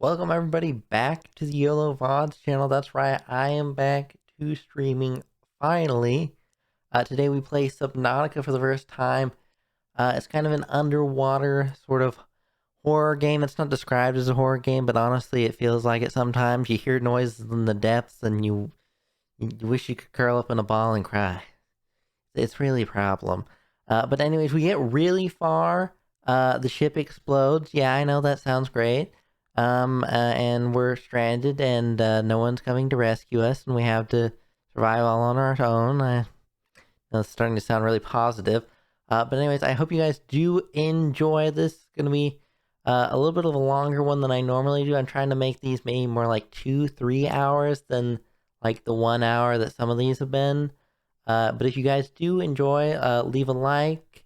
Welcome everybody back to the YOLO VODs channel. That's right, I am back to streaming finally. Today we play Subnautica for the first time. It's kind of an underwater sort of horror game. It's not described as a horror game, but honestly it feels like it sometimes. You hear noises in the depths and you wish you could curl up in a ball and cry. It's really a problem. But anyways, we get really far. The ship explodes. Yeah, I know that sounds great. And we're stranded, and no one's coming to rescue us, and we have to survive all on our own. It's starting to sound really positive. But anyways, I hope you guys do enjoy this. It's gonna be a little bit of a longer one than I normally do. I'm trying to make these maybe more like 2-3 hours than like the 1 hour that some of these have been. But if you guys do enjoy, leave a like,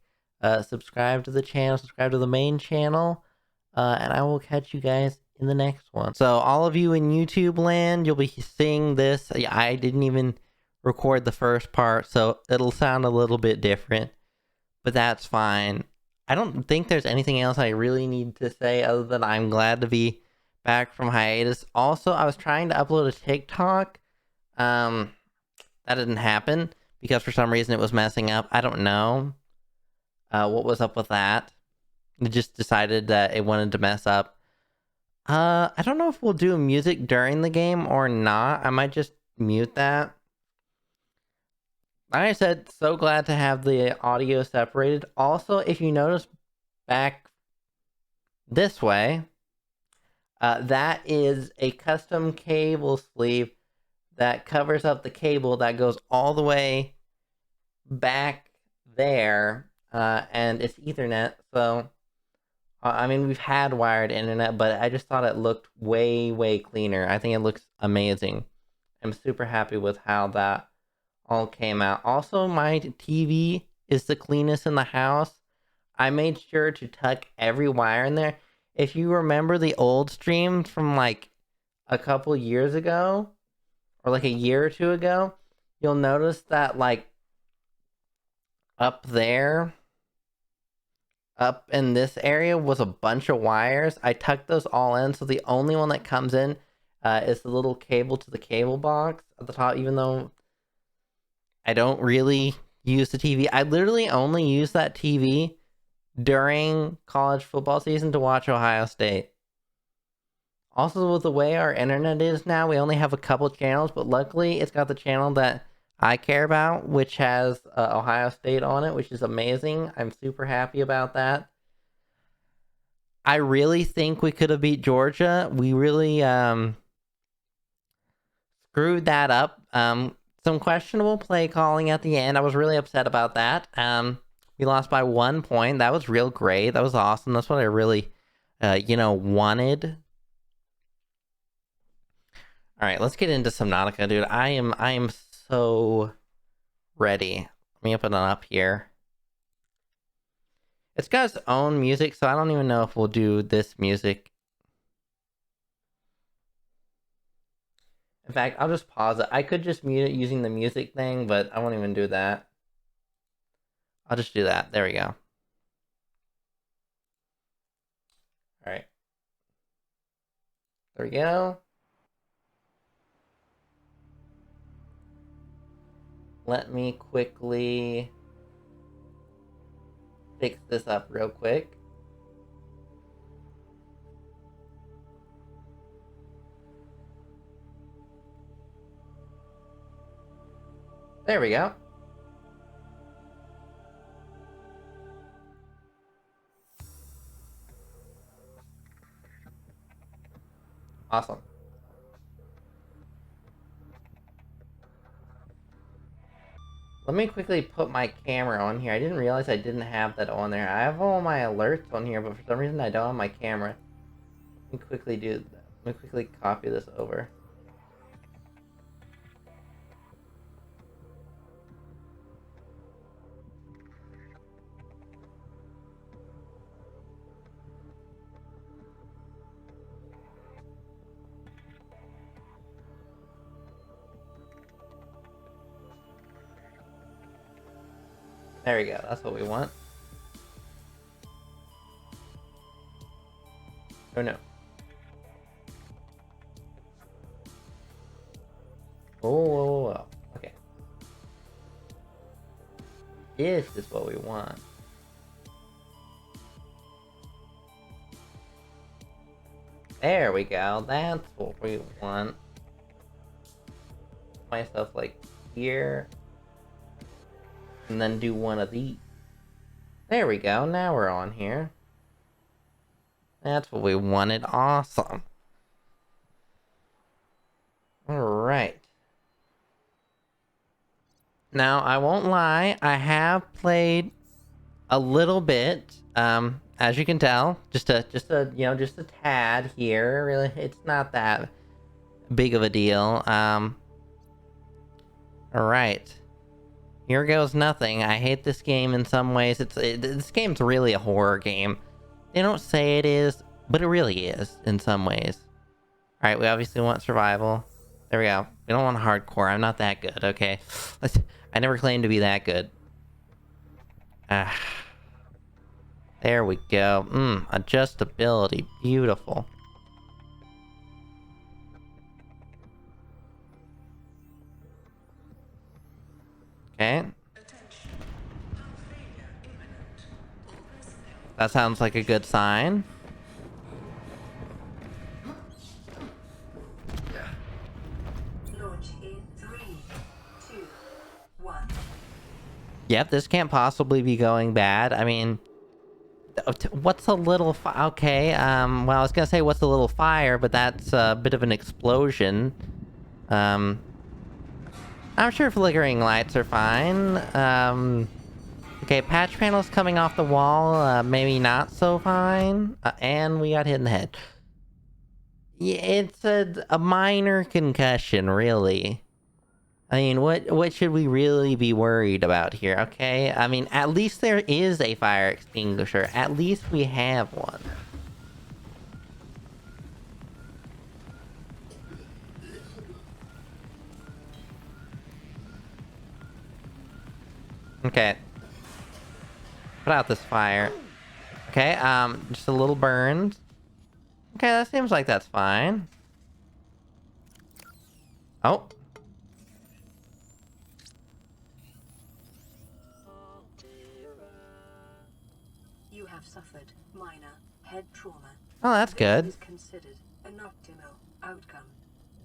subscribe to the channel, subscribe to the main channel, and I will catch you guys in the next one. So all of you in YouTube land, you'll be seeing this. I didn't even record the first part, so it'll sound a little bit different, but that's fine. I don't think there's anything else I really need to say other than I'm glad to be back from hiatus. Also, I was trying to upload a TikTok. That didn't happen because for some reason it was messing up. I don't know what was up with that. It just decided that it wanted to mess up. I don't know if we'll do music during the game or not. I might just mute that. Like I said, so glad to have the audio separated. Also, if you notice back this way, that is a custom cable sleeve that covers up the cable that goes all the way back there, and it's Ethernet. So, I mean, we've had wired internet, but I just thought it looked way cleaner. I think it looks amazing. I'm super happy with how that all came out. Also, my TV is the cleanest in the house. I made sure to tuck every wire in there. If you remember the old streams from like a couple years ago, or like a year or two ago, you'll notice that like up there, up in this area was a bunch of wires. I tucked those all in, so the only one that comes in is the little cable to the cable box at the top, even though I don't really use the TV. I literally only use that TV during college football season to watch Ohio State. Also, with the way our internet is now, we only have a couple channels, but luckily it's got the channel that I care about, which has Ohio State on it, which is amazing. I'm super happy about that. I really think we could have beat Georgia. We really screwed that up. Some questionable play calling at the end. I was really upset about that. We lost by 1 point. That was real great. That was awesome. That's what I really, wanted. All right, let's get into Subnautica, dude. I am so ready. Let me open it up here. It's got its own music, so I don't even know if we'll do this music. In fact, I'll just pause it. I could just mute it using the music thing, but I won't even do that. I'll just do that. There we go. All right. There we go. Let me quickly fix this up real quick. There we go. Awesome. Let me quickly put my camera on here. I didn't realize I didn't have that on there. I have all my alerts on here, but for some reason I don't have my camera. Let me quickly do that. Let me quickly copy this over. There we go. That's what we want. Oh no. Whoa, whoa, whoa, whoa. Okay. This is what we want. There we go. That's what we want. Myself like here. And then do one of these. There we go. Now we're on here. That's what we wanted. Awesome. Alright. Now, I won't lie. I have played a little bit. As you can tell. Just a tad here. Really, it's not that big of a deal. Alright. Here goes nothing. I hate this game in some ways. This game's really a horror game. They don't say it is, but it really is in some ways. Alright, we obviously want survival. There we go. We don't want hardcore. I'm not that good, okay? I never claimed to be that good. There we go. Adjustability. Beautiful. Okay. That sounds like a good sign. Launch in 3, 2, 1. Yep, this can't possibly be going bad. I mean, what's a little okay, well, I was gonna say what's a little fire, but that's a bit of an explosion. I'm sure flickering lights are fine. Okay, patch panels coming off the wall, maybe not so fine. And we got hit in the head. Yeah, it's a minor concussion, really. I mean, what should we really be worried about here, okay? I mean, at least there is a fire extinguisher. At least we have one. Okay. Put out this fire. Okay, just a little burns. Okay, that seems like that's fine. Oh. You have suffered minor head trauma. Oh, that's good. This is considered an optimal outcome.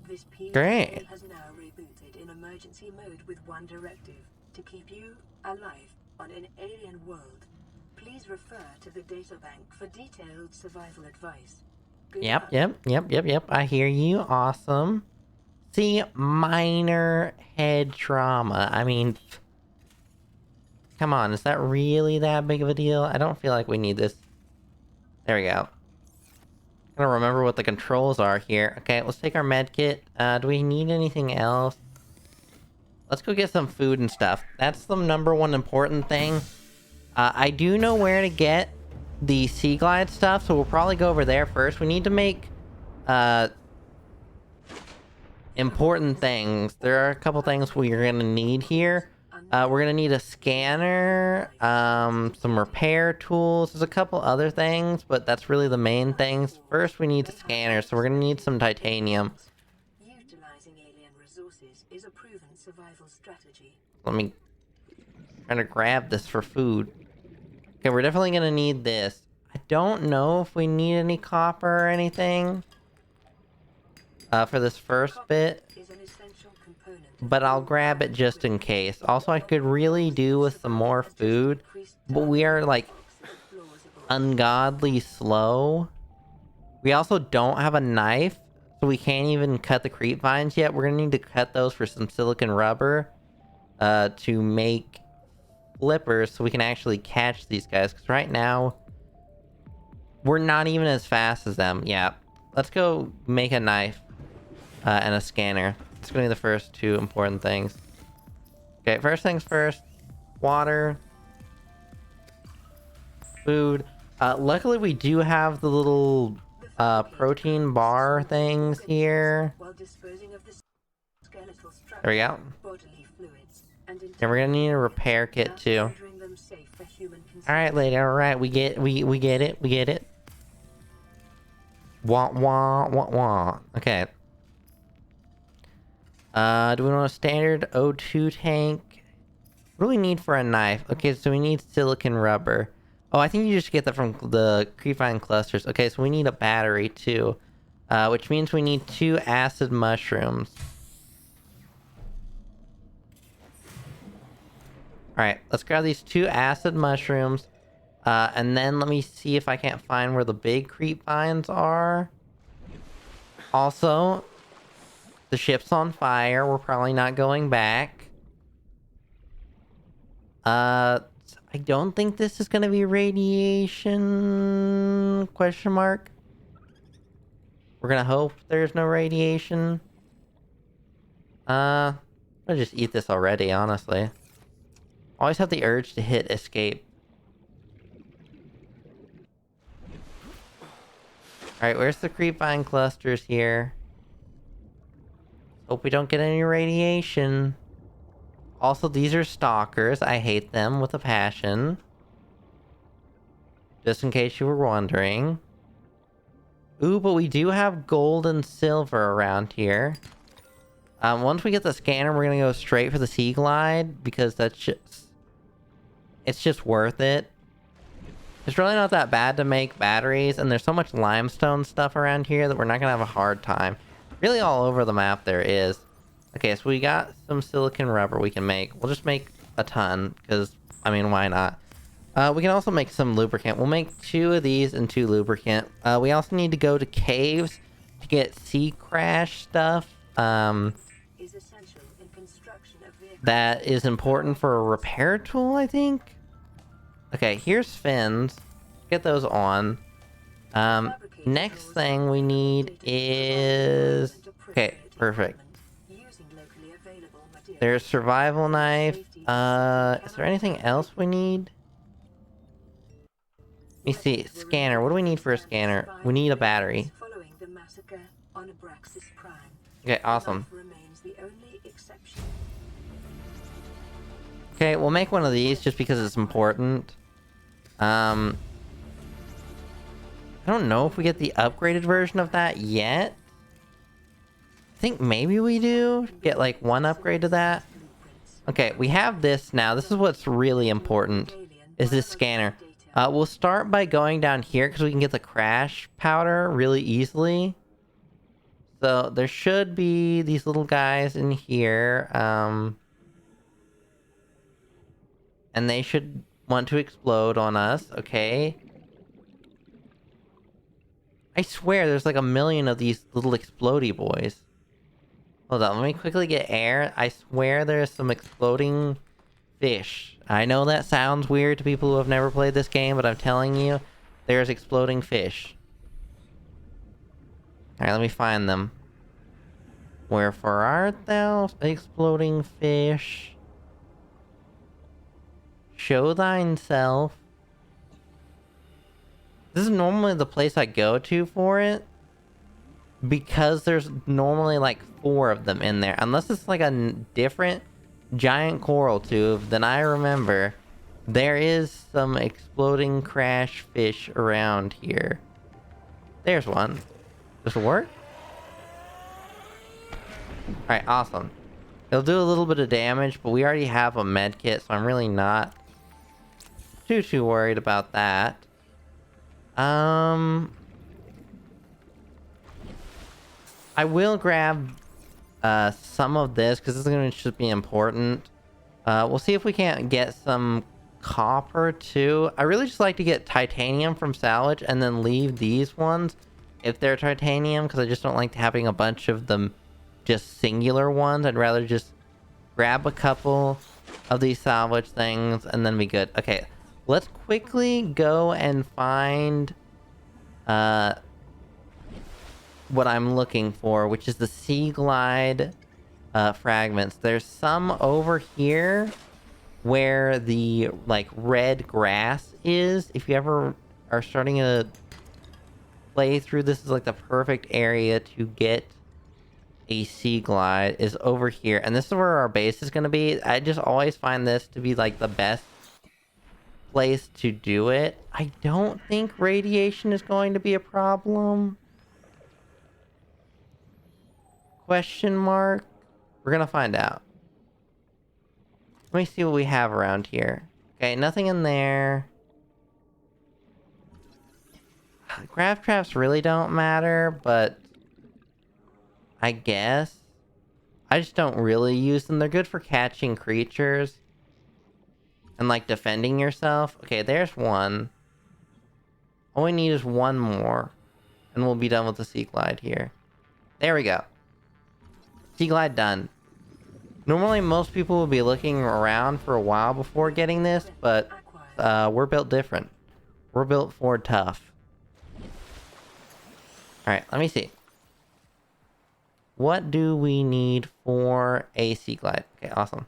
This Great. has now rebooted in emergency mode with one directive: to keep you alive on an alien world. Please refer to the databank for detailed survival advice. Good luck. Yep. I hear you. Awesome. See, minor head trauma. I mean, come on, is that really that big of a deal? I don't feel like we need this. There we go. Gotta remember what the controls are here. Okay, let's take our med kit. Do we need anything else? Let's go get some food and stuff. That's the number one important thing. I do know where to get the Sea Glide stuff, so we'll probably go over there first. We need to make important things. There are a couple things we're gonna need here. We're gonna need a scanner, some repair tools. There's a couple other things, but that's really the main things. First, we need a scanner, so we're gonna need some titanium. Utilizing alien resources is a proven survival strategy. Let me try to grab this for food. Okay, we're definitely gonna need this. I don't know if we need any copper or anything for this first bit, Is an essential component. but I'll grab it just in case. Also, I could really do with some more food, but we are like ungodly slow. We also don't have a knife, so we can't even cut the creep vines yet. We're gonna need to cut those for some silicon rubber to make flippers so we can actually catch these guys, because right now we're not even as fast as them. Yeah, let's go make a knife and a scanner. It's gonna be the first two important things. Okay, first things first, water, food. Luckily we do have the little protein bar things here. While disposing of the skeletal structure, There we go. bodily fluids, and And we're gonna need a repair kit too. rendering them safe for human consumption. All right, lady. All right, we get it. Wah. Okay. Do we want a standard O2 tank? What do we need for a knife? Okay, so we need silicon rubber. Oh, I think you just get that from the creepvine clusters. Okay, so we need a battery too. Which means we need 2 acid mushrooms. Alright, let's grab these 2 acid mushrooms. And then let me see if I can't find where the big creep vines are. Also, the ship's on fire. We're probably not going back. I don't think this is gonna be radiation? Question mark. We're gonna hope there's no radiation. I'll just eat this already, honestly. Always have the urge to hit escape. Alright, where's the creepvine clusters here? Hope we don't get any radiation. Also, these are stalkers. I hate them with a passion. Just in case you were wondering. Ooh, but we do have gold and silver around here. Once we get the scanner, we're gonna go straight for the Sea Glide, because that's just... it's just worth it. It's really not that bad to make batteries, and there's so much limestone stuff around here that we're not gonna have a hard time. Really all over the map there is. Okay, so we got some silicon rubber we can make. We'll just make a ton, because, I mean, why not? We can also make some lubricant. We'll make 2 of these and 2 lubricant. We also need to go to caves to get sea crash stuff. Is essential in construction of vehicles. That is important for a repair tool, I think? Okay, here's fins. Get those on. Next thing we need is... okay, perfect. There's survival knife. Is there anything else we need? Let me see. Scanner. What do we need for a scanner? We need a battery. Okay, awesome. Okay, we'll make one of these just because it's important. I don't know if we get the upgraded version of that yet. I think maybe we do. Get like 1 upgrade to that. Okay, we have this now. This is what's really important, is this scanner. We'll start by going down here because we can get the crash powder really easily. So there should be these little guys in here. And they should want to explode on us. Okay. I swear there's like a million of these little explodey boys. Hold on, let me quickly get air. I swear there's some exploding fish. I know that sounds weird to people who have never played this game, but I'm telling you, there's exploding fish. Alright, let me find them. Wherefore art thou, exploding fish? Show thyself. This is normally the place I go to for it, because there's normally like 4 of them in there. Unless it's like a different giant coral tube than I remember, there is some exploding crash fish around here. There's one. Does it work? Alright, awesome. It'll do a little bit of damage, but we already have a med kit, so I'm really not too worried about that. I will grab some of this because this is going to just be important. We'll see if we can't get some copper too. I really just like to get titanium from salvage and then leave these ones if they're titanium, because I just don't like having a bunch of them just singular ones. I'd rather just grab a couple of these salvage things and then be good. Okay, let's quickly go and find what I'm looking for, which is the Sea Glide fragments. There's some over here where the like red grass is. If you ever are starting a playthrough, this is like the perfect area to get a Sea Glide, is over here. And this is where our base is going to be. I just always find this to be like the best place to do it. I don't think radiation is going to be a problem. Question mark. We're gonna find out. Let me see what we have around here. Okay, nothing in there. Grab traps really don't matter, but I guess. I just don't really use them. They're good for catching creatures and like defending yourself. Okay, there's one. All we need is one more, and we'll be done with the Sea Glide here. There we go. Sea Glide done. Normally, most people will be looking around for a while before getting this, but we're built different. We're built for tough. Alright, let me see. What do we need for a Sea Glide? Okay, awesome.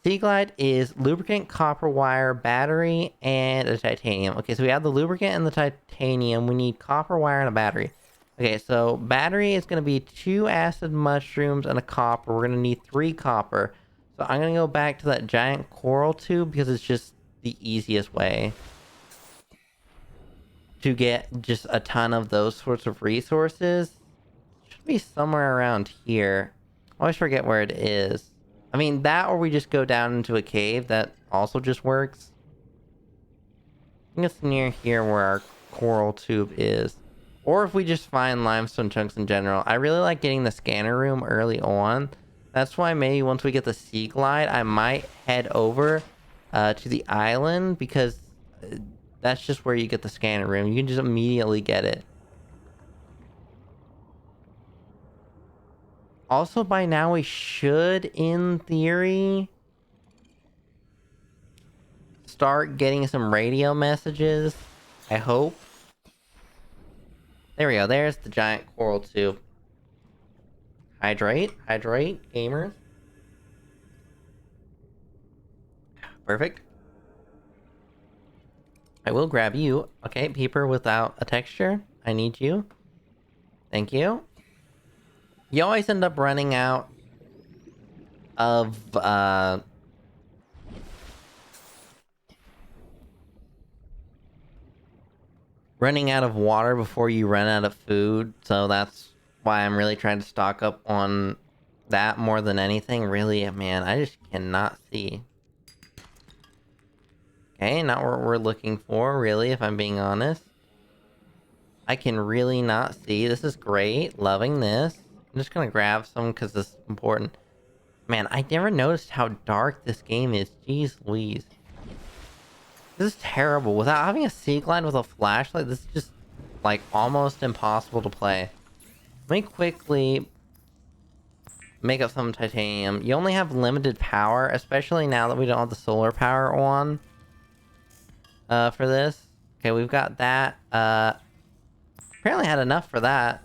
Sea Glide is lubricant, copper wire, battery, and a titanium. Okay, so we have the lubricant and the titanium. We need copper wire and a battery. Okay, so battery is going to be 2 acid mushrooms and a copper. We're going to need 3 copper. So I'm going to go back to that giant coral tube because it's just the easiest way to get just a ton of those sorts of resources. Should be somewhere around here. I always forget where it is. I mean, that or we just go down into a cave. That also just works. I think it's near here where our coral tube is. Or if we just find limestone chunks in general. I really like getting the scanner room early on. That's why maybe once we get the Sea Glide, I might head over to the island. Because that's just where you get the scanner room. You can just immediately get it. Also, by now we should, in theory, start getting some radio messages. I hope. There we go. There's the giant coral tube. Hydrate. Hydrate, gamers. Perfect. I will grab you. Okay, peeper without a texture. I need you. Thank you. You always end up running out of, running out of water before you run out of food, so that's why I'm really trying to stock up on that more than anything. Really, man, I just cannot see. Okay, not what we're looking for, really, if I'm being honest. I can really not see. This is great. Loving this. I'm just gonna grab some because this is important. Man, I never noticed how dark this game is. Jeez Louise. This is terrible. Without having a Sea Glide with a flashlight, this is just, like, almost impossible to play. Let me quickly make up some titanium. You only have limited power, especially now that we don't have the solar power on. For this. Okay, we've got that. Apparently had enough for that.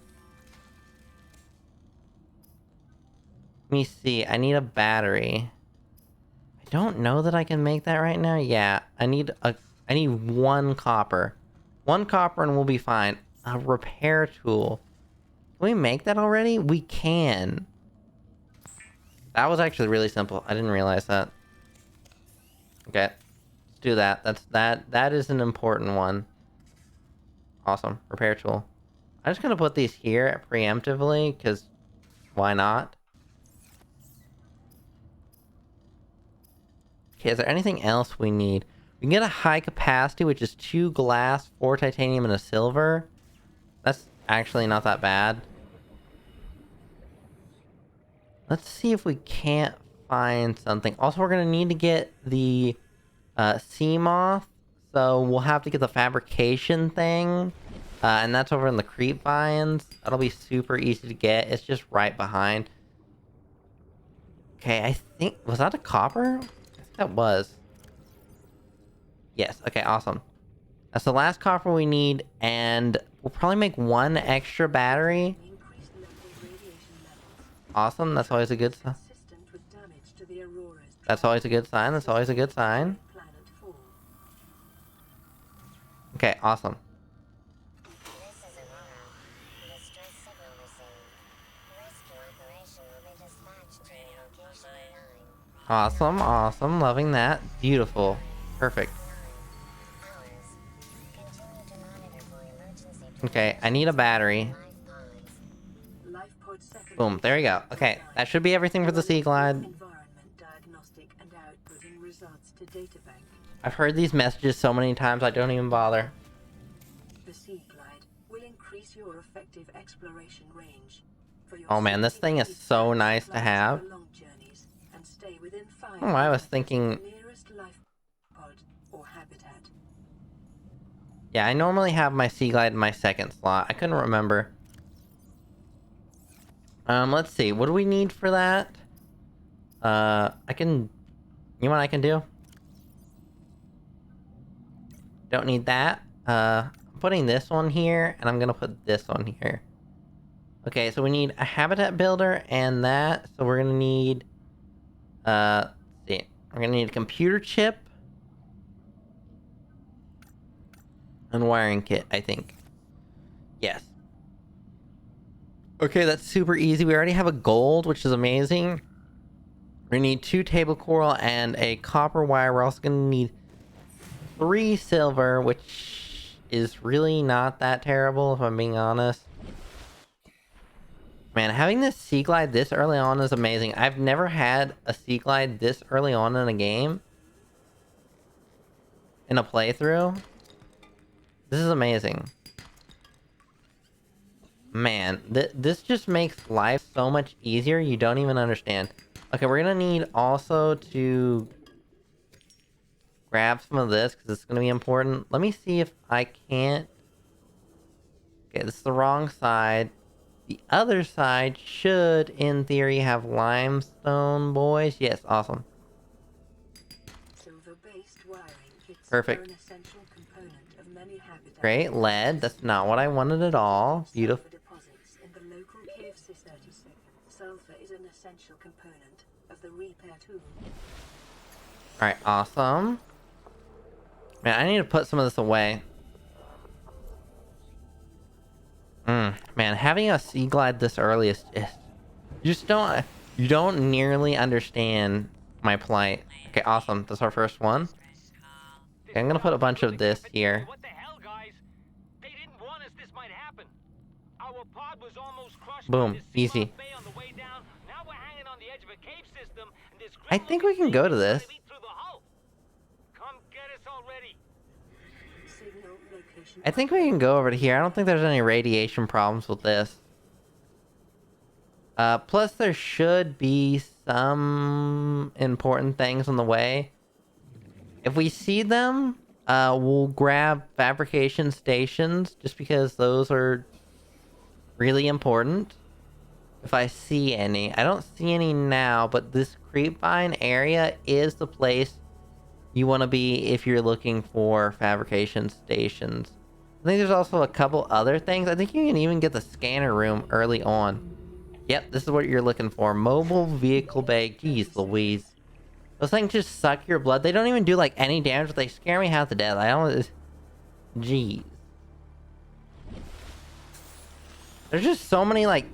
Let me see. I need a battery. I don't know that I can make that right now. Yeah, I need 1 copper. 1 copper and we'll be fine. A repair tool. Can we make that already? We can. That was actually really simple. I didn't realize that. Okay. Let's do that. That is an important one. Awesome. Repair tool. I'm just gonna put these here preemptively, because why not? Okay, is there anything else we need? We can get a high capacity, which is 2 glass, 4 titanium, and a silver. That's actually not that bad. Let's see if we can't find something. Also, we're gonna need to get the sea moth, so we'll have to get the fabrication thing. And that's over in the creep vines. That'll be super easy to get. It's just right behind. Okay, I think... Was that a copper? I think that was. Yes, okay, awesome. That's the last copper we need, and we'll probably make 1 extra battery. Awesome, that's always a good sign. That's always a good sign, that's always a good sign. Okay, awesome. Awesome, awesome, loving that. Beautiful. Perfect. Okay, I need a battery. life pod secondary Boom. There we go. Okay, that should be everything for the Sea Glide. environment diagnostic and outputting results to databank. I've heard these messages so many times I don't even bother. The Sea Glide will increase your effective exploration range. For your Oh man, this safety, thing is please so pack nice to supplies have. for long journeys and stay within 5 Oh, I was kilometers thinking... of the nearest life pod or habitat. Yeah, I normally have my Sea Glide in my second slot. I couldn't remember. Let's see. What do we need for that? I can... You know what I can do? Don't need that. I'm putting this one here, and I'm gonna put this one here. Okay, so we need a habitat builder and that. So we're gonna need... let's see. We're gonna need a computer chip. And wiring kit, I think. Yes. Okay, that's super easy. We already have a gold, which is amazing. We need 2 table coral and a copper wire. We're also gonna need 3 silver, which is really not that terrible, if I'm being honest. Man, having this Sea Glide this early on is amazing. I've never had a Sea Glide this early on in a game. In a playthrough. This is amazing. Man, this just makes life so much easier, you don't even understand. Okay, we're gonna need also to grab some of this, because it's gonna be important. Let me see if I can't... Okay, this is the wrong side. The other side should, in theory, have limestone, boys. Yes, awesome. Silver-based wiring kits Perfect. are an essential component of many habitats. Great, lead. That's not what I wanted at all. Beautiful. Sulfur deposits in the local cave system. 30 seconds. Sulfur is an essential component of the repair tool. Alright, awesome. Man, I need to put some of this away. Man, having a Sea Glide this early is just... You don't nearly understand my plight. Okay, awesome. That's our first one. Okay, I'm gonna put a bunch of this here. What the hell, guys? They didn't warn us this might happen. Our pod was almost crushed. Boom, easy. Bay on the way down. Now we're hanging on the edge of a cave system, and this I think we can go to this. Come get us already. Signal location. I think we can go over to here. I don't think there's any radiation problems with this. Plus there should be some important things on the way. If we see them, we'll grab fabrication stations, just because those are really important. If I see any. I don't see any now, but this creepvine area is the place you want to be if you're looking for fabrication stations. I think there's also a couple other things. I think you can even get the scanner room early on. Yep, this is what you're looking for. Mobile vehicle bay. Jeez Louise. Those things just suck your blood. They don't even do like any damage, but they scare me half to death. I don't... Jeez. There's just so many like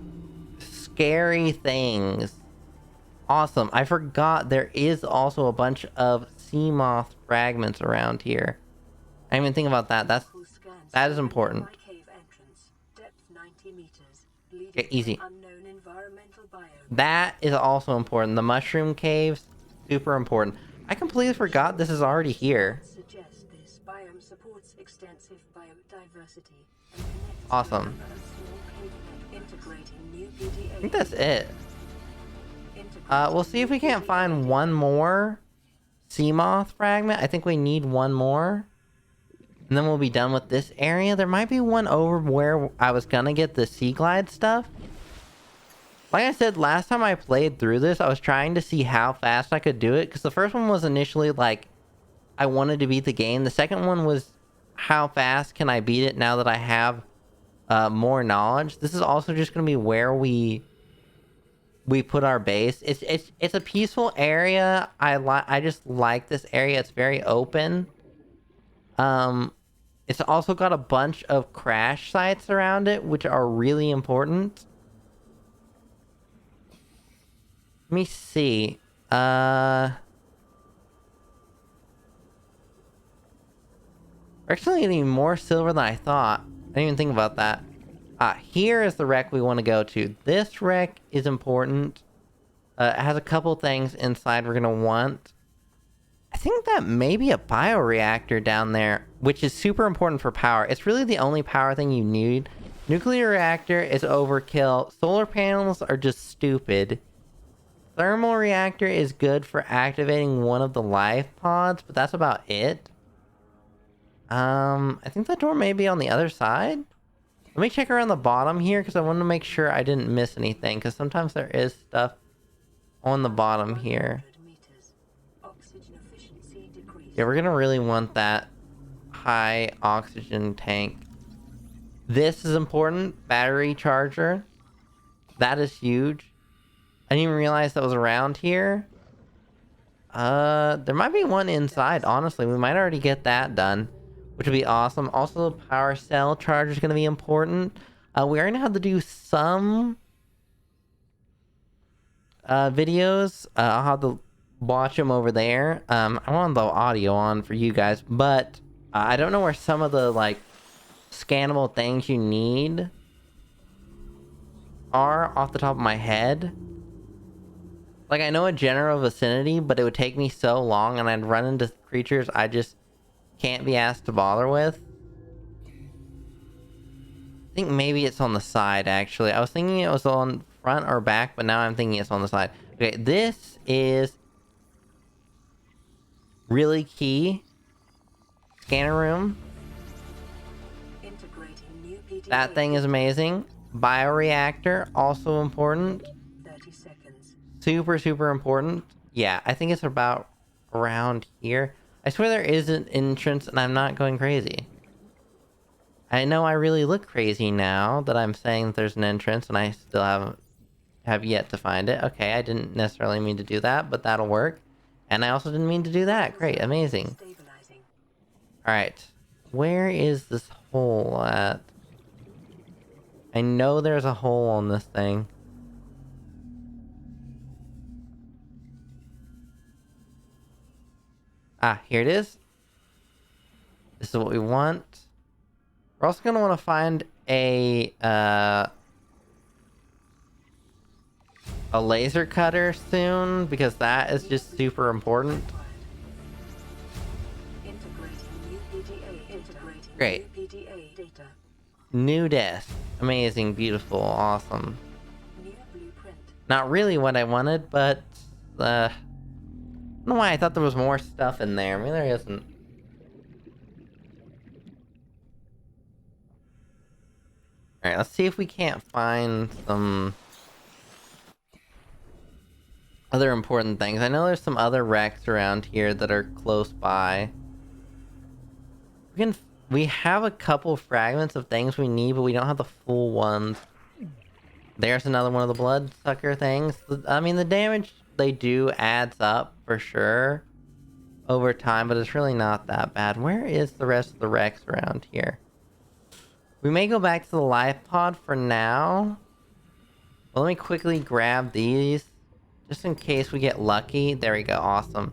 scary things. Awesome. I forgot there is also a bunch of sea moth fragments around here. I didn't even think about that. That is important. Okay, easy. That is also important. The mushroom caves, super important. I completely forgot this is already here. Awesome. I think that's it. We'll see if we can't find one more sea moth fragment. I think we need one more. And then we'll be done with this area. There might be one over where I was gonna get the Sea Glide stuff. Like I said, last time I played through this, I was trying to see how fast I could do it. Because the first one was initially like, I wanted to beat the game. The second one was, how fast can I beat it now that I have more knowledge? This is also just going to be where we put our base. It's a peaceful area. I just like this area. It's very open. It's also got a bunch of crash sites around it, which are really important. Let me see. We're actually getting more silver than I thought. I didn't even think about that. Here is the wreck we want to go to. This wreck is important. It has a couple things inside we're going to want. I think that may be a bioreactor down there, which is super important for power. It's really the only power thing you need. Nuclear reactor is overkill. Solar panels are just stupid. Thermal reactor is good for activating one of the life pods, but that's about it. I think the door may be on the other side. Let me check around the bottom here, because I want to make sure I didn't miss anything, because sometimes there is stuff on the bottom here. Yeah, we're gonna really want that high oxygen tank. This is important. Battery charger. That is huge. I didn't even realize that was around here. There might be one inside, honestly. We might already get that done, which would be awesome. Also, the power cell charger is going to be important. We are going to have to do some videos. I'll have to watch them over there. I want the audio on for you guys, but I don't know where some of the, like, scannable things you need are off the top of my head. Like, I know a general vicinity, but it would take me so long, and I'd run into creatures I just can't be asked to bother with. I think maybe it's on the side, actually. I was thinking it was on front or back, but now I'm thinking it's on the side. Okay, this is really key. Scanner room. That thing is amazing. Bioreactor, also important. 30 seconds. Super, super important. Yeah, I think it's about around here. I swear there is an entrance and I'm not going crazy. I know I really look crazy now that I'm saying that there's an entrance and I still have yet to find it. Okay, I didn't necessarily mean to do that, but that'll work. And I also didn't mean to do that. Great, amazing. Alright, where is this hole at? I know there's a hole on this thing. Here it is. This is what we want. We're also going to want to find a laser cutter soon, because that is just super important. Great. New desk. Amazing, beautiful, awesome. Not really what I wanted, but I don't know why I thought there was more stuff in there. Maybe there isn't. Alright, let's see if we can't find some other important things. I know there's some other wrecks around here that are close by. We have a couple fragments of things we need, but we don't have the full ones. There's another one of the bloodsucker things. I mean, the damage they do adds up for sure over time, but it's really not that bad. Where is the rest of the wrecks around here? We may go back to the life pod for now. But let me quickly grab these just in case we get lucky. There we go. Awesome.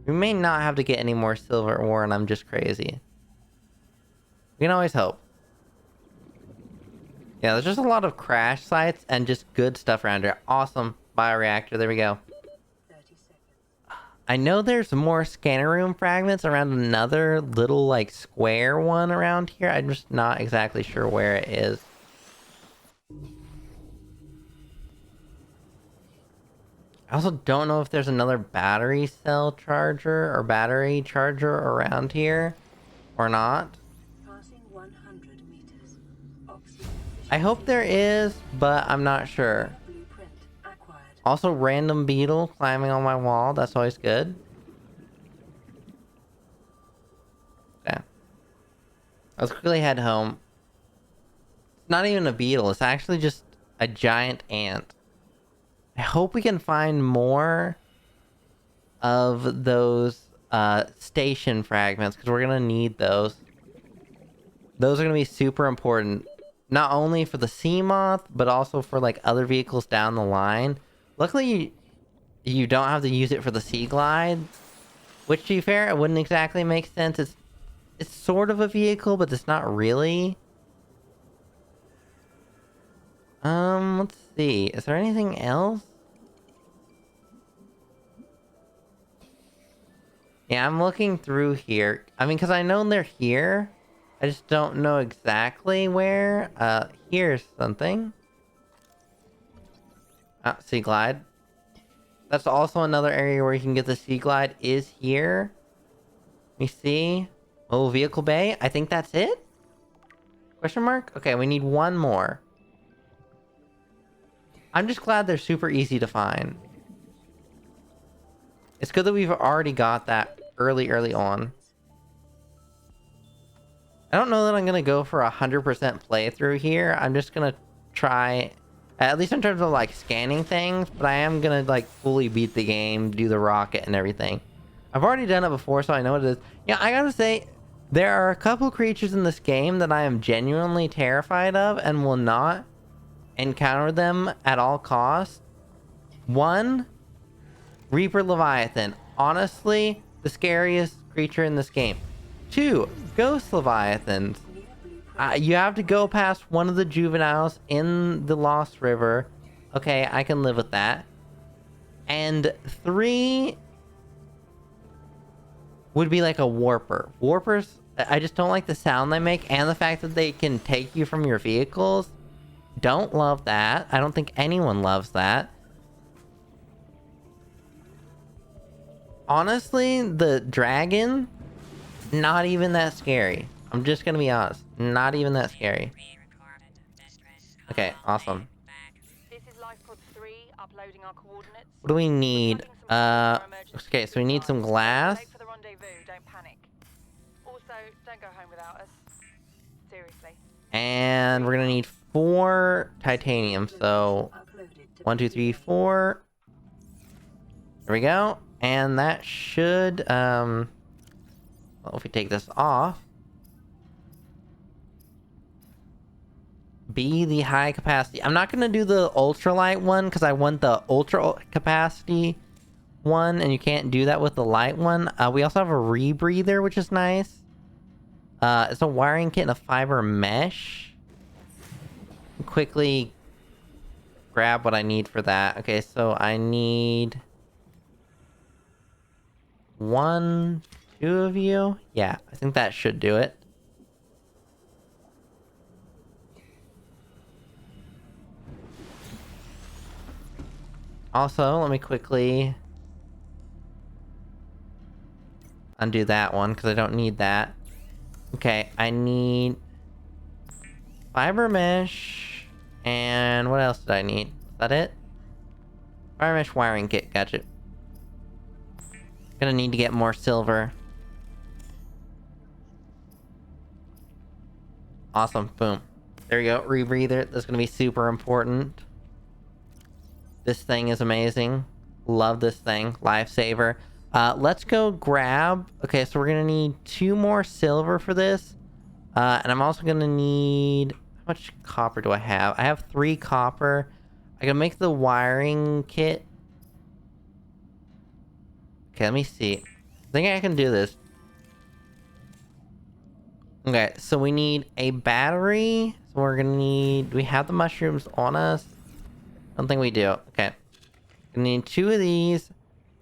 We may not have to get any more silver ore and I'm just crazy. We can always hope. Yeah, there's just a lot of crash sites and just good stuff around here. Awesome. Bioreactor. There we go. 30 seconds. I know there's more scanner room fragments around another little, like, square one around here. I'm just not exactly sure where it is. I also don't know if there's another battery cell charger or battery charger around here or not. Passing 100 meters. I hope there is, but I'm not sure. Blueprint acquired. Also, random beetle climbing on my wall. That's always good. Okay. Let's quickly head home. It's not even a beetle. It's actually just a giant ant. I hope we can find more of those station fragments, because we're going to need those. Those are going to be super important. Not only for the sea moth, but also for, like, other vehicles down the line. Luckily, you don't have to use it for the sea glide. Which, to be fair, it wouldn't exactly make sense. It's sort of a vehicle, but it's not really. Let's see. Is there anything else? Yeah, I'm looking through here. I mean, because I know they're here. I just don't know exactly where. Here's something. Sea Glide. That's also another area where you can get the Sea Glide is here. Let me see. Oh, Vehicle Bay. I think that's it? Question mark? Okay, we need one more. I'm just glad they're super easy to find. It's good that we've already got that early on. I don't know that I'm gonna go for 100% playthrough here. I'm just gonna try, at least in terms of like scanning things, but I am gonna like fully beat the game, do the rocket and everything. I've already done it before, so I know what it is. Yeah, I gotta say, there are a couple creatures in this game that I am genuinely terrified of and will not encounter them at all costs. One, Reaper Leviathan. Honestly, the scariest creature in this game. Two, Ghost Leviathans. You have to go past one of the juveniles in the Lost River. Okay, I can live with that. And three would be like a Warper. Warpers, I just don't like the sound they make and the fact that they can take you from your vehicles. Don't love that. I don't think anyone loves that. Honestly, the dragon, not even that scary. I'm just gonna be honest. Not even that scary. Okay, awesome. This is Lifepod 3, uploading our coordinates. What do we need? Okay, so we need some glass. Late for the rendezvous, don't panic. Also, don't go home without us. Seriously. And we're gonna need 4 titanium. So 1, 2, 3, 4. There we go. And that should well, if we take this off, be the high capacity. I'm not gonna do the ultralight one because I want the ultra capacity one, and you can't do that with the light one. We also have a rebreather, which is nice. It's a wiring kit and a fiber mesh. Quickly grab what I need for that. Okay, so I need 1, 2 of you. Yeah, I think that should do it. Also, let me quickly undo that one because I don't need that. Okay, I need fiber mesh, and what else did I need? Is that it? Fiber mesh wiring kit, gotcha. Gonna need to get more silver. Awesome, boom. There you go, rebreather. That's gonna be super important. This thing is amazing. Love this thing. Lifesaver. Let's go grab... Okay, so we're gonna need 2 more silver for this. And I'm also gonna need... How much copper do I have? I have 3 copper. I can make the wiring kit. Okay, let me see. I think I can do this. Okay, so we need a battery. So we're gonna need... Do we have the mushrooms on us? I don't think we do. Okay. We need 2 of these.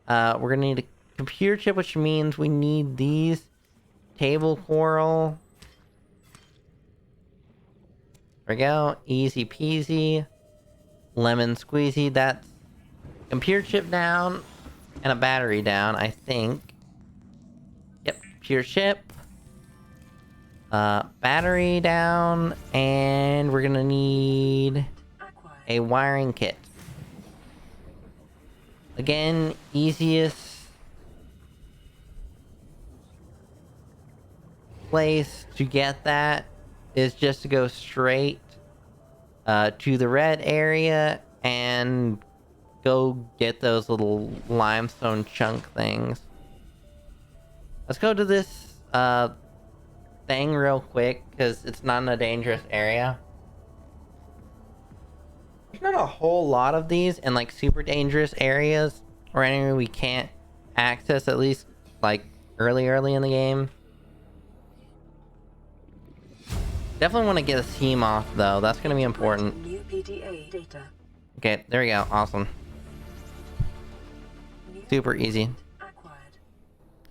We're gonna need a computer chip, which means we need these table coral. There we go. Easy peasy. Lemon squeezy. That's computer chip down and a battery down, I think. Yep, computer chip. Battery down, and we're gonna need a wiring kit. Again, easiest place to get that is just to go straight to the red area and go get those little limestone chunk things. Let's go to this thing real quick because it's not in a dangerous area. There's not a whole lot of these in like super dangerous areas or anywhere we can't access, at least like early in the game. Definitely want to get a team off though. That's going to be important. New PDA data. Okay, there we go. Awesome. New Super easy. acquired.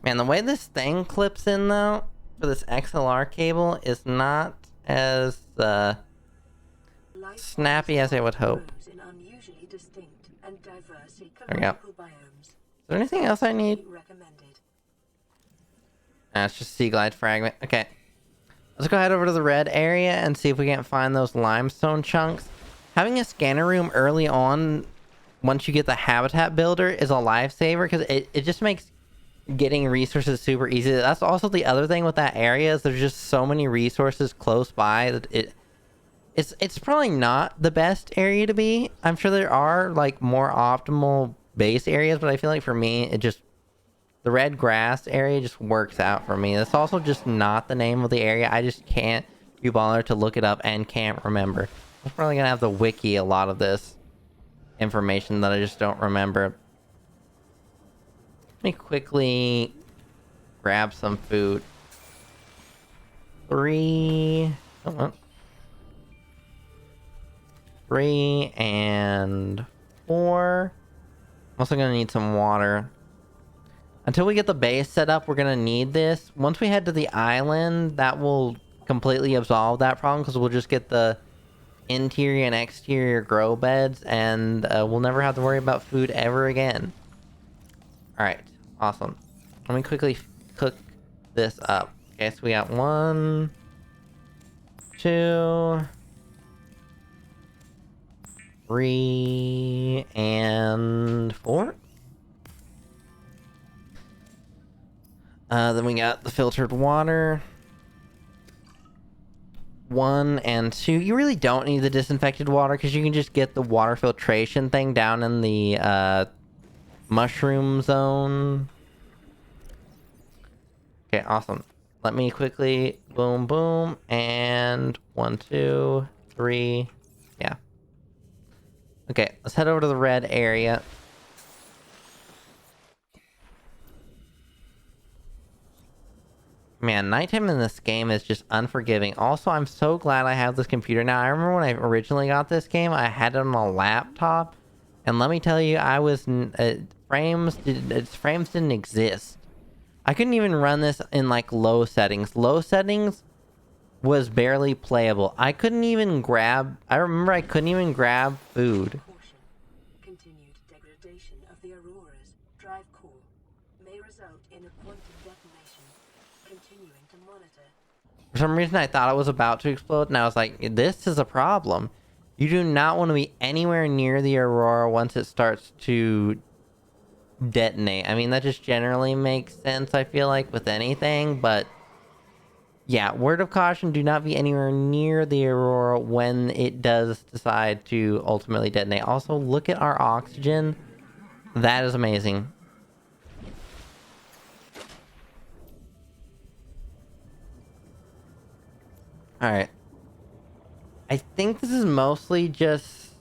Man, the way this thing clips in, though, for this XLR cable is not as, Life snappy as I would hope. grows in unusually distinct and diverse There we go. ecological biomes. Is there anything else I need? Recommended. It's just sea glide fragment. Okay. Let's go head over to the red area and see if we can't find those limestone chunks. Having a scanner room early on, once you get the habitat builder, is a lifesaver because it just makes getting resources super easy. That's also the other thing with that area is there's just so many resources close by that it's probably not the best area to be. I'm sure there are like more optimal base areas, but I feel like for me, the red grass area just works out for me. That's also just not the name of the area. I just can't be bothered to look it up and can't remember. I'm probably gonna have to wiki a lot of this information that I just don't remember. Let me quickly grab some food. 3 and 4. I'm also gonna need some water. Until we get the base set up, we're gonna need this. Once we head to the island, that will completely absolve that problem because we'll just get the interior and exterior grow beds and we'll never have to worry about food ever again. Alright, awesome. Let me quickly cook this up. Okay, so we got 1, 2, 3, and 4. Then we got the filtered water. 1 and 2. You really don't need the disinfected water because you can just get the water filtration thing down in the mushroom zone. Okay, awesome. Let me quickly boom, boom, and 1, 2, 3. Yeah. Okay, let's head over to the red area. Man, nighttime in this game is just unforgiving. Also, I'm so glad I have this computer now. I remember when I originally got this game, I had it on a laptop. And let me tell you, frames didn't exist. I couldn't even run this in, like, low settings. Low settings was barely playable. I remember I couldn't even grab food. Caution. Continued degradation of the Aurora's drive core may result in a quantum detonation. Continuing to monitor. For some reason, I thought it was about to explode, and I was like, this is a problem. You do not want to be anywhere near the Aurora once it starts to detonate. I mean, that just generally makes sense, I feel like, with anything, but yeah, word of caution, do not be anywhere near the Aurora when it does decide to ultimately detonate. Also, look at our oxygen. That is amazing. Alright. I think this is mostly just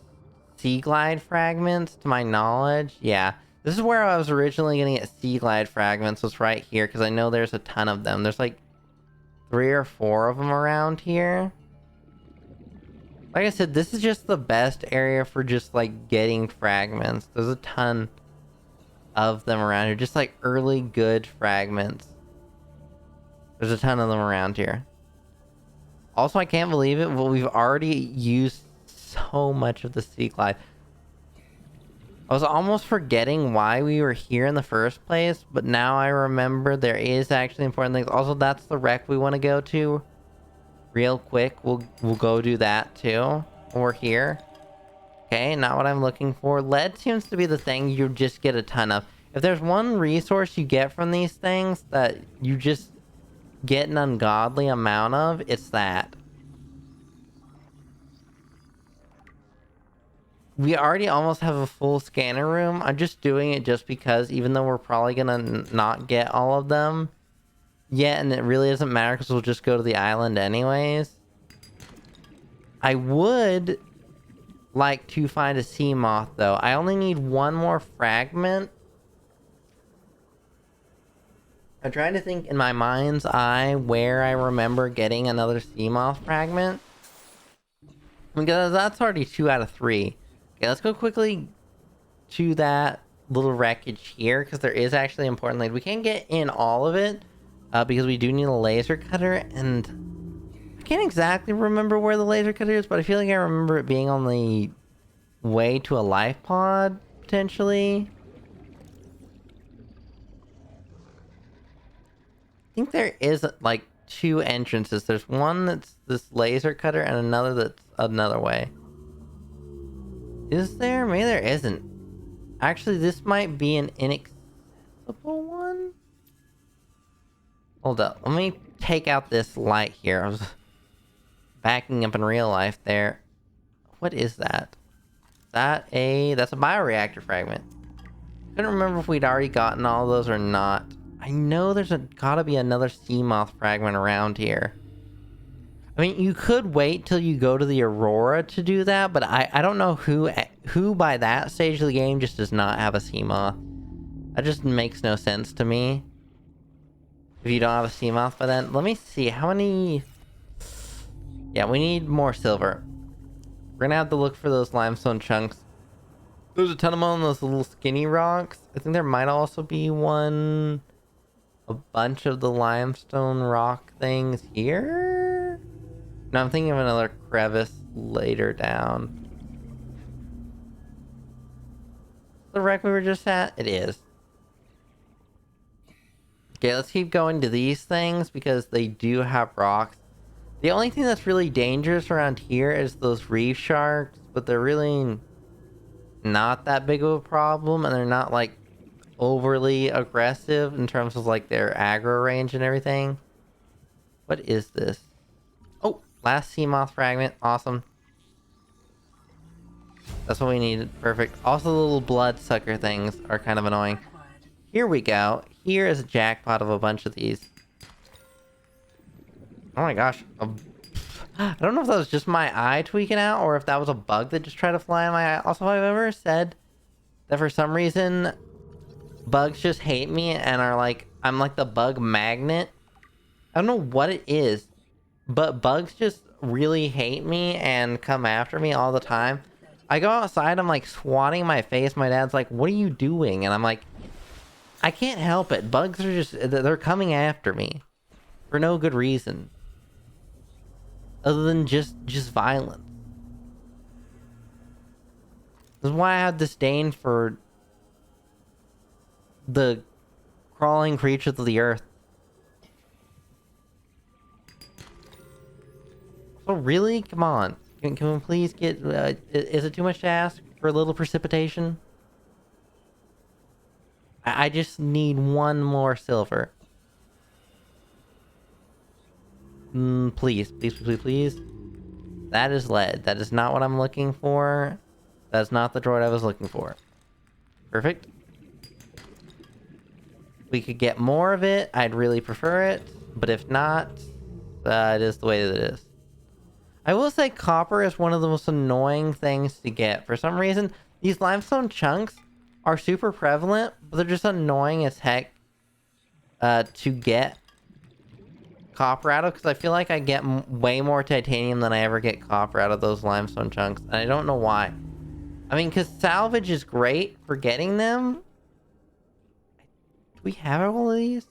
sea glide fragments, to my knowledge. Yeah. This is where I was originally going to get sea glide fragments, was right here, because I know there's a ton of them. There's like 3 or 4 of them around here. Like I said, this is just the best area for just like getting fragments. There's a ton of them around here. Just like early good fragments. There's a ton of them around here. Also, I can't believe it, but we've already used so much of the sea glide. I was almost forgetting why we were here in the first place, but now I remember there is actually important things. Also, that's the wreck we want to go to. Real quick, we'll go do that too. We're here. Okay, not what I'm looking for. Lead seems to be the thing you just get a ton of. If there's one resource you get from these things that you just get an ungodly amount of, it's that. We already almost have a full scanner room. I'm just doing it just because, even though we're probably gonna not get all of them yet, and it really doesn't matter because we'll just go to the island anyways. I would like to find a sea moth, though. I only need 1 more fragment. I'm trying to think in my mind's eye where I remember getting another sea moth fragment. Because that's already 2 out of 3. Okay, let's go quickly to that little wreckage here, because there is actually important lead. We can't get in all of it, because we do need a laser cutter, and I can't exactly remember where the laser cutter is, but I feel like I remember it being on the way to a life pod, potentially. I think there is, like, 2 entrances. There's one that's this laser cutter, and another that's another way. Is there? Maybe there isn't. Actually, this might be an inaccessible one? Hold up. Let me take out this light here. I was backing up in real life there. What is that? Is that that's a bioreactor fragment. Couldn't remember if we'd already gotten all those or not. I know there's gotta be another sea moth fragment around here. I mean, you could wait till you go to the Aurora to do that, but I don't know who by that stage of the game just does not have a sea moth. That just makes no sense to me. If you don't have a sea moth by then. Let me see, how many... Yeah, we need more silver. We're gonna have to look for those limestone chunks. There's a ton of them on those little skinny rocks. I think there might also be a bunch of the limestone rock things here? No, I'm thinking of another crevice later down. The wreck we were just at? It is. Okay, let's keep going to these things because they do have rocks. The only thing that's really dangerous around here is those reef sharks, but they're really not that big of a problem, and they're not like overly aggressive in terms of like their aggro range and everything. What is this? Oh, last sea moth fragment. Awesome. That's what we needed. Perfect. Also, the little blood sucker things are kind of annoying. Here we go. Here is a jackpot of a bunch of these. Oh my gosh. I don't know if that was just my eye tweaking out or if that was a bug that just tried to fly in my eye. Also, I've ever said that for some reason bugs just hate me and are like, I'm like the bug magnet. I don't know what it is, but bugs just really hate me and come after me all the time. I go outside, I'm like swatting my face. My dad's like, what are you doing? And I'm like, I can't help it. Bugs are just, they're coming after me for no good reason. Other than just violence. This is why I have disdain for the crawling creatures of the earth. So really? Come on. Can we please get... is it too much to ask for a little precipitation? I just need one more silver. Please, please, please, please. That is lead. That is not what I'm looking for. That's not the droid I was looking for. Perfect. We could get more of it. I'd really prefer it. But if not, it is the way that it is. I will say copper is one of the most annoying things to get. For some reason, these limestone chunks are super prevalent, but they're just annoying as heck to get copper out of, because I feel like I get way more titanium than I ever get copper out of those limestone chunks, and I don't know why. I mean, because salvage is great for getting them. Do we have all of these?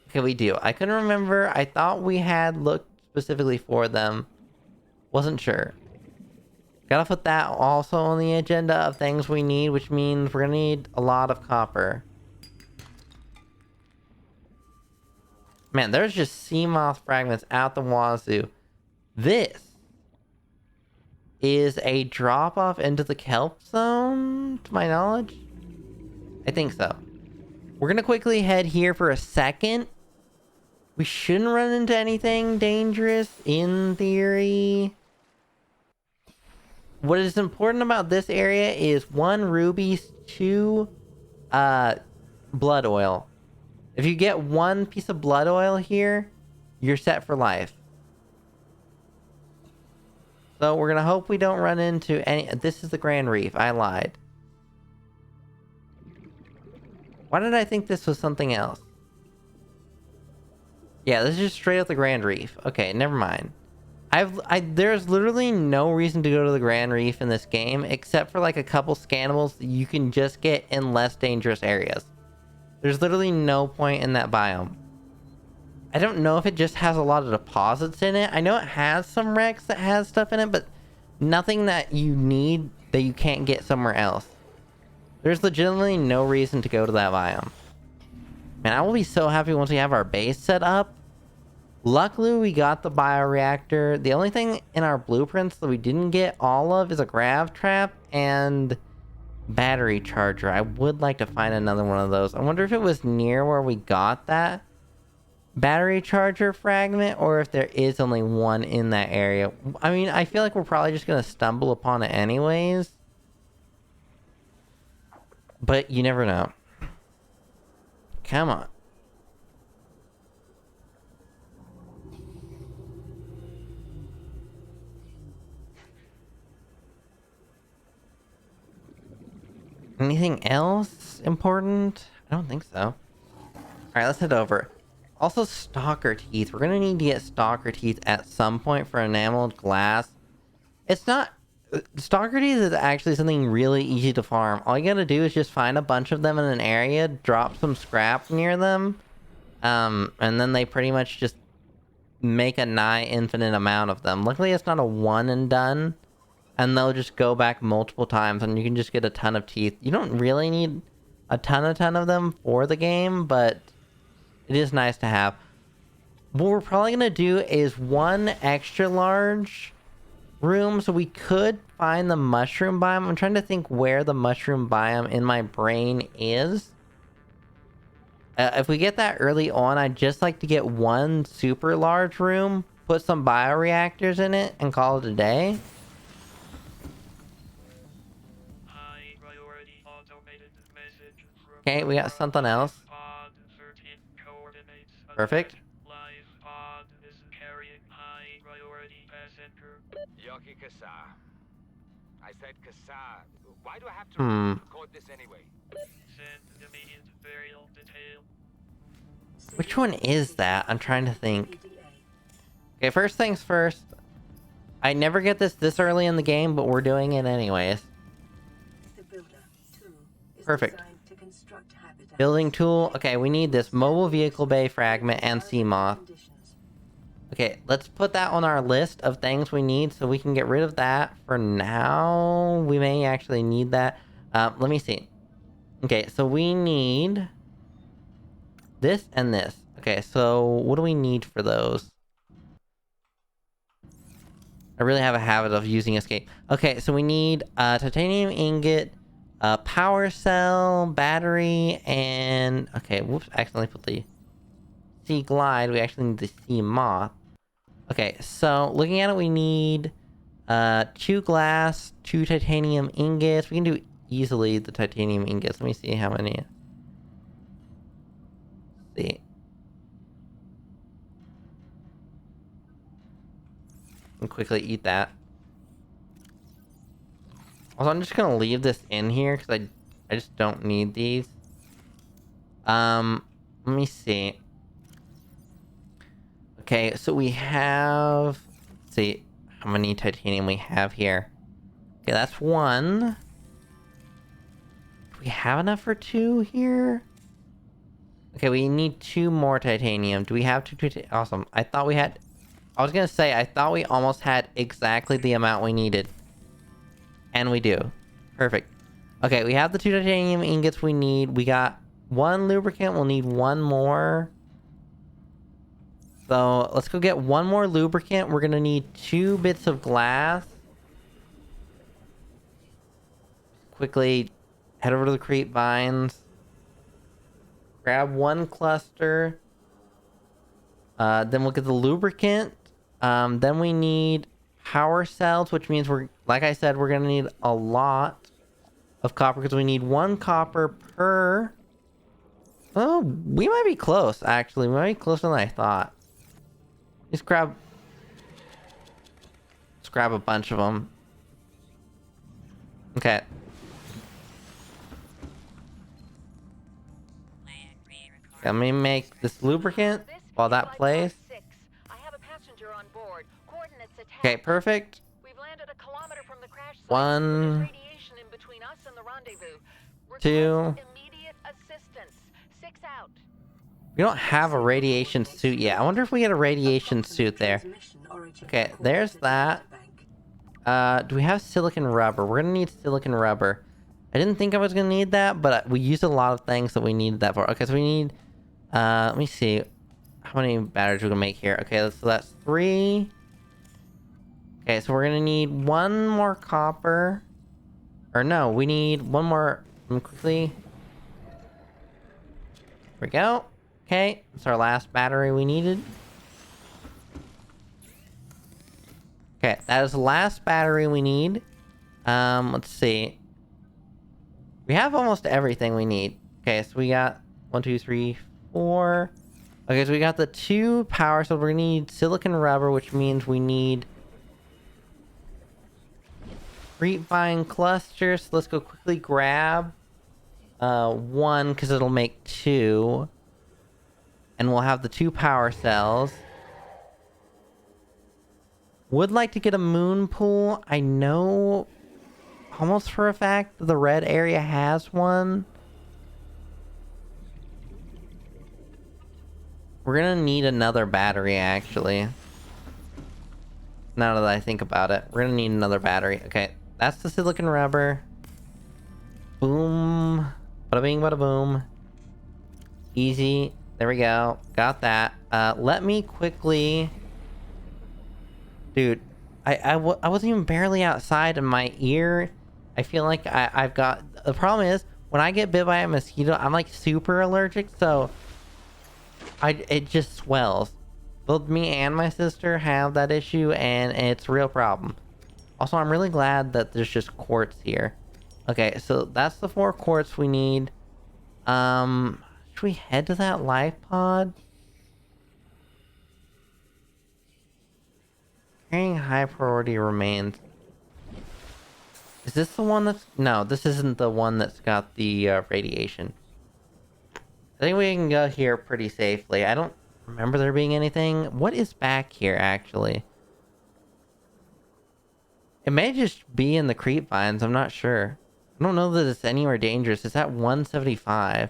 Okay, we do. I couldn't remember. I thought we had looked specifically for them. Wasn't sure. Gotta put that also on the agenda of things we need, which means we're gonna need a lot of copper. Man, there's just sea moth fragments out the wazoo. This is a drop off into the kelp zone, to my knowledge. I think so. We're gonna quickly head here for a second. We shouldn't run into anything dangerous in theory. What is important about this area is 1 rubies, 2 blood oil. If you get 1 piece of blood oil here, you're set for life. So we're gonna hope we don't run into any... This is the Grand Reef. I lied. Why did I think this was something else? Yeah, this is just straight up the Grand Reef. Okay, never mind. There's literally no reason to go to the Grand Reef in this game, except for like a couple scannables that you can just get in less dangerous areas. There's literally no point in that biome. I don't know if it just has a lot of deposits in it. I know it has some wrecks that has stuff in it, but nothing that you need that you can't get somewhere else. There's legitimately no reason to go to that biome. Man, I will be so happy once we have our base set up. Luckily, we got the bioreactor. The only thing in our blueprints that we didn't get all of is a grav trap and battery charger. I would like to find another one of those. I wonder if it was near where we got that battery charger fragment, or if there is only one in that area. I mean, I feel like we're probably just gonna stumble upon it anyways, but you never know. Come on. Anything else important? I don't think so. All right, let's head over. Also, stalker teeth. We're gonna need to get stalker teeth at some point for enameled glass. It's not... Stalker teeth is actually something really easy to farm. All you gotta do is just find a bunch of them in an area, drop some scrap near them, and then they pretty much just make a nigh infinite amount of them. Luckily, it's not a one and done, and they'll just go back multiple times, and you can just get a ton of teeth. You don't really need a ton of them for the game, but it is nice to have. What we're probably gonna do is one extra large room, so we could find the mushroom biome. I'm trying to think where the mushroom biome in my brain is. If we get that early on, I'd just like to get one super large room, put some bioreactors in it, and call it a day. Okay, we got something else. Perfect. Yoki Kasa. I said Kasa. Why do I have to record this anyway? Which one is that? I'm trying to think. Okay, first things first. I never get this early in the game, but we're doing it anyways. The builder tool is Perfect. designed to construct habitats. Building tool. Okay, we need this mobile vehicle bay fragment and sea moth. Okay, let's put that on our list of things we need so we can get rid of that for now. We may actually need that. Let me see. Okay, so we need this and this. Okay, so what do we need for those? I really have a habit of using escape. Okay, so we need titanium ingot, power cell, battery, and... Okay, whoops, I accidentally put the sea glide. We actually need the sea moth. Okay, so looking at it, we need 2 glass, 2 titanium ingots. We can do easily the titanium ingots. Let me see how many. Let's see. And quickly eat that. Also, I'm just gonna leave this in here because I just don't need these. Let me see. Okay, so we have... Let's see how many titanium we have here. Okay, that's 1. Do we have enough for 2 here? Okay, we need 2 more titanium. Do we have 2 titanium? Awesome. I thought we had... I was gonna say, I thought we almost had exactly the amount we needed. And we do. Perfect. Okay, we have the 2 titanium ingots we need. We got 1 lubricant. We'll need 1 more. So, let's go get 1 more lubricant. We're gonna need 2 bits of glass. Quickly head over to the creep vines. Grab 1 cluster. Then we'll get the lubricant. Then we need power cells, which means we're, like I said, we're gonna need a lot of copper because we need 1 copper per... Oh, we might be close, actually. We might be closer than I thought. Let's grab a bunch of them. Okay. Let me make this lubricant while that plays. I have a passenger on board. Coordinates attack. Okay, perfect. We've landed a kilometer from the crash site. One. There's radiation in between us and the rendezvous. Request 2. immediate assistance. 6 out. We don't have a radiation suit yet. I wonder if we get a radiation suit there. Okay, there's that. Do we have silicon rubber? We're gonna need silicon rubber. I didn't think I was gonna need that, but we used a lot of things that we needed that for. Okay, so we need, let me see how many batteries we can make here. Okay, so that's 3. Okay, so we're gonna need 1 more copper. Or no, we need 1 more. Quickly. Here we go. Okay, it's our last battery we needed. Okay, that is the last battery we need. Let's see. We have almost everything we need. Okay, so we got 1, 2, 3, 4. Okay, so we got the 2 power, so we're gonna need silicon rubber, which means we need grapevine clusters. So let's go quickly grab 1, because it'll make 2. And we'll have the 2 power cells. Would like to get a moon pool. I know almost for a fact the red area has one. We're gonna need another battery, actually. Now that I think about it, we're gonna need another battery. Okay, that's the silicon rubber. Boom. Bada bing, bada boom. Easy. There we go. Got that. Let me quickly... Dude, I wasn't even barely outside and my ear... I feel like I've got... The problem is, when I get bit by a mosquito, I'm like super allergic, so... It just swells. Both me and my sister have that issue, and it's a real problem. Also, I'm really glad that there's just quartz here. Okay, so that's the 4 quartz we need. Should we head to that life pod? Carrying high priority remains. Is this the one that's... No, this isn't the one that's got the radiation. I think we can go here pretty safely. I don't remember there being anything. What is back here, actually? It may just be in the creep vines. I'm not sure. I don't know that it's anywhere dangerous. It's at 175.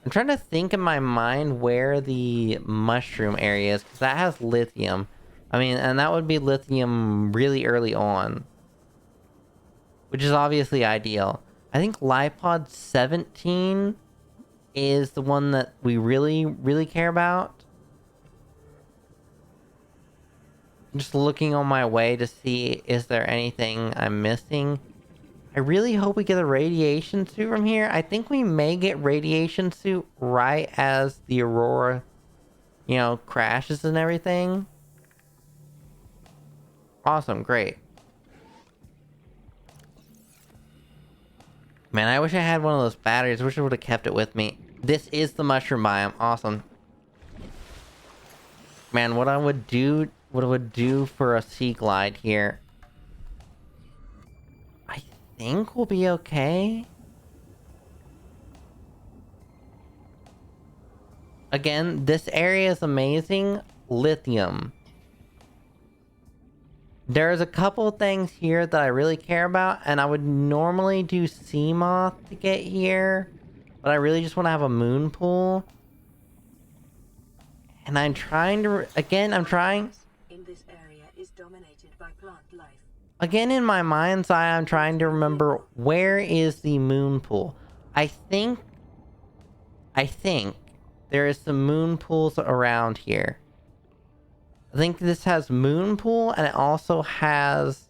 I'm trying to think in my mind where the mushroom area is, because that has lithium. I mean, and that would be lithium really early on, which is obviously ideal. I think Lipod 17 is the one that we really care about. I'm just looking on my way to see, is there anything I'm missing? I really hope we get a radiation suit from here. I think we may get radiation suit right as the Aurora, you know, crashes and everything. Awesome, great. Man, I wish I had one of those batteries. I wish I would have kept it with me. This is the mushroom biome. Awesome. Man, what I would do for a sea glide here, I think we'll be okay. Again, this area is amazing. Lithium. There's a couple things here that I really care about, and I would normally do sea moth to get here, but I really just want to have a moon pool. And I'm trying to... Again, I'm trying... In this area is dominated by plant life. Again, in my mind's eye, I'm trying to remember where is the moon pool. I think there is some moon pools around here. I think this has moon pool, and it also has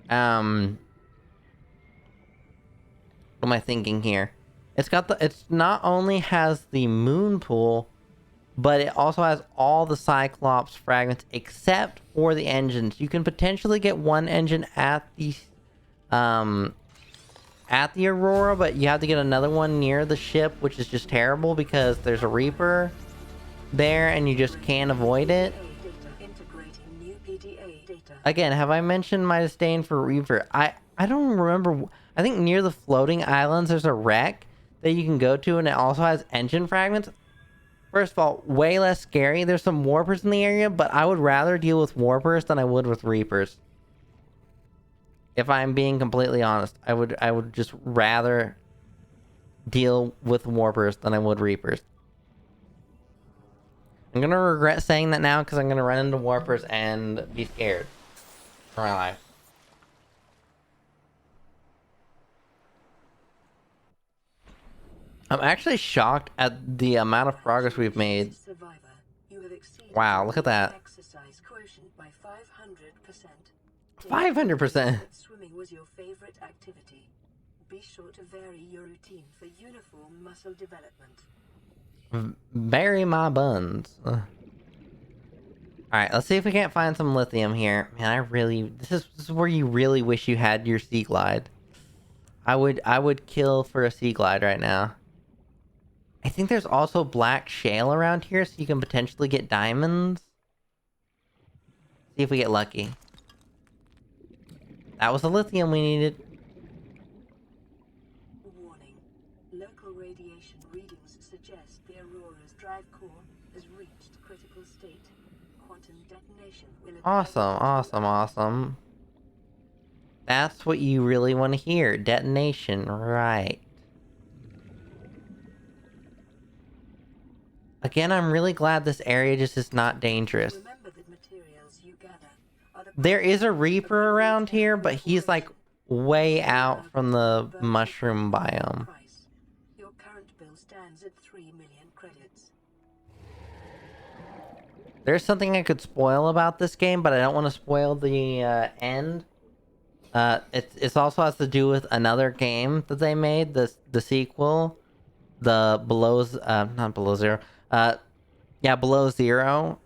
what am I thinking here? It's not only has the moon pool, but it also has all the Cyclops fragments except for the engines. You can potentially get one engine at the Aurora, but you have to get another one near the ship, which is just terrible because there's a Reaper there and you just can't avoid it. Again, have I mentioned my disdain for Reaper? I don't remember. I think near the floating islands there's a wreck that you can go to, and it also has engine fragments. First of all, way less scary. There's some warpers in the area, but I would rather deal with warpers than I would with reapers. If I'm being completely honest, I would just rather deal with warpers than I would reapers. I'm gonna regret saying that now because I'm gonna run into warpers and be scared for my life. I'm actually shocked at the amount of progress we've made. Survivor, you have exceeded Wow, look at that. exercise quotient by 500%. 500%. Swimming was your favorite activity. Be sure to vary your routine for uniform muscle development. Bury my buns. Alright, let's see if we can't find some lithium here. Man, I really... This is where you really wish you had your sea glide. I would kill for a sea glide right now. I think there's also black shale around here, so you can potentially get diamonds. See if we get lucky. That was the lithium we needed. Warning. Local radiation readings suggest the Aurora's drive core has reached critical state. Quantum detonation will Awesome. That's what you really want to hear. Detonation, right. Again, I'm really glad this area just is not dangerous. Remember that materials you gather are the There is a Reaper around here, but he's like way out from the mushroom biome. price. Your current bill stands at 3 million credits. There's something I could spoil about this game, but I don't want to spoil the end. It's also has to do with another game that they made, the sequel, the not Below Zero. Yeah, Below Zero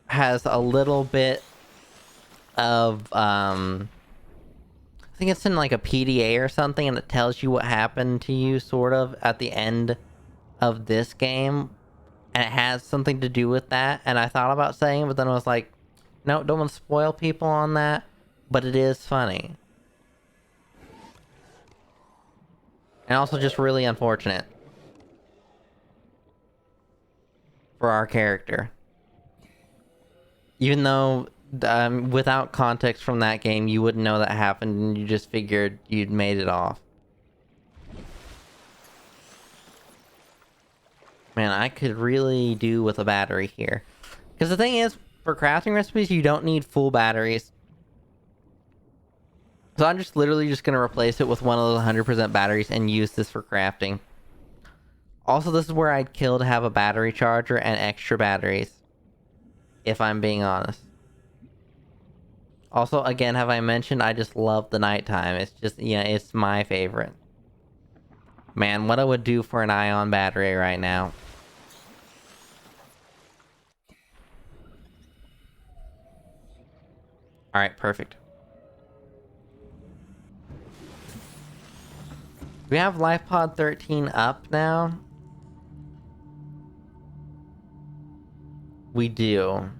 has a little bit of I think it's in like a PDA or something, and it tells you what happened to you sort of at the end of this game, and it has something to do with that. And I thought about saying it, but then I was like, no, don't want to spoil people on that, but it is funny. And also just really unfortunate for our character. Even though without context from that game, you wouldn't know that happened, and you just figured you'd made it off. Man, I could really do with a battery here. Because the thing is, for crafting recipes, you don't need full batteries. So I'm just literally just going to replace it with one of those 100% batteries and use this for crafting. Also, this is where I'd kill to have a battery charger and extra batteries. If I'm being honest. Also, again, have I mentioned I just love the nighttime. It's just, yeah, it's my favorite. Man, what I would do for an ion battery right now. Alright, perfect. We have Life Pod 13 up now. We do.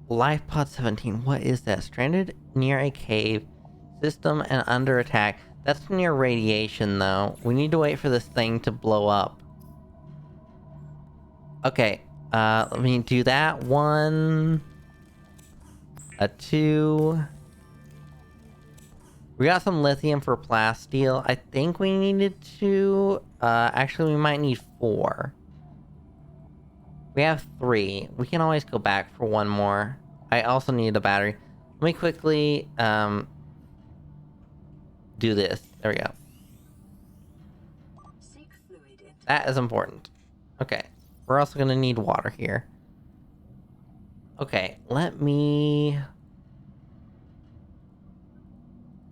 Life Pod 17, what is that? Stranded near a cave. System and under attack. That's near radiation, though. We need to wait for this thing to blow up. Okay, let me do that. 1... a 2... We got some lithium for plasteel. I think we needed 2. Actually, we might need 4. We have 3. We can always go back for 1 more. I also need a battery. Let me quickly, do this. There we go. Seek fluid into That is important. Okay. We're also gonna need water here. Okay, let me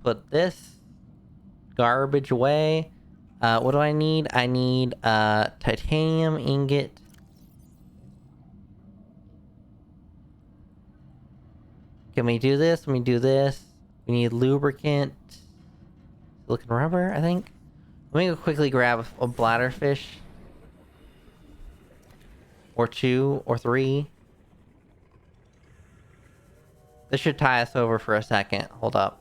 put this garbage away. What do I need? I need a titanium ingot. Can we do this? Let me do this. We need lubricant. Silicon rubber, I think. Let me go quickly grab a bladderfish. Or 2, or 3. This should tie us over for a second. Hold up.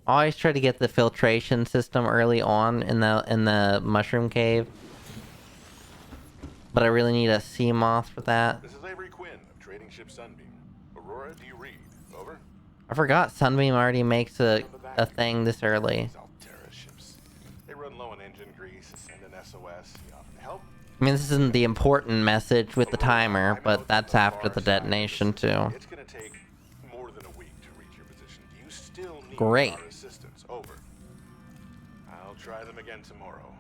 I always try to get the filtration system early on in the mushroom cave. But I really need a sea moth for that. This is Avery Quinn of Trading Ship Sunbeam. Aurora, do you read? Over? I forgot Sunbeam already makes a From the back. thing this early. These Alterra ships. They run low on engine grease, send an SOS. You offer help. I mean, this isn't the important message with the timer, but that's after the detonation too. It's gonna take more than a week to reach your position. Do you still need Great. our assistance? Over. I'll try them again tomorrow.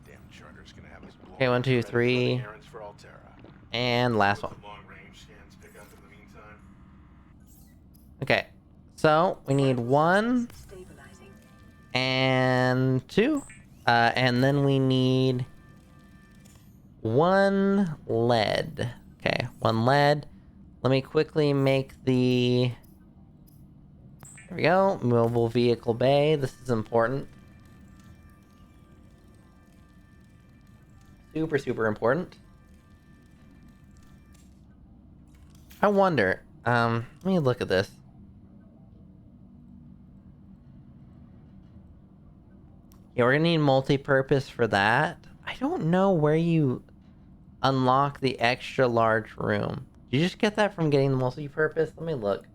Damn charter's gonna have us blown. Okay, 1, 2, 3, Errands for Alterra. and last one. Long range scans pick up in the meantime. Okay, so we need 1 Stabilizing. and 2, and then we need 1 lead. Okay, 1 lead. Let me quickly make the... There we go. Mobile vehicle bay. This is important. Super, super important. I wonder, let me look at this. Yeah, we're gonna need multi-purpose for that. I don't know where you unlock the extra large room. Did you just get that from getting the multi-purpose? Let me look.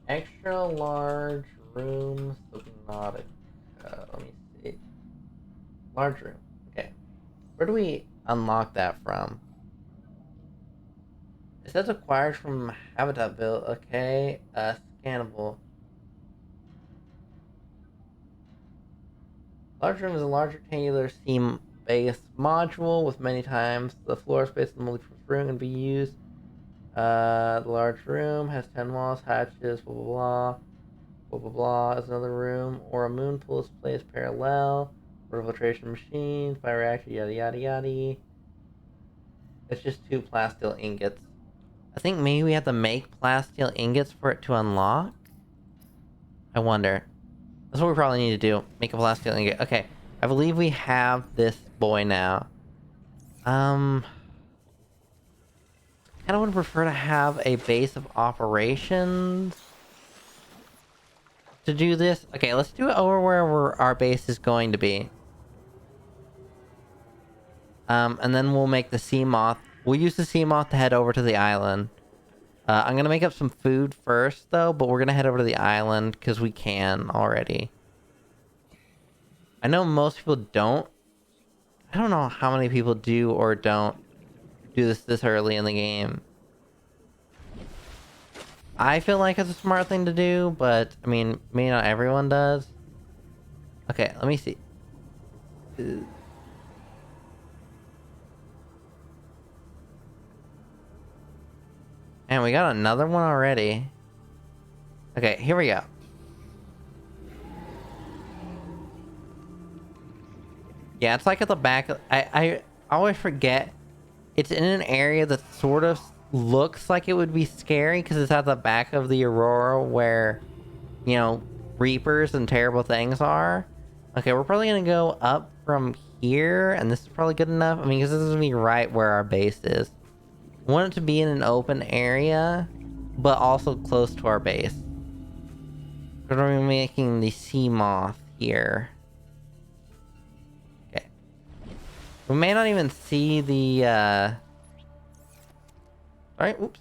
Extra large room, Subnautica. Let me see. Large room. Okay. Where do we unlock that from? It says acquired from Habitat Build. Okay. Scannable. Large room is a large rectangular steam-based module with many times the floor space of the multi-purpose room can be used. The large room has 10 walls, hatches, blah blah blah. Blah blah blah is another room. Or a moon pool is placed parallel. Water filtration machines, bioreactor, yada yada yada. It's just 2 plasteel ingots. I think maybe we have to make plasteel ingots for it to unlock? I wonder. That's what we probably need to do. Make a plasteel ingot. Okay. I believe we have this boy now. Kinda would prefer to have a base of operations to do this. Okay, let's do it over where our base is going to be. And then we'll make the sea moth. We'll use the sea moth to head over to the island. I'm gonna make up some food first, though, but we're gonna head over to the island because we can already. I know most people don't. I don't know how many people do or don't do this early in the game. I feel like it's a smart thing to do, but I mean, maybe not everyone does. Okay, let me see. And we got another one already. Okay, here we go. Yeah, it's like at the back. I always forget. It's in an area that sort of looks like it would be scary because it's at the back of the Aurora where, you know, Reapers and terrible things are. Okay, we're probably going to go up from here, and this is probably good enough. I mean, because this is going to be right where our base is. We want it to be in an open area, but also close to our base. We're going to be making the sea moth here. Okay. We may not even see the, Alright, whoops.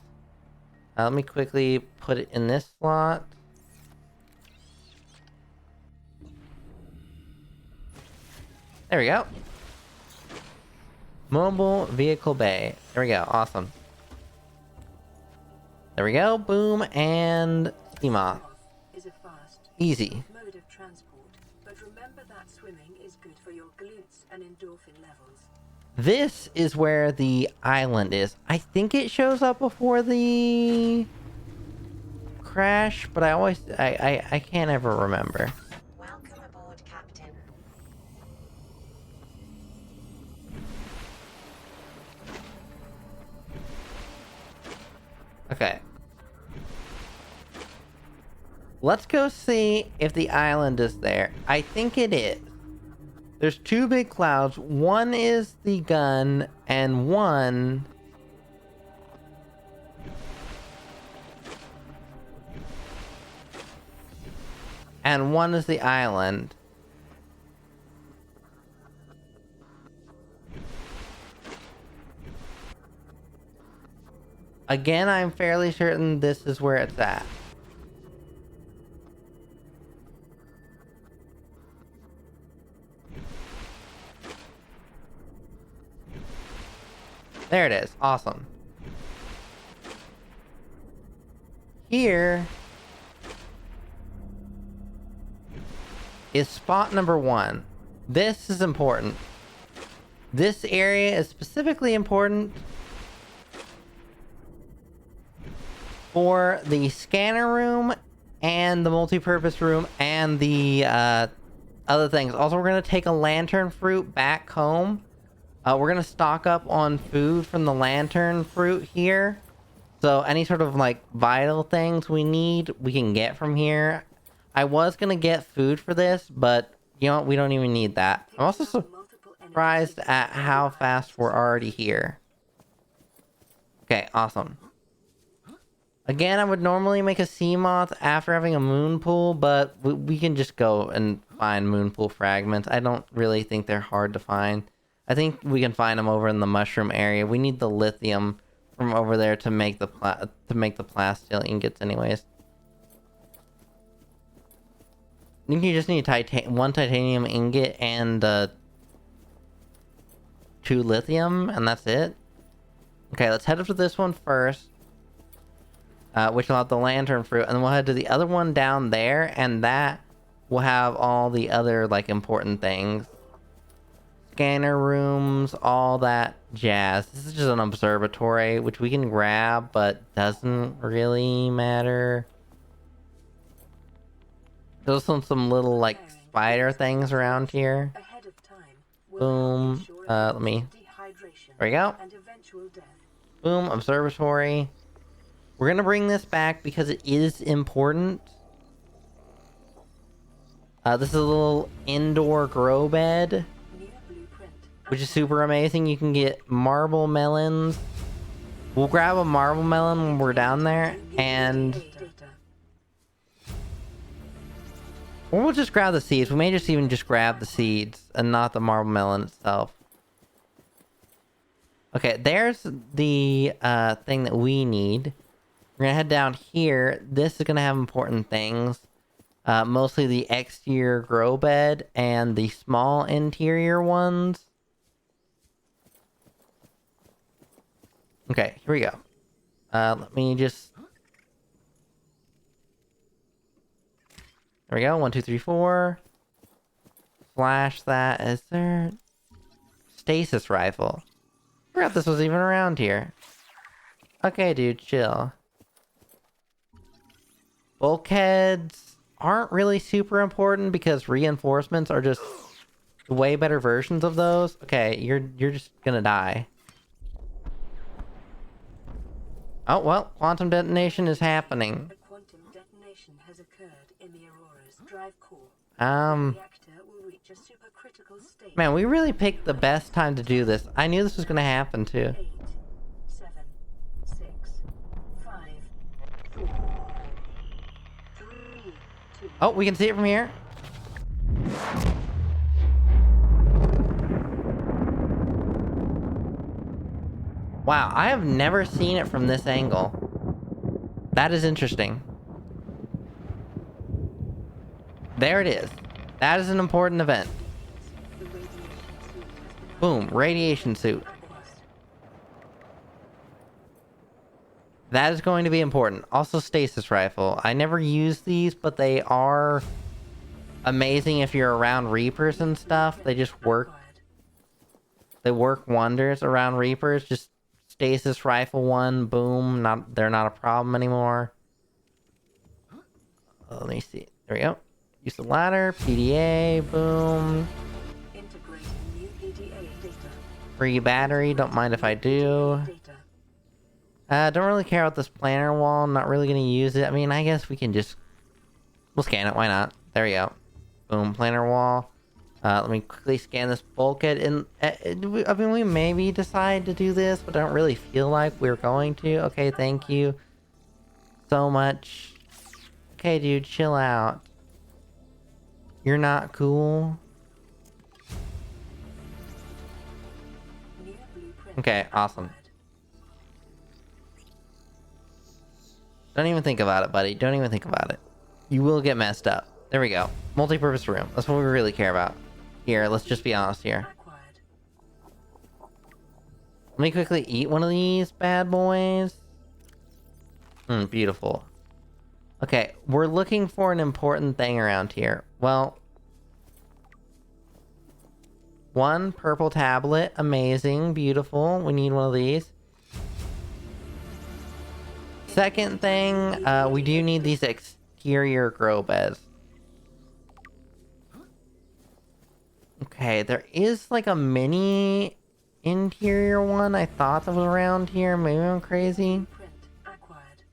Let me quickly put it in this slot. There we go. Mobile vehicle bay. There we go. Awesome. There we go. Boom. And sea moth. Is a fast Easy. mode of transport, but remember that swimming is good for your glutes and endorphin levels. This is where the island is. I think it shows up before the crash, but I can't ever remember. Welcome aboard, Captain. Okay. Let's go see if the island is there. I think it is. There's 2 big clouds. One is the gun, and one... and one is the island. Again, I'm fairly certain this is where it's at. There it is. Awesome. Here is spot number 1. This is important. This area is specifically important for the scanner room and the multi-purpose room and the other things. Also, we're going to take a lantern fruit back home. We're going to stock up on food from the lantern fruit here. So any sort of like vital things we need, we can get from here. I was going to get food for this, but you know what? We don't even need that. I'm also surprised at how fast we're already here. Okay, awesome. Again, I would normally make a sea moth after having a moon pool, but we can just go and find moon pool fragments. I don't really think they're hard to find. I think we can find them over in the mushroom area. We need the lithium from over there to make the plasteel ingots, anyways. I think you just need one titanium ingot and 2 lithium, and that's it. Okay, let's head up to this one first. Which will have the lantern fruit, and then we'll head to the other one down there, and that will have all the other, like, important things. Scanner rooms, all that jazz. This is just an observatory, which we can grab, but doesn't really matter. There's some little, like, spider things around here. Boom. Let me... There we go. Boom, observatory. We're gonna bring this back because it is important. This is a little indoor grow bed, which is super amazing. You can get marble melons. We'll grab a marble melon when we're down there, and... or we'll just grab the seeds. We may just even just grab the seeds and not the marble melon itself. Okay, there's the thing that we need. We're gonna head down here. This is gonna have important things. Mostly the exterior grow bed and the small interior ones. Okay, here we go. Let me just... There we go. 1, 2, 3, 4. Flash that. Is there... stasis rifle. I forgot this was even around here. Okay, dude, chill. Bulkheads aren't really super important because reinforcements are just way better versions of those. Okay, you're just gonna die. Oh, well, quantum detonation is happening. A quantum detonation has occurred in the Aurora's drive core. The reactor will reach a supercritical state. Man, we really picked the best time to do this. I knew this was gonna happen too. 8, 7, 6, 5, 4, 3, 2. Oh, we can see it from here. Wow, I have never seen it from this angle. That is interesting. There it is. That is an important event. Boom, radiation suit. That is going to be important. Also, stasis rifle. I never use these, but they are amazing if you're around Reapers and stuff. They just work. They work wonders around Reapers. Just stasis rifle one, boom. They're not a problem anymore. Let me see. There we go. Use the ladder. PDA, boom. Integrating new PDA data. Free battery. Don't mind if I do. Don't really care about this planner wall. Not really gonna use it. I mean, I guess we can just... we'll scan it. Why not? There we go. Boom. Planner wall. Let me quickly scan this bulkhead. And I mean, we maybe decide to do this, but I don't really feel like we're going to. Okay, thank you so much. Okay, dude, chill out. You're not cool. New blueprint Okay, awesome. acquired. Don't even think about it, buddy. Don't even think about it. You will get messed up. There we go. Multi-purpose room. That's what we really care about. Here, let's just be honest here. Acquired. Let me quickly eat one of these bad boys. Beautiful. Okay, we're looking for an important thing around here. Well, one purple tablet. Amazing. Beautiful. We need one of these. Second thing, we do need these exterior grow beds. Okay, there is like a mini interior one I thought that was around here. Maybe I'm crazy. Blueprint acquired.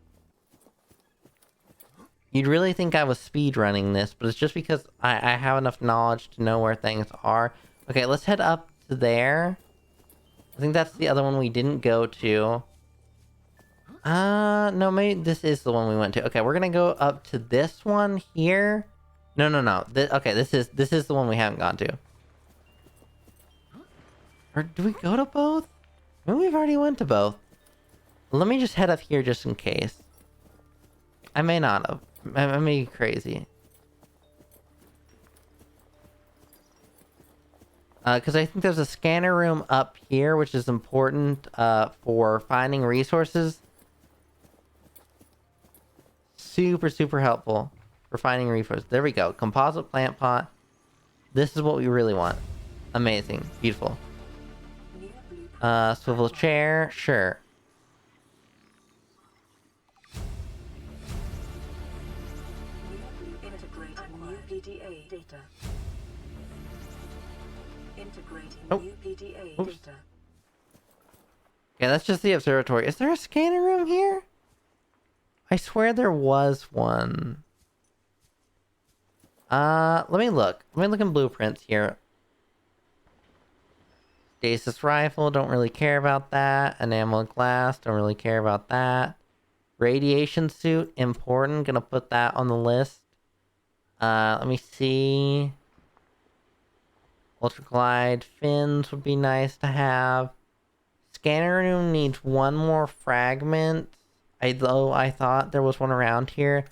You'd really think I was speedrunning this, but it's just because I have enough knowledge to know where things are. Okay, let's head up to there. I think that's the other one we didn't go to. No, maybe this is the one we went to. Okay, we're gonna go up to this one here. No. Okay, this is the one we haven't gone to. Or do we go to both? Maybe we've already went to both. Let me just head up here just in case. I may not have. I may be crazy. Because I think there's a scanner room up here, which is important for finding resources. Super helpful for finding resources. There we go. Composite plant pot. This is what we really want. Amazing. Beautiful. New blueprint. Swivel chair. Sure. Integrating new PDA data. Integrating Oh. new PDA Oops. data. Okay, that's just the observatory. Is there a scanner room here? I swear there was one. Let me look. Let me look in blueprints here. Stasis rifle, don't really care about that. Enamel glass, don't really care about that. Radiation suit, important. Gonna put that on the list. Let me see. Ultraglide fins would be nice to have. Scanner room needs one more fragment. Though I thought there was one around here.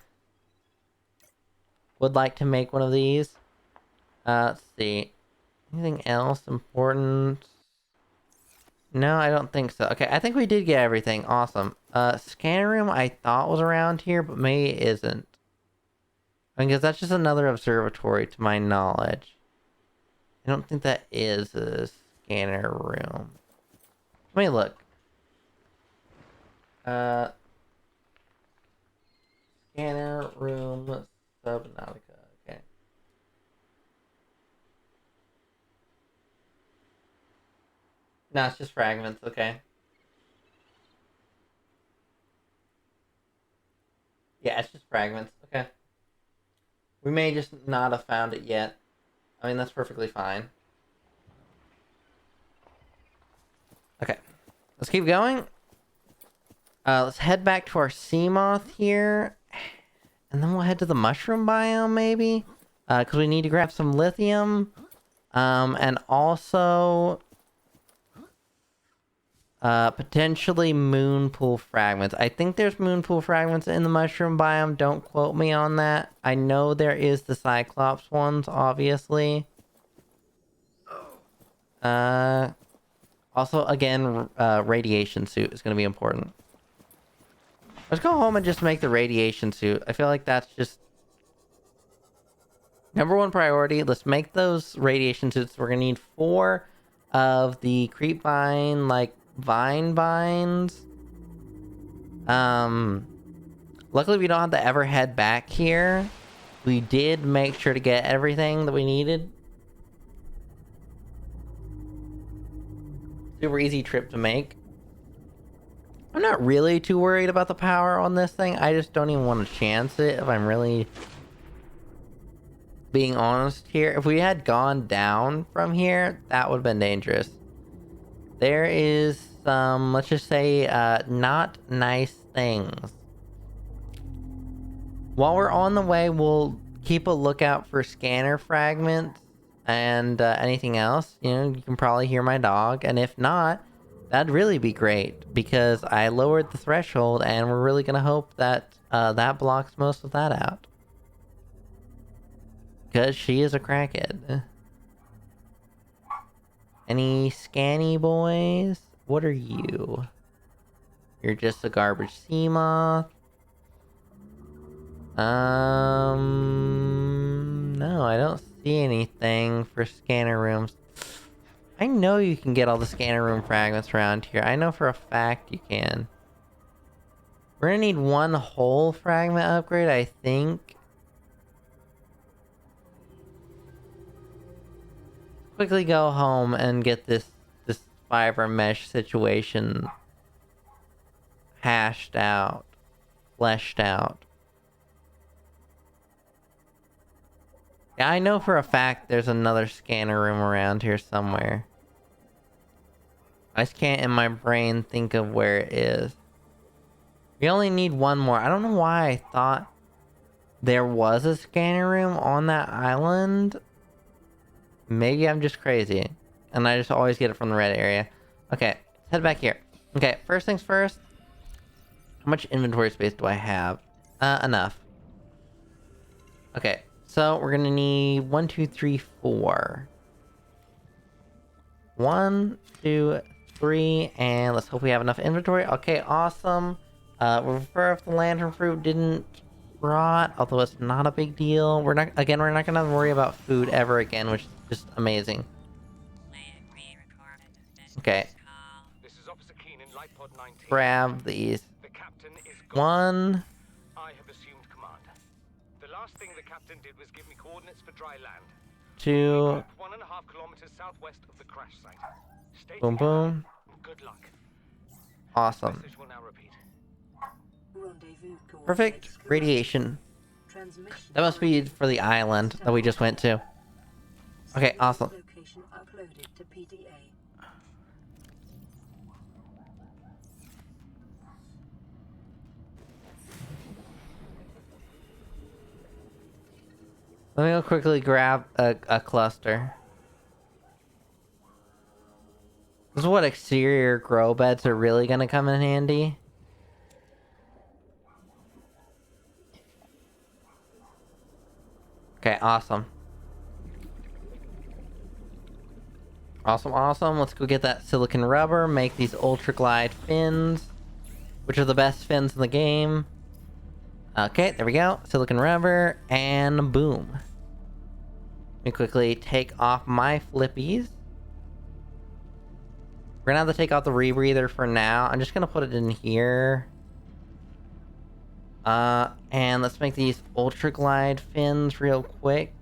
Would like to make one of these. Let's see. Anything else important? No, I don't think so. Okay, I think we did get everything. Awesome. Scanner room I thought was around here, but maybe it isn't. I guess that's just another observatory to my knowledge. I don't think that is a scanner room. Let me look. Scanner room Subnautica. Okay. No, it's just fragments. Okay. Yeah, it's just fragments. Okay. We may just not have found it yet. I mean, that's perfectly fine. Okay. Let's keep going. Let's head back to our sea moth here. And then we'll head to the mushroom biome, maybe? Because we need to grab some lithium. And also... potentially moon pool fragments. I think there's moon pool fragments in the mushroom biome. Don't quote me on that. I know there is the Cyclops ones, obviously. Also, again, radiation suit is going to be important. Let's go home and just make the radiation suit. I feel like that's just... #1 priority. Let's make those radiation suits. We're going to need 4 of the creep vine, like, vine vines. Luckily we don't have to ever head back here. We did make sure to get everything that we needed. Super easy trip to make. I'm not really too worried about the power on this thing. I just don't even want to chance it if I'm really being honest here. If we had gone down from here, that would have been dangerous. There is some, let's just say, not nice things. While we're on the way, we'll keep a lookout for scanner fragments and anything else. You know, you can probably hear my dog, and if not, that'd really be great because I lowered the threshold, and we're really gonna hope that that blocks most of that out. Because she is a crackhead. Any scanny boys? What are you? You're just a garbage sea moth. No, I don't see anything for scanner rooms. I know you can get all the scanner room fragments around here. I know for a fact you can. We're gonna need one whole fragment upgrade, I think. Quickly go home and get this fiber mesh situation hashed out, fleshed out. Yeah, I know for a fact there's another scanner room around here somewhere. I just can't in my brain think of where it is. We only need one more. I don't know why I thought there was a scanner room on that island. Maybe I'm just crazy. And I just always get it from the red area. Okay, let's head back here. Okay, first things first. How much inventory space do I have? Enough. Okay, so we're gonna need 1, 2, 3, 4. 1, 2, 3, and let's hope we have enough inventory. Okay, awesome. We'll prefer if the lantern fruit didn't rot, although it's not a big deal. We're not gonna worry about food ever again, which is just amazing. Okay. This is Officer Keenan, Light Pod 19. Grab these. The captain is gone. 1. I have assumed command. The last thing the captain did was give me coordinates for dry land. 2. 1.5 kilometers southwest of the crash site. Stay Boom, together. boom. Good luck. Awesome. Message will now repeat. Rendezvous Perfect. coordinates correct. Radiation. Transmission That must be for the island that we just went to. Okay, awesome. Location uploaded to PDA. Let me go quickly grab a cluster. This is what exterior grow beds are really gonna come in handy. Okay, awesome. Awesome. Let's go get that silicon rubber, make these ultra glide fins, which are the best fins in the game. Okay, there we go. Silicon rubber, and boom. Let me quickly take off my flippies. We're gonna have to take out the rebreather for now. I'm just gonna put it in here. And let's make these ultra glide fins real quick.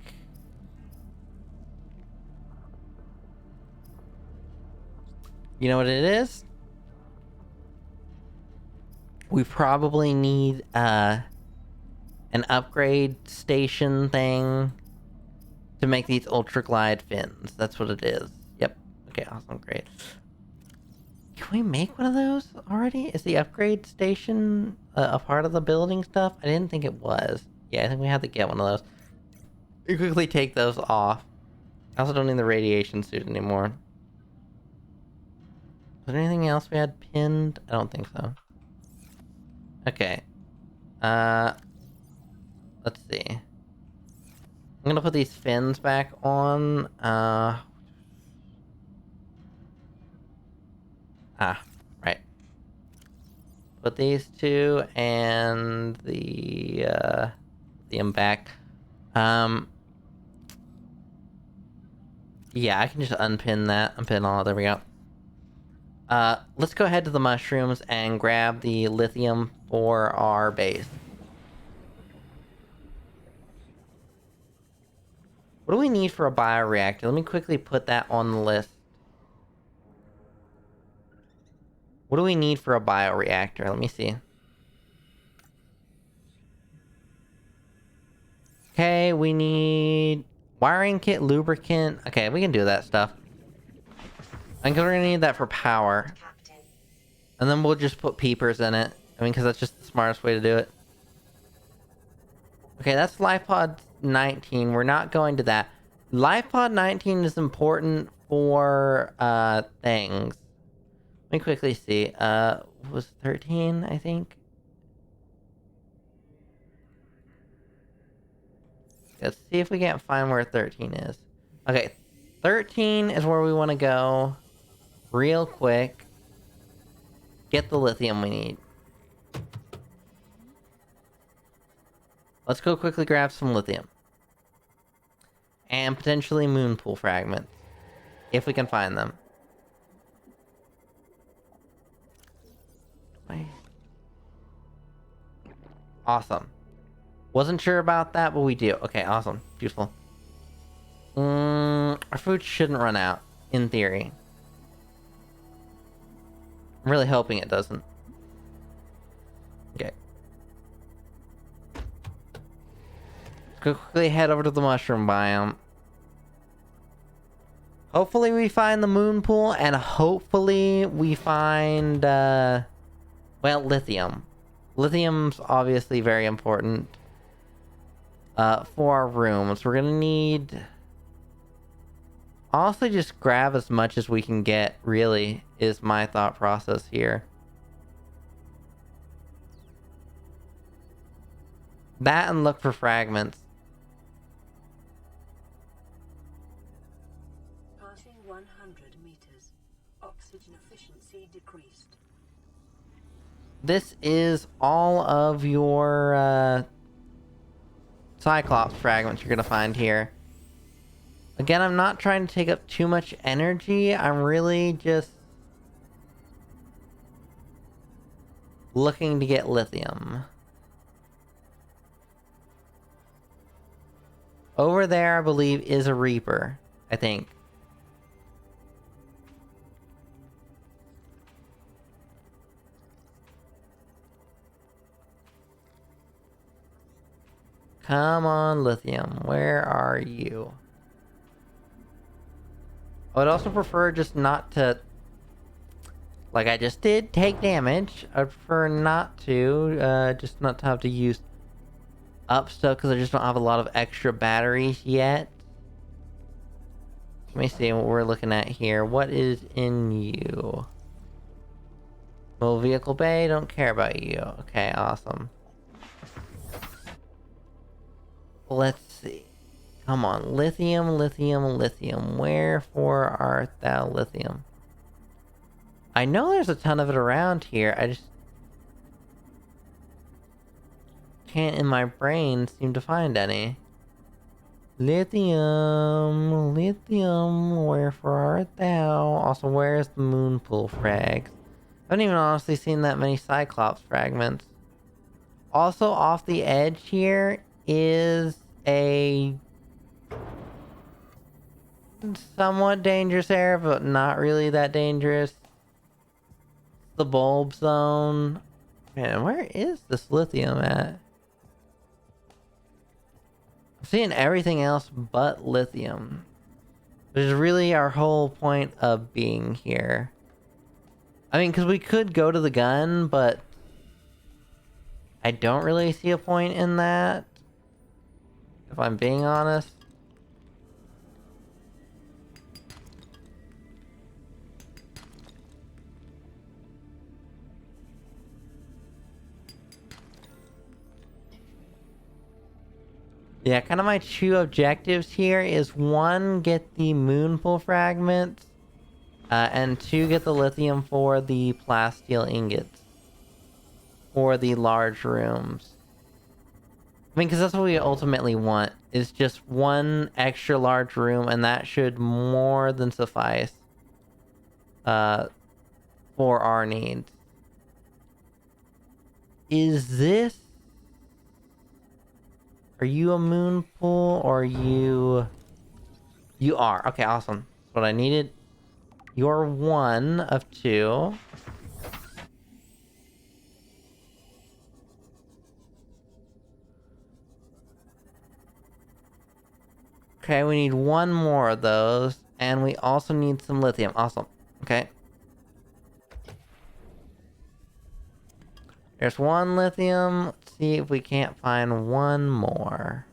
You know what it is? We probably need an upgrade station thing to make these ultra glide fins. That's what it is. Yep. Okay, awesome, great. Can we make one of those already? Is the upgrade station a part of the building stuff? I didn't think it was. Yeah, I think we have to get one of those. We quickly take those off. I also don't need the radiation suit anymore. Was there anything else we had pinned? I don't think so. Okay. Let's see. I'm gonna put these fins back on. Right. Put these two and the back. Yeah, I can just unpin that. Unpin all. There we go. Let's go ahead to the mushrooms and grab the lithium for our base. What do we need for a bioreactor? Let me quickly put that on the list. What do we need for a bioreactor? Let me see. Okay, we need wiring kit, lubricant. Okay, we can do that stuff. I think we're gonna need that for power. Captain. And then we'll just put peepers in it. I mean, because that's just the smartest way to do it. Okay, that's life pod 19. We're not going to that. Life pod 19 is important for things. Let me quickly see. Was 13, I think? Let's see if we can't find where 13 is. Okay, 13 is where we want to go. Real quick. Get the lithium we need. Let's go quickly grab some lithium. And potentially moon pool fragments. If we can find them. Awesome. Wasn't sure about that, but we do. Okay, awesome. Beautiful. Our food shouldn't run out, in theory. I'm really hoping it doesn't. Okay. Let's go quickly head over to the mushroom biome. Hopefully we find the moon pool, and hopefully we find, well, lithium. Lithium's obviously very important for our rooms. We're gonna need... Honestly, just grab as much as we can get, really, is my thought process here. That and look for fragments. Passing 100 meters. Oxygen efficiency decreased. This is all of your Cyclops fragments you're gonna find here. Again, I'm not trying to take up too much energy. I'm really just looking to get lithium. Over there, I believe, is a Reaper, I think. Come on, lithium. Where are you? I would also prefer just not to... Like I just did, take damage. I'd prefer not to, just not to have to use up stuff because I just don't have a lot of extra batteries yet. Let me see what we're looking at here. What is in you? Mobile vehicle bay, don't care about you. Okay, awesome. Let's see. Come on, lithium, lithium, lithium. Wherefore art thou, lithium? I know there's a ton of it around here. I just can't in my brain seem to find any. Lithium, lithium, wherefore art thou? Also, where's the moon pool frags? I haven't even honestly seen that many Cyclops fragments. Also, off the edge here is a somewhat dangerous area, but not really that dangerous. The bulb zone. Man, where is this lithium at? I'm seeing everything else but lithium. Which is really our whole point of being here. I mean, because we could go to the gun, but I don't really see a point in that. If I'm being honest. Yeah, kind of my two objectives here is one, get the moon pool fragments, and two, get the lithium for the plasteel ingots. For the large rooms. I mean, because that's what we ultimately want, is just one extra large room, and that should more than suffice for our needs. Is this... Are you a moon pool, or are you... You are. Okay, awesome. That's what I needed. You're one of two. Okay, we need one more of those, and we also need some lithium. Awesome. Okay. There's one lithium. Let's see if we can't find one more.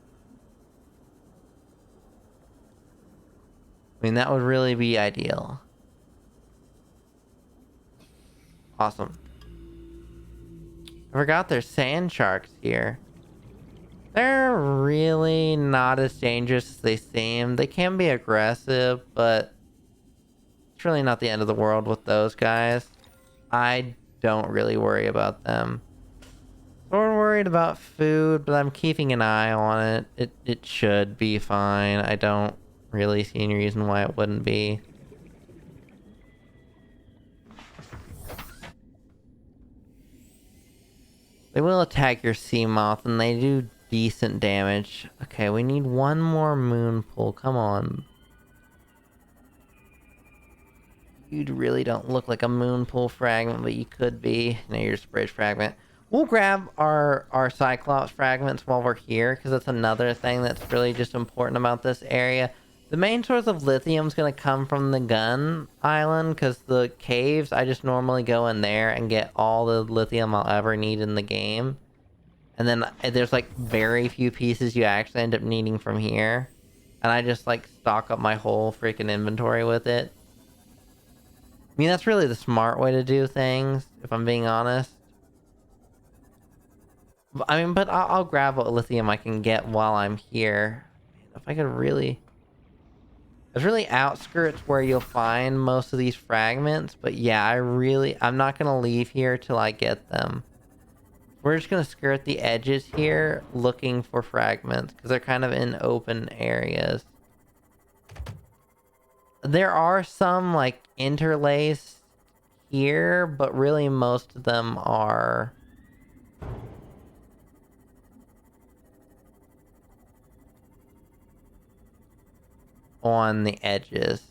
I mean, that would really be ideal. Awesome. I forgot there's sand sharks here. They're really not as dangerous as they seem. They can be aggressive, but it's really not the end of the world with those guys. I don't really worry about them. Sort of worried about food, but I'm keeping an eye on it. It should be fine. I don't really see any reason why it wouldn't be. They will attack your sea moth, and they do decent damage. Okay, we need one more moon pool. Come on. You really don't look like a moon pool fragment, but you could be. No, you're just a bridge fragment. We'll grab our Cyclops fragments while we're here, because that's another thing that's really just important about this area. The main source of lithium is going to come from the gun island, because the caves, I just normally go in there and get all the lithium I'll ever need in the game. And then there's like very few pieces you actually end up needing from here. And I just like stock up my whole freaking inventory with it. I mean, that's really the smart way to do things, if I'm being honest. I mean, but I'll grab what lithium I can get while I'm here. If I could really... There's really outskirts where you'll find most of these fragments, but yeah, I'm not gonna leave here till I get them. We're just gonna skirt the edges here, looking for fragments, because they're kind of in open areas. There are some, like, interlaced here, but really most of them are... on the edges.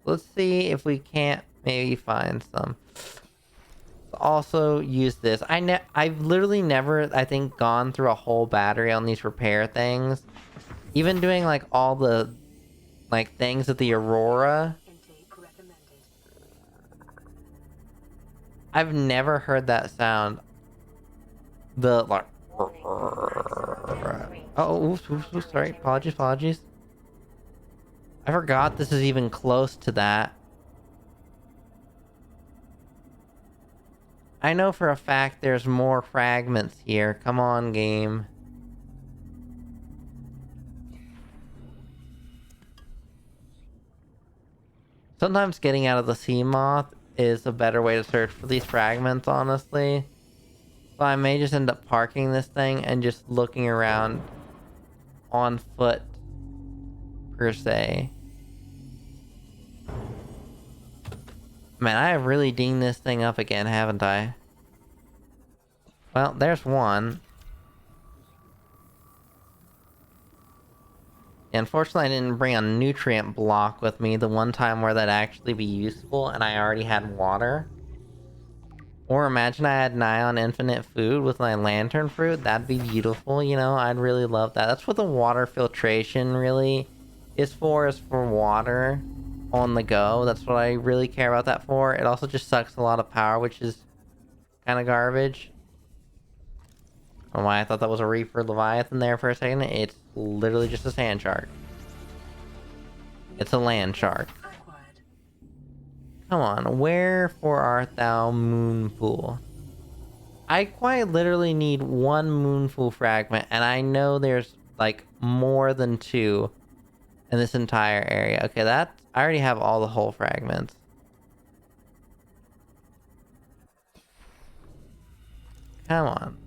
Let's see if we can't maybe find some. Also use this. I've literally never, I think, gone through a whole battery on these repair things. Even doing like all the like things at the Aurora. Intake recommended. I've never heard that sound. The like oh, oops, sorry. Apologies. I forgot this is even close to that. I know for a fact there's more fragments here. Come on, game. Sometimes getting out of the sea moth is a better way to search for these fragments, honestly. So I may just end up parking this thing and just looking around on foot, per se. Man, I have really dinged this thing up again, haven't I? Well, there's one. Unfortunately, I didn't bring a nutrient block with me the one time where that'd actually be useful, and I already had water. Or imagine I had nigh on infinite food with my lantern fruit. That'd be beautiful, you know? I'd really love that. That's what the water filtration really is for water on the go. That's what I really care about that for. It also just sucks a lot of power, which is kind of garbage. I don't know why I thought that was a Reaper Leviathan there for a second. It's literally just a sand shark. It's a land shark. Acquired. Come on, wherefore art thou, Moonpool? I quite literally need one Moonpool fragment, and I know there's like more than two in this entire area. Okay, I already have all the whole fragments. Come on.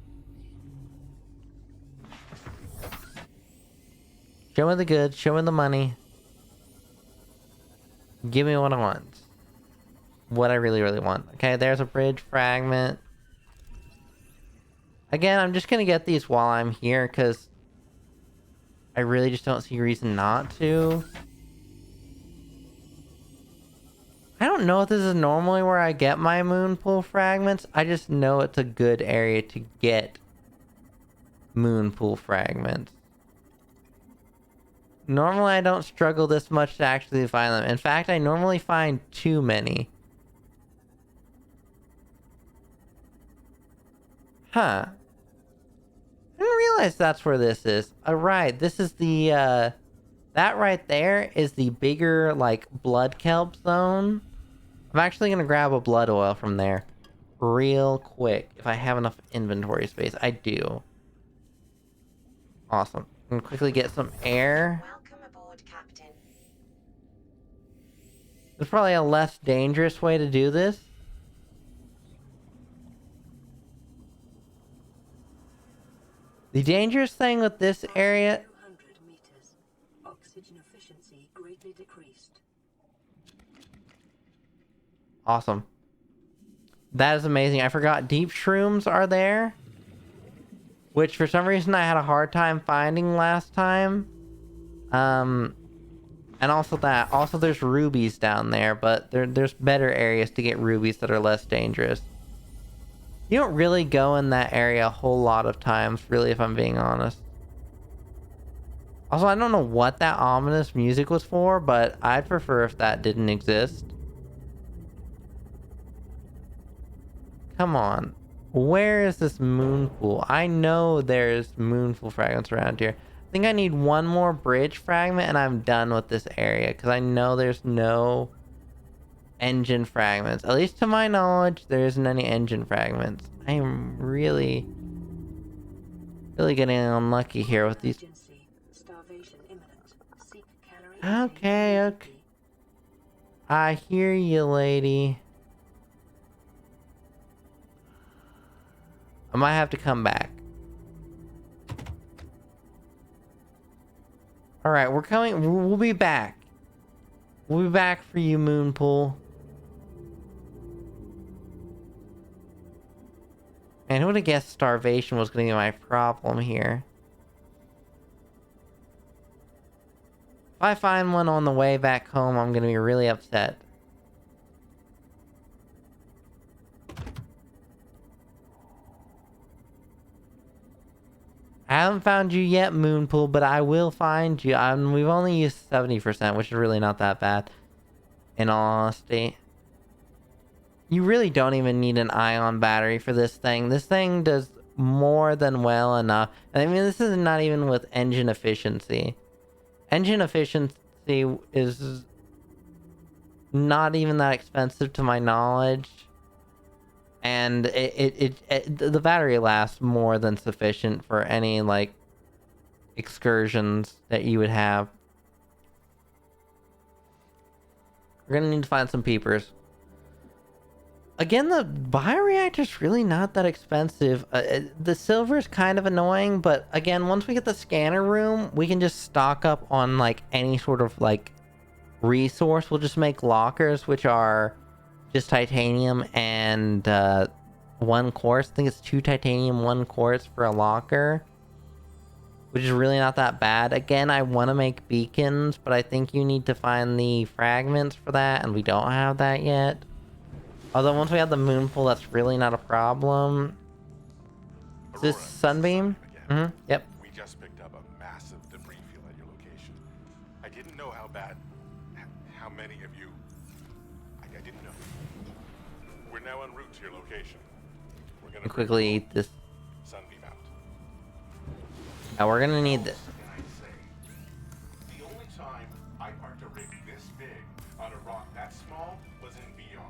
Show me the goods, show me the money. Give me what I want. What I really, really want. Okay, there's a bridge fragment. Again, I'm just gonna get these while I'm here, because I really just don't see a reason not to. I don't know if this is normally where I get my Moonpool fragments. I just know it's a good area to get Moonpool fragments. Normally, I don't struggle this much to actually find them. In fact, I normally find too many. Huh. I didn't realize that's where this is. Alright, this is the That right there is the bigger, like, blood kelp zone. I'm actually gonna grab a blood oil from there real quick if I have enough inventory space. I do. Awesome. And quickly get some air. Welcome aboard, Captain. There's probably a less dangerous way to do this. The dangerous thing with this area... 200 meters. Oxygen efficiency greatly decreased. Awesome. That is amazing. I forgot deep shrooms are there. Which for some reason I had a hard time finding last time. And also that. Also there's rubies down there, but there's better areas to get rubies that are less dangerous. You don't really go in that area a whole lot of times, really, if I'm being honest. Also, I don't know what that ominous music was for, but I'd prefer if that didn't exist. Come on. Where is this moon pool? I know there's moon pool fragments around here. I think I need one more bridge fragment and I'm done with this area, because I know there's no engine fragments. At least to my knowledge, there isn't any engine fragments. I am really getting unlucky here with these. Emergency. Starvation imminent. Seek calorie Okay, intake okay. I hear you, lady. I might have to come back. Alright, we're coming. We'll be back. We'll be back for you, Moonpool. Man, who would have guessed starvation was going to be my problem here? If I find one on the way back home, I'm going to be really upset. I haven't found you yet, Moonpool, but I will find you. We've only used 70%, which is really not that bad, in all honesty. You really don't even need an ion battery for this thing. This thing does more than well enough. I mean, this is not even with engine efficiency. Engine efficiency is not even that expensive to my knowledge. And the battery lasts more than sufficient for any, like, excursions that you would have. We're gonna need to find some peepers. Again, the bioreactor's really not that expensive. The silver is kind of annoying, but again, once we get the scanner room, we can just stock up on, like, any sort of, like, resource. We'll just make lockers, which are just titanium and 1 quartz. I think it's 2 titanium, 1 quartz for a locker, which is really not that bad. Again, I want to make beacons, but I think you need to find the fragments for that, and we don't have that yet. Although once we have the moon pool, that's really not a problem. Is this Aurora, Sunbeam? again. Yep. We just picked up a massive debris field at your location. I didn't know how bad, how many of you. I didn't know. We're now en route to your location. We're gonna Quickly eat this. Sunbeam out. Now we're gonna need this. What can I say? The only time I parked a rig this big on a rock that small was in VR,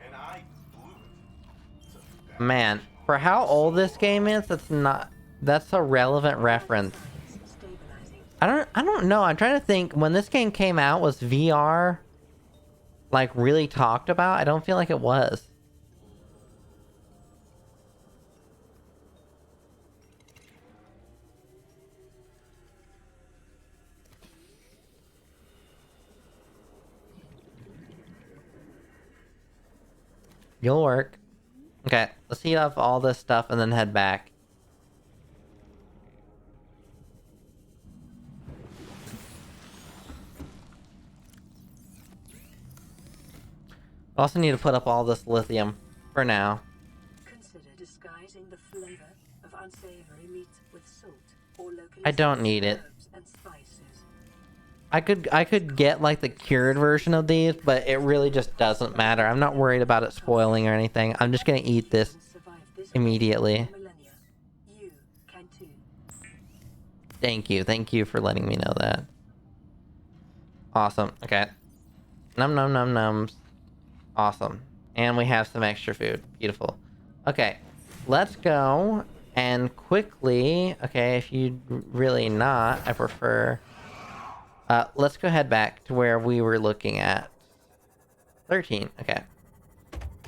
and I blew it. So that Man, for how old this game is, that's a relevant reference. stabilizing. I don't know. I'm trying to think, when this game came out, was VR like really talked about? I don't feel like it was. You'll work. Okay, let's heat up all this stuff and then head back. Also need to put up all this lithium for now. Consider disguising the flavor of unsavory meats with salt or locally I don't sourced need it. herbs and spices. I could get like the cured version of these, but it really just doesn't matter. I'm not worried about it spoiling or anything. I'm just gonna eat this And survive this immediately. millennia. You can too. Thank you for letting me know that. Awesome. Okay. Num num num nums. Awesome. And we have some extra food. Beautiful. Okay. Let's go and quickly... Okay, if you really not, I prefer... let's go head back to where we were looking at. 13. Okay.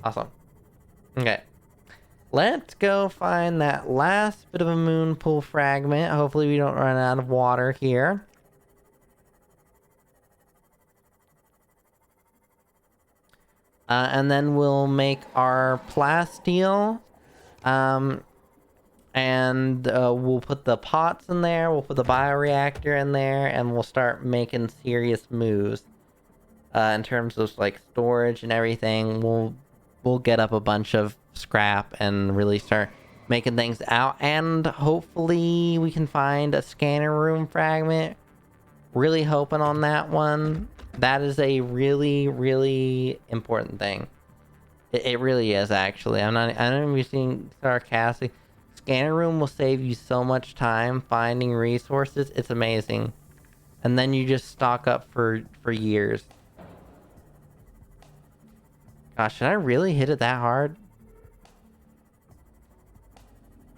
Awesome. Okay. Let's go find that last bit of a moon pool fragment. Hopefully we don't run out of water here. And then we'll make our plasteel. And we'll put the pots in there. We'll put the bioreactor in there. And we'll start making serious moves. In terms of like storage and everything. We'll get up a bunch of scrap and really start making things out. And hopefully we can find a scanner room fragment. Really hoping on that one. That is a really, really important thing. It really is, actually. I don't even being sarcastic. Scanner room will save you so much time finding resources. It's amazing. And then you just stock up for years. Gosh, should I really hit it that hard?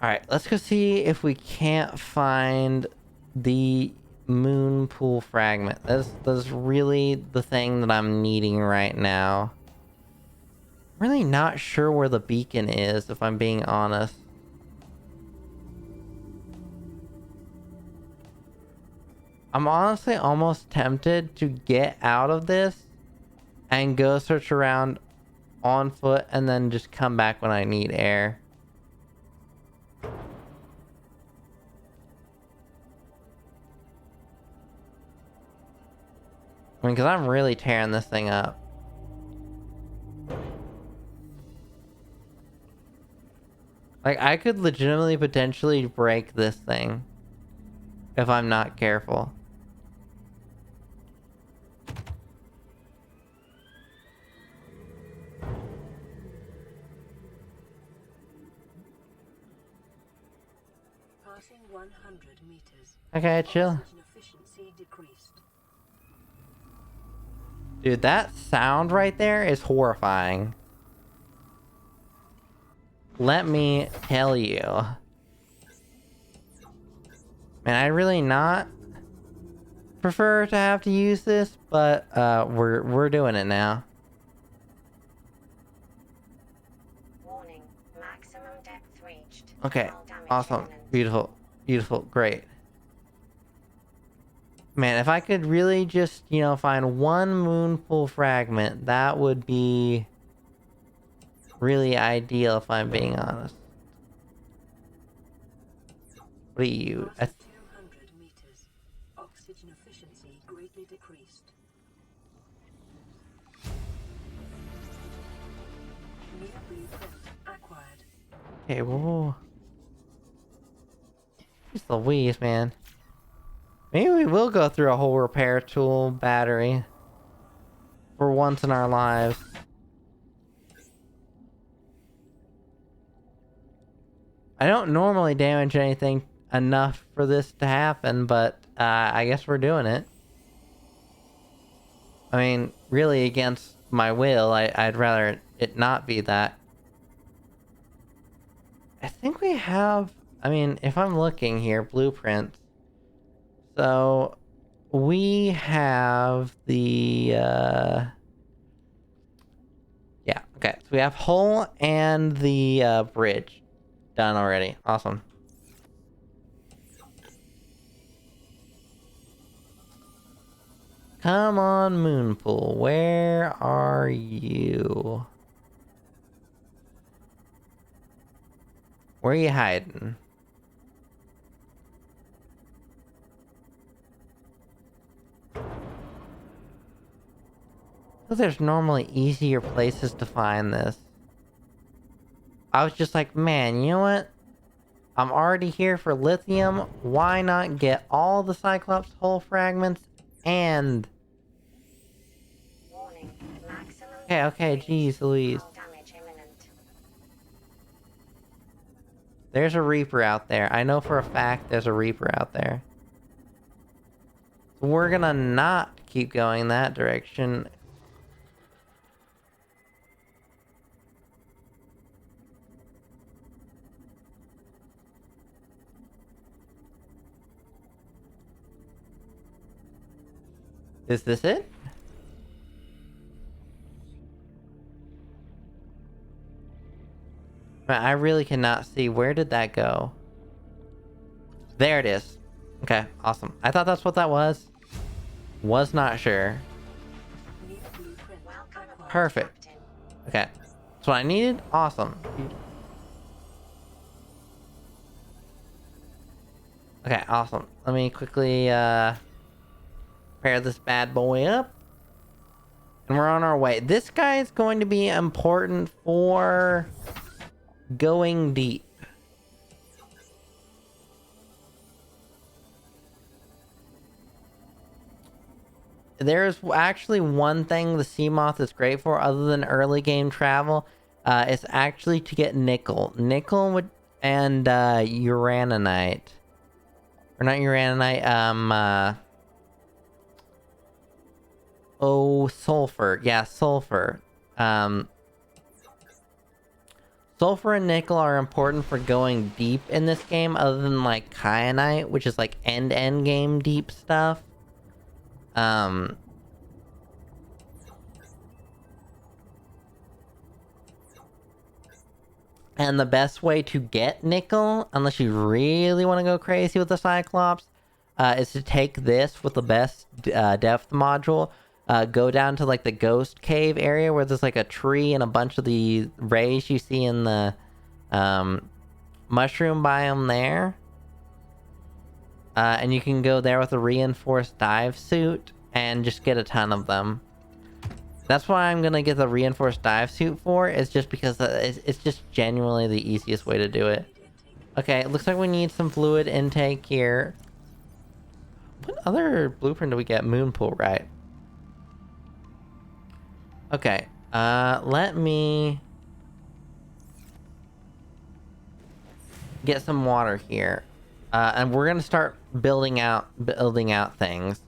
Alright, let's go see if we can't find the moon pool fragment. That's really the thing that I'm needing right now. I'm really not sure where the beacon is, if I'm being honest. I'm honestly almost tempted to get out of this and go search around on foot and then just come back when I need air. I mean, because I'm really tearing this thing up. Like, I could legitimately potentially break this thing if I'm not careful. Passing 100 meters. Okay, chill. Oxygen efficiency decreased. Dude, that sound right there is horrifying. Let me tell you. Man, I really not prefer to have to use this, but we're doing it now. Warning. Maximum depth reached. Okay, Hull damage awesome. imminent. Beautiful. Beautiful. Great. Man, if I could really just, you know, find one moonpool fragment, that would be really ideal if I'm being honest. What are you? Passing 200 meters. Oxygen efficiency greatly decreased. New blueprint acquired. Okay, whoa. Just Louise, man. Maybe we will go through a whole repair tool battery for once in our lives. I don't normally damage anything enough for this to happen, but I guess we're doing it. I mean, really against my will, I'd rather it not be that. I think we have... I mean, if I'm looking here, blueprints. So, we have the... Yeah, okay. So we have hull and the bridge done already. Awesome. Come on, Moonpool. Where are you? Where are you hiding? There's normally easier places to find this. I was just like, man, you know what? I'm already here for lithium. Why not get all the Cyclops hull fragments and... Warning. Maximum Okay, depth geez reached. Louise. Hull damage imminent. There's a Reaper out there. I know for a fact there's a Reaper out there. We're gonna not keep going that direction. Is this it? Man, I really cannot see. Where did that go? There it is. Okay, awesome. I thought that's what that was. Was not sure. New blueprint Welcome aboard, Perfect. Captain. Okay. That's what I needed. Awesome. Okay, awesome. Let me quickly pair this bad boy up. And we're on our way. This guy is going to be important for going deep. There's actually one thing the Seamoth is great for other than early game travel. It's actually to get nickel. Nickel and uraninite. Or not uraninite, oh, sulfur. Yeah, sulfur. Sulfur and nickel are important for going deep in this game, other than like kyanite, which is like end game deep stuff. And the best way to get nickel, unless you really want to go crazy with the Cyclops, is to take this with the best depth module, go down to like the ghost cave area where there's like a tree and a bunch of the rays you see in the mushroom biome there. And you can go there with a reinforced dive suit and just get a ton of them. That's why I'm gonna get the reinforced dive suit for, is just because it's just genuinely the easiest way to do it. Okay, it looks like we need some fluid intake here. What other blueprint do we get? Moonpool, right? Okay, let me get some water here. And we're gonna start building out things.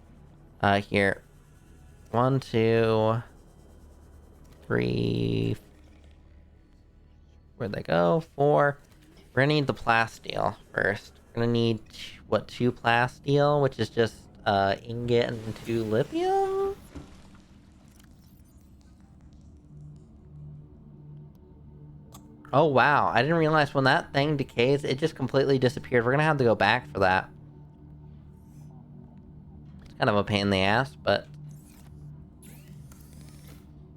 Here. 1, 2, 3. Where'd they go? 4. We're gonna need the plasteel first. We're gonna need, what, 2 plasteel, which is just ingot and 2 lithium? Oh wow, I didn't realize when that thing decays, it just completely disappeared. We're gonna have to go back for that. It's kind of a pain in the ass, but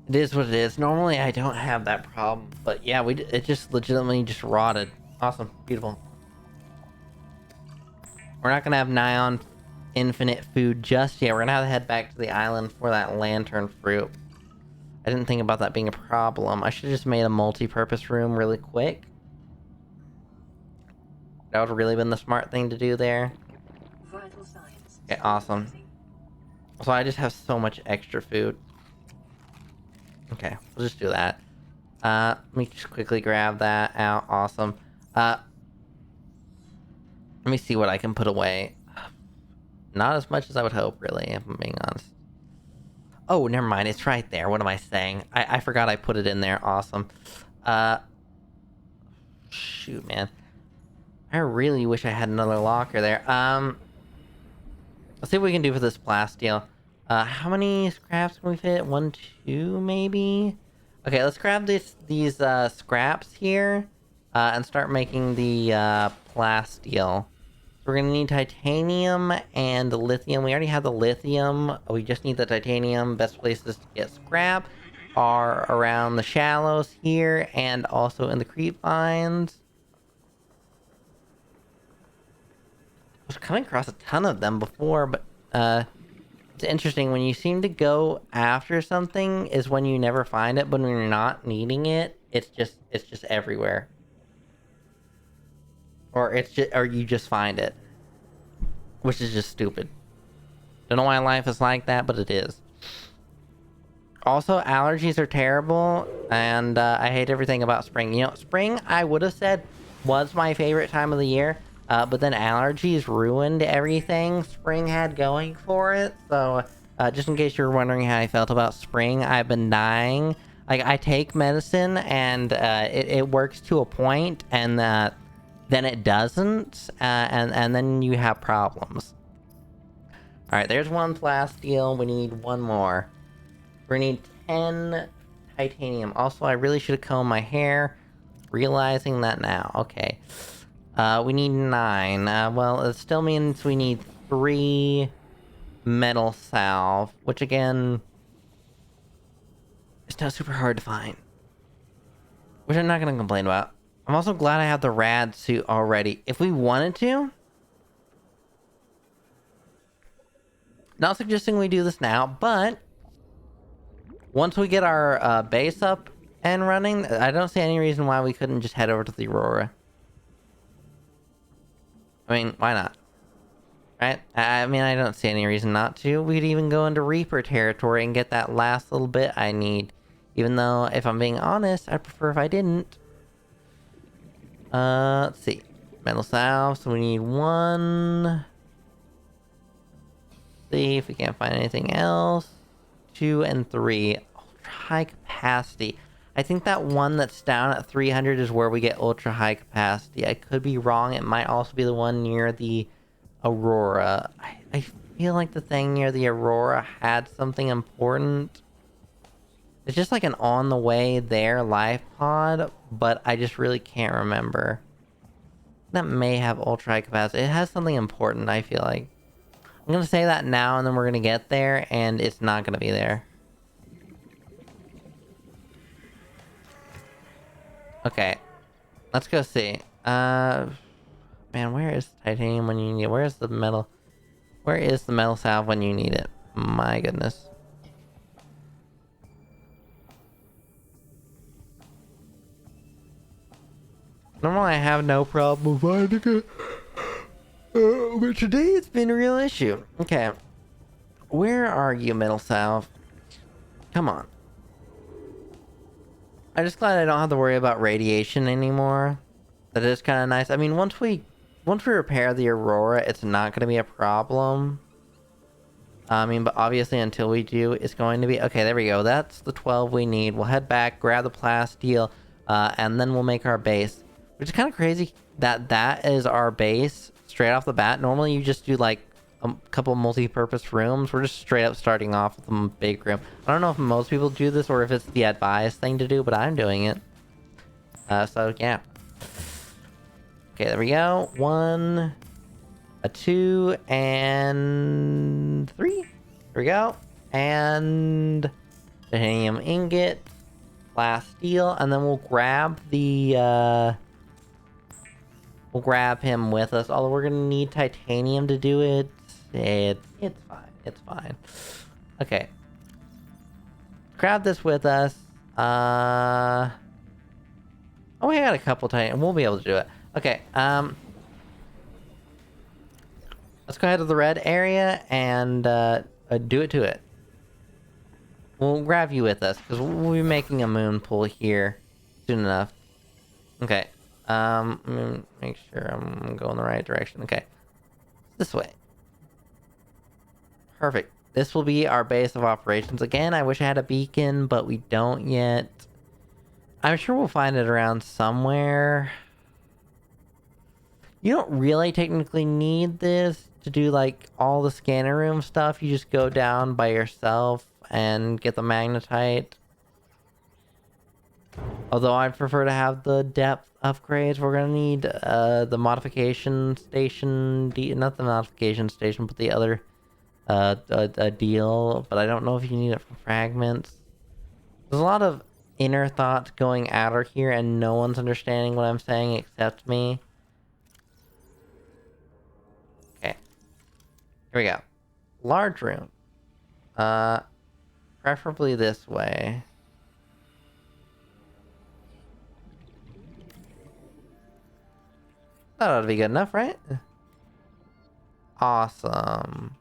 it is what it is. Normally I don't have that problem, but yeah, it just legitimately just rotted. Awesome, beautiful. We're not gonna have nigh on infinite food just yet. We're gonna have to head back to the island for that lantern fruit. I didn't think about that being a problem. I should have just made a multi-purpose room really quick. That would have really been the smart thing to do there. vital signs. Okay, awesome. So I just have so much extra food. Okay, we'll just do that. Let me just quickly grab that out. Awesome. Let me see what I can put away. Not as much as I would hope, really, if I'm being honest. Oh, never mind. It's right there. What am I saying? I forgot I put it in there. Awesome. Shoot, man. I really wish I had another locker there. Let's see what we can do for this plasteel. How many scraps can we fit? 1, 2, maybe? Okay, let's grab these scraps here, and start making the plasteel. We're gonna need titanium and lithium. We already have the lithium. We just need the titanium. Best places to get scrap are around the shallows here and also in the creep lines. I was coming across a ton of them before, but it's interesting. When you seem to go after something is when you never find it, but when you're not needing it, it's just everywhere. Or you just find it. Which is just stupid. Don't know why life is like that, but it is. Also, allergies are terrible, and I hate everything about spring. You know, spring, I would have said, was my favorite time of the year, but then allergies ruined everything spring had going for it. So, just in case you're wondering how I felt about spring, I've been dying. Like, I take medicine, and it works to a point, and then it doesn't, and then you have problems. Alright, there's one plasteel. We need one more. We're gonna need 10 titanium. Also, I really should have combed my hair. Realizing that now. Okay. We need 9. Well, it still means we need 3 metal salve, which again, is not super hard to find. Which I'm not gonna complain about. I'm also glad I have the rad suit already. If we wanted to... Not suggesting we do this now, but... Once we get our base up and running, I don't see any reason why we couldn't just head over to the Aurora. I mean, why not? Right? I mean, I don't see any reason not to. We could even go into Reaper territory and get that last little bit I need. Even though, if I'm being honest, I'd prefer if I didn't. Let's see. Metal salve, so we need 1. See if we can't find anything else. 2 and 3. Ultra high capacity. I think that one that's down at 300 is where we get ultra high capacity. I could be wrong. It might also be the one near the Aurora. I feel like the thing near the Aurora had something important. It's just like an on the way there life pod, but I just really can't remember. That may have ultra high capacity. It has something important, I feel like. I'm gonna say that now, and then we're gonna get there, and it's not gonna be there. Okay. Let's go see. Man, where is titanium when you need it? Where is the metal? Where is the metal salve when you need it? My goodness. Normally I have no problem finding it. But today it's been a real issue. Okay. Where are you, metal salve? Come on. I'm just glad I don't have to worry about radiation anymore. That is kind of nice. I mean, once we repair the Aurora, it's not going to be a problem. I mean, but obviously until we do, it's going to be... Okay, there we go. That's the 12 we need. We'll head back, grab the plasteel, and then we'll make our base. Which is kind of crazy that that is our base straight off the bat. Normally you just do like a couple multi-purpose rooms. We're just straight up starting off with a big room. I don't know if most people do this or if it's the advised thing to do, but I'm doing it. So yeah. Okay, there we go. 1, a 2, and 3. There we go. And titanium ingot, plasteel, and then we'll grab the we'll grab him with us. Although we're gonna need titanium to do it. It's fine. It's fine. Okay. Grab this with us. Oh, we got a couple titanium. We'll be able to do it. Okay. Let's go ahead to the red area and do it to it. We'll grab you with us because we'll be making a moon pool here soon enough. Okay. Let me make sure I'm going the right direction. Okay. This way. Perfect. This will be our base of operations. Again, I wish I had a beacon, but we don't yet. I'm sure we'll find it around somewhere. You don't really technically need this to do like all the scanner room stuff. You just go down by yourself and get the magnetite. Although I'd prefer to have the depth upgrades. We're gonna need the modification station, not the modification station, but the other deal. But I don't know if you need it for fragments. There's a lot of inner thoughts going out of here, and no one's understanding what I'm saying except me. Okay, here we go. Large room. Preferably this way. That ought to be good enough, right? Awesome.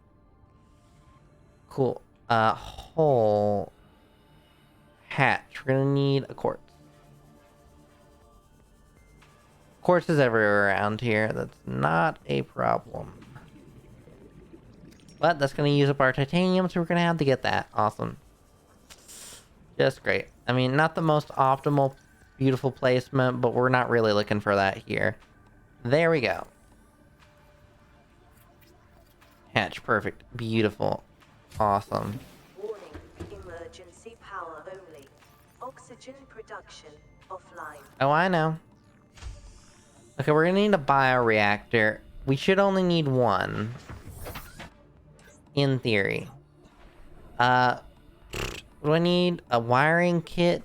Cool. Hole. Hatch. We're gonna need a quartz. Quartz everywhere around here. That's not a problem. But that's going to use up our titanium, so we're going to have to get that. Awesome. Just great. I mean, not the most optimal, beautiful placement, but we're not really looking for that here. There we go. Hatch, perfect. Beautiful. Awesome. Warning, emergency power only. Oxygen production offline. Oh, I know. Okay, we're gonna need a bioreactor. We should only need one. In theory. What do I need? A wiring kit,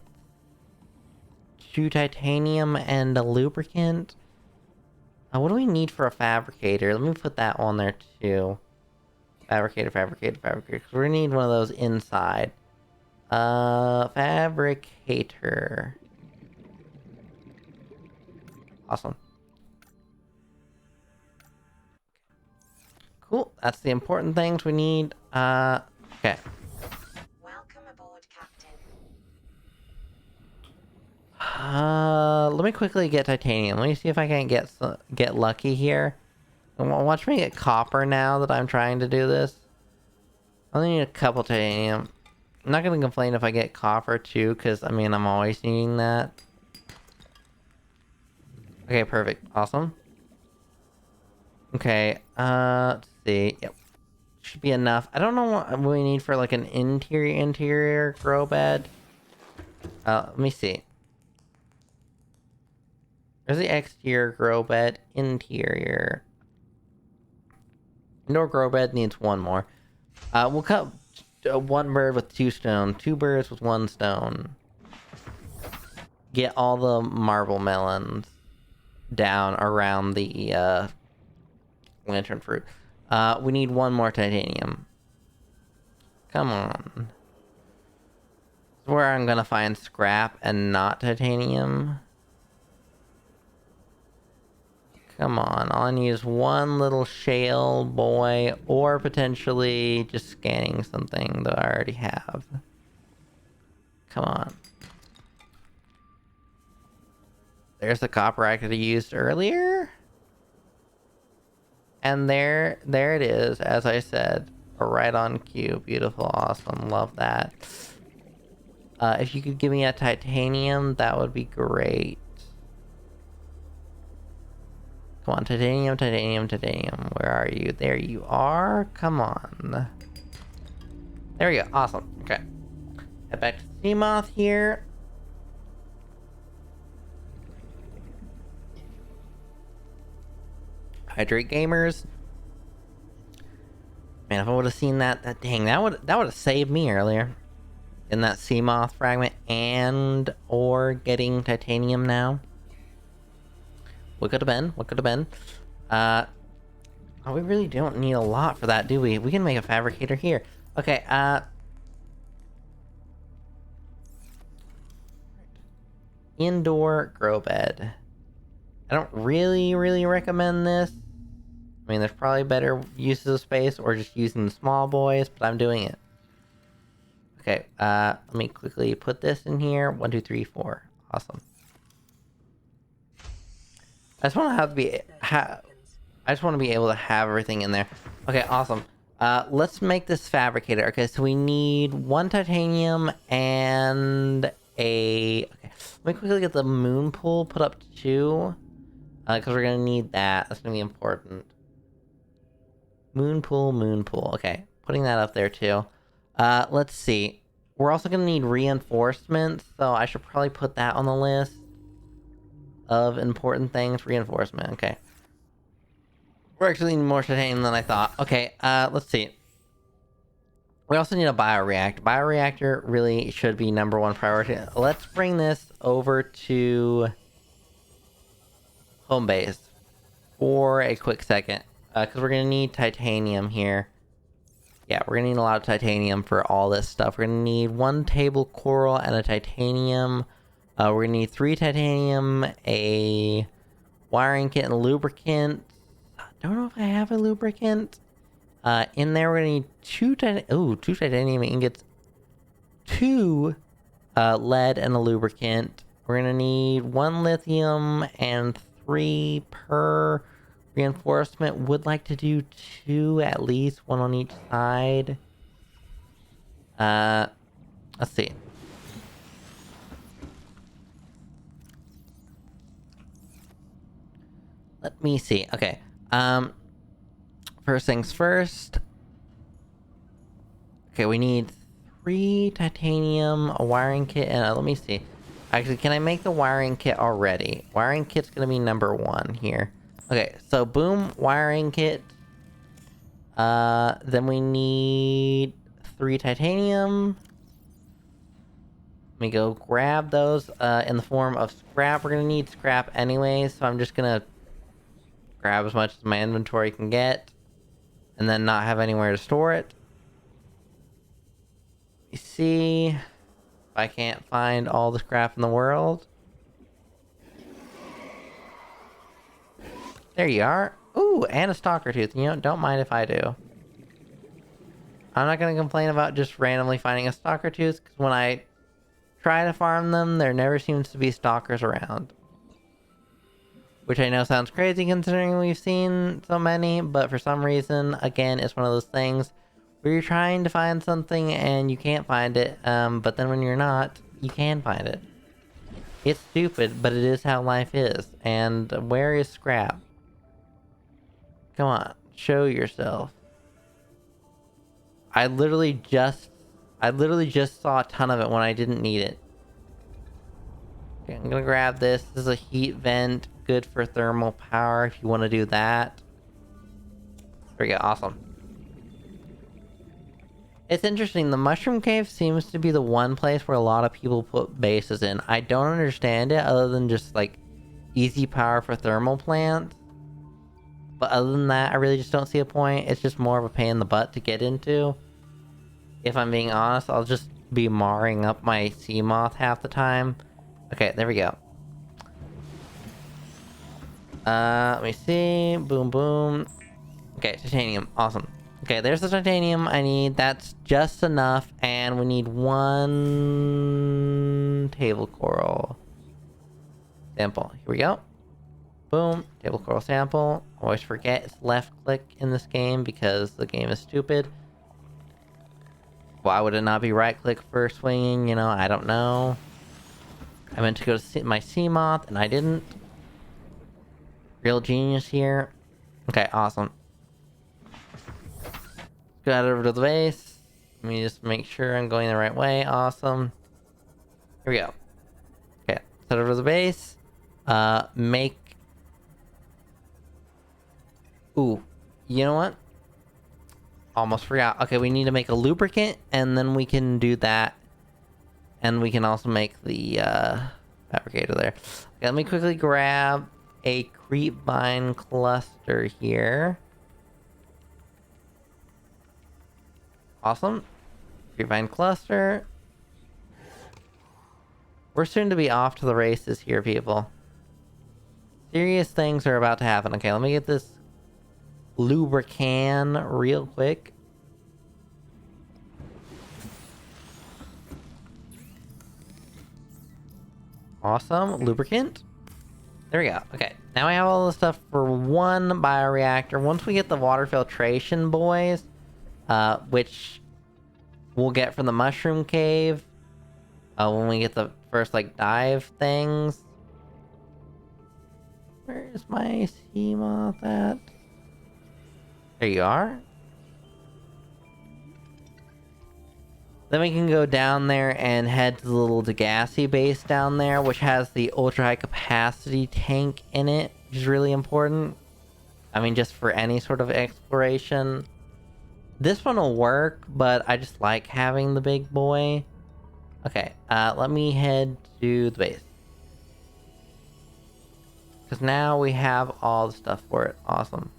2 titanium, and a lubricant. What do we need for a fabricator? Let me put that on there too. Fabricator. Because we're gonna need one of those inside. Fabricator. Awesome. Cool. That's the important things we need. Okay. Welcome aboard, Captain. Let me quickly get titanium. Let me see if I can get lucky here. Watch me get copper now that I'm trying to do this. I only need a couple titanium. I'm not gonna complain if I get copper too, because I mean I'm always needing that. Okay, perfect. Awesome. Okay, let's see. Yep. Should be enough. I don't know what we need for like an interior grow bed. Let me see. There's the exterior grow bed, interior. Indoor grow bed needs one more. We'll cut one bird with 2 stone, 2 birds with 1 stone. Get all the marble melons down around the lantern fruit. We need 1 more titanium. Come on. This is where I'm gonna find scrap and not titanium. Come on, all I need is 1 little shale boy, or potentially just scanning something that I already have. Come on. There's the copper I could have used earlier. And there it is, as I said. Right on cue. Beautiful, awesome, love that. If you could give me a titanium, that would be great. Come on, titanium. Where are you? There you are. Come on. There we go. Awesome. Okay. Head back to Seamoth here. Hydrate gamers. Man, if I would have seen that dang, that would have saved me earlier. In that Seamoth fragment and or getting titanium now. What could have been? Oh, we really don't need a lot for that, do we? We can make a fabricator here. Okay, indoor grow bed. I don't really recommend this. I mean, there's probably better uses of space or just using the small boys, but I'm doing it. Okay, let me quickly put this in here. 1, 2, 3, 4. Awesome. I just want to I just want to be able to have everything in there. Okay, awesome. Let's make this fabricator. Okay, so we need 1 titanium and a... Okay, let me quickly get the moon pool put up to 2. Because we're going to need that. That's going to be important. Moon pool. Okay, putting that up there too. Let's see. We're also going to need reinforcements, so I should probably put that on the list of important things. Reinforcement, okay. We're actually needing more titanium than I thought. Okay, let's see. We also need a bioreactor. Bioreactor really should be #1 priority. Let's bring this over to home base for a quick second. Because we're going to need titanium here. Yeah, we're going to need a lot of titanium for all this stuff. We're going to need 1 table coral and a titanium. We're going to need 3 titanium, a wiring kit, and a lubricant. I don't know if I have a lubricant. In there, we're going to need 2 titanium ingots, 2 lead, and a lubricant. We're going to need 1 lithium and 3 per reinforcement. Would like to do 2 at least, 1 on each side. Let's see. Let me see. Okay. First things first. Okay, we need 3 titanium, a wiring kit, and let me see. Actually, can I make the wiring kit already? Wiring kit's gonna be number 1 here. Okay, so boom, wiring kit. Then we need 3 titanium. Let me go grab those in the form of scrap. We're gonna need scrap anyways, so I'm just gonna grab as much as my inventory can get and then not have anywhere to store it. You see if I can't find all the scrap in the world. There you are. Ooh, and a stalker tooth. You know, don't mind if I do. I'm not gonna complain about just randomly finding a stalker tooth, because when I try to farm them, there never seems to be stalkers around. Which I know sounds crazy considering we've seen so many, but for some reason, again, it's one of those things where you're trying to find something and you can't find it, but then when you're not, you can find it. It's stupid, but it is how life is. And where is scrap? Come on, show yourself. I literally just saw a ton of it when I didn't need it. Okay, I'm gonna grab this. This is a heat vent, good for thermal power if you want to do that. There we go, awesome. It's interesting, the mushroom cave seems to be the one place where a lot of people put bases in. I don't understand it other than just like easy power for thermal plants. But other than that, I really just don't see a point. It's just more of a pain in the butt to get into. If I'm being honest, I'll just be marring up my sea moth half the time. Okay, there we go. Let me see. Boom, boom. Okay, titanium. Awesome. Okay, there's the titanium I need. That's just enough. And we need 1 table coral sample. Here we go. Boom. Table coral sample. Always forget it's left click in this game because the game is stupid. Why would it not be right click for swinging? You know, I don't know. I meant to go to my sea moth and I didn't. Real genius here. Okay, awesome. Go out over to the base. Let me just make sure I'm going the right way. Awesome. Here we go. Okay, head over to the base. Make... Ooh, you know what? Almost forgot. Okay, we need to make a lubricant, and then we can do that. And we can also make the fabricator there. Okay, let me quickly grab a creep vine cluster here. Awesome. Creep vine cluster. We're soon to be off to the races here, people. Serious things are about to happen. Okay, let me get this lubricant real quick. Awesome. Lubricant. There we go. Okay. Now I have all the stuff for 1 bioreactor. Once we get the water filtration, boys, which we'll get from the mushroom cave, when we get the first, like, dive things. Where's my sea moth at? There you are. Then we can go down there and head to the little Degassi base down there, which has the ultra high capacity tank in it, which is really important. I mean, just for any sort of exploration. This one will work, but I just like having the big boy. Okay, let me head to the base. Because now we have all the stuff for it. Awesome.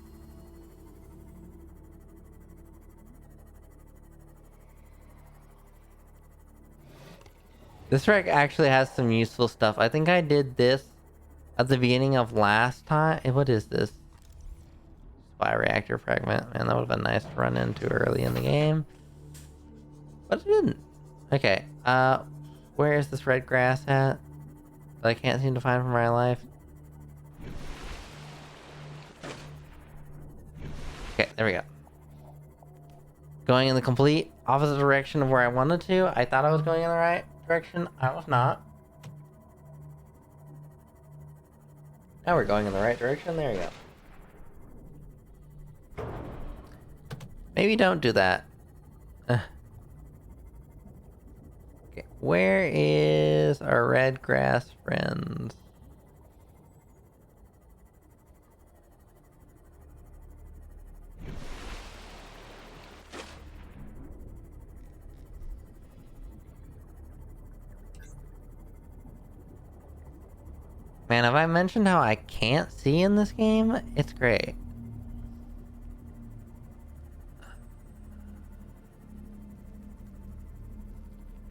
This wreck actually has some useful stuff. I think I did this at the beginning of last time. What is this? Bioreactor fragment. Man, that would have been nice to run into early in the game. But it didn't. Okay, where is this red grass at? That I can't seem to find for my life. Okay, there we go. Going in the complete opposite direction of where I wanted to. I thought I was going in the right direction. I was not. Now we're going in the right direction. There you go. Maybe don't do that. Okay, where is our red grass friends? Man, have I mentioned how I can't see in this game? It's great.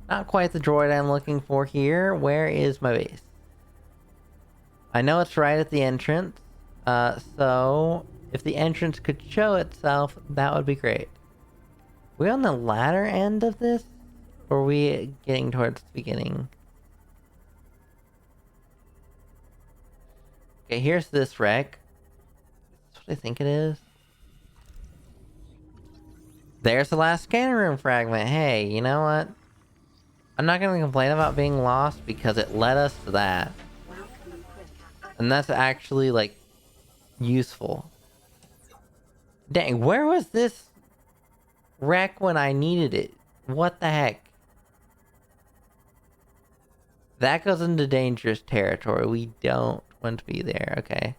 Not quite the droid I'm looking for here. Where is my base? I know it's right at the entrance. So if the entrance could show itself, that would be great. We on the latter end of this? Or are we getting towards the beginning? Okay, here's this wreck. That's what I think it is. There's the last scanner room fragment. Hey, you know what? I'm not gonna complain about being lost because it led us to that. And that's actually, like, useful. Dang, where was this wreck when I needed it? What the heck? That goes into dangerous territory. We don't want to be there, okay.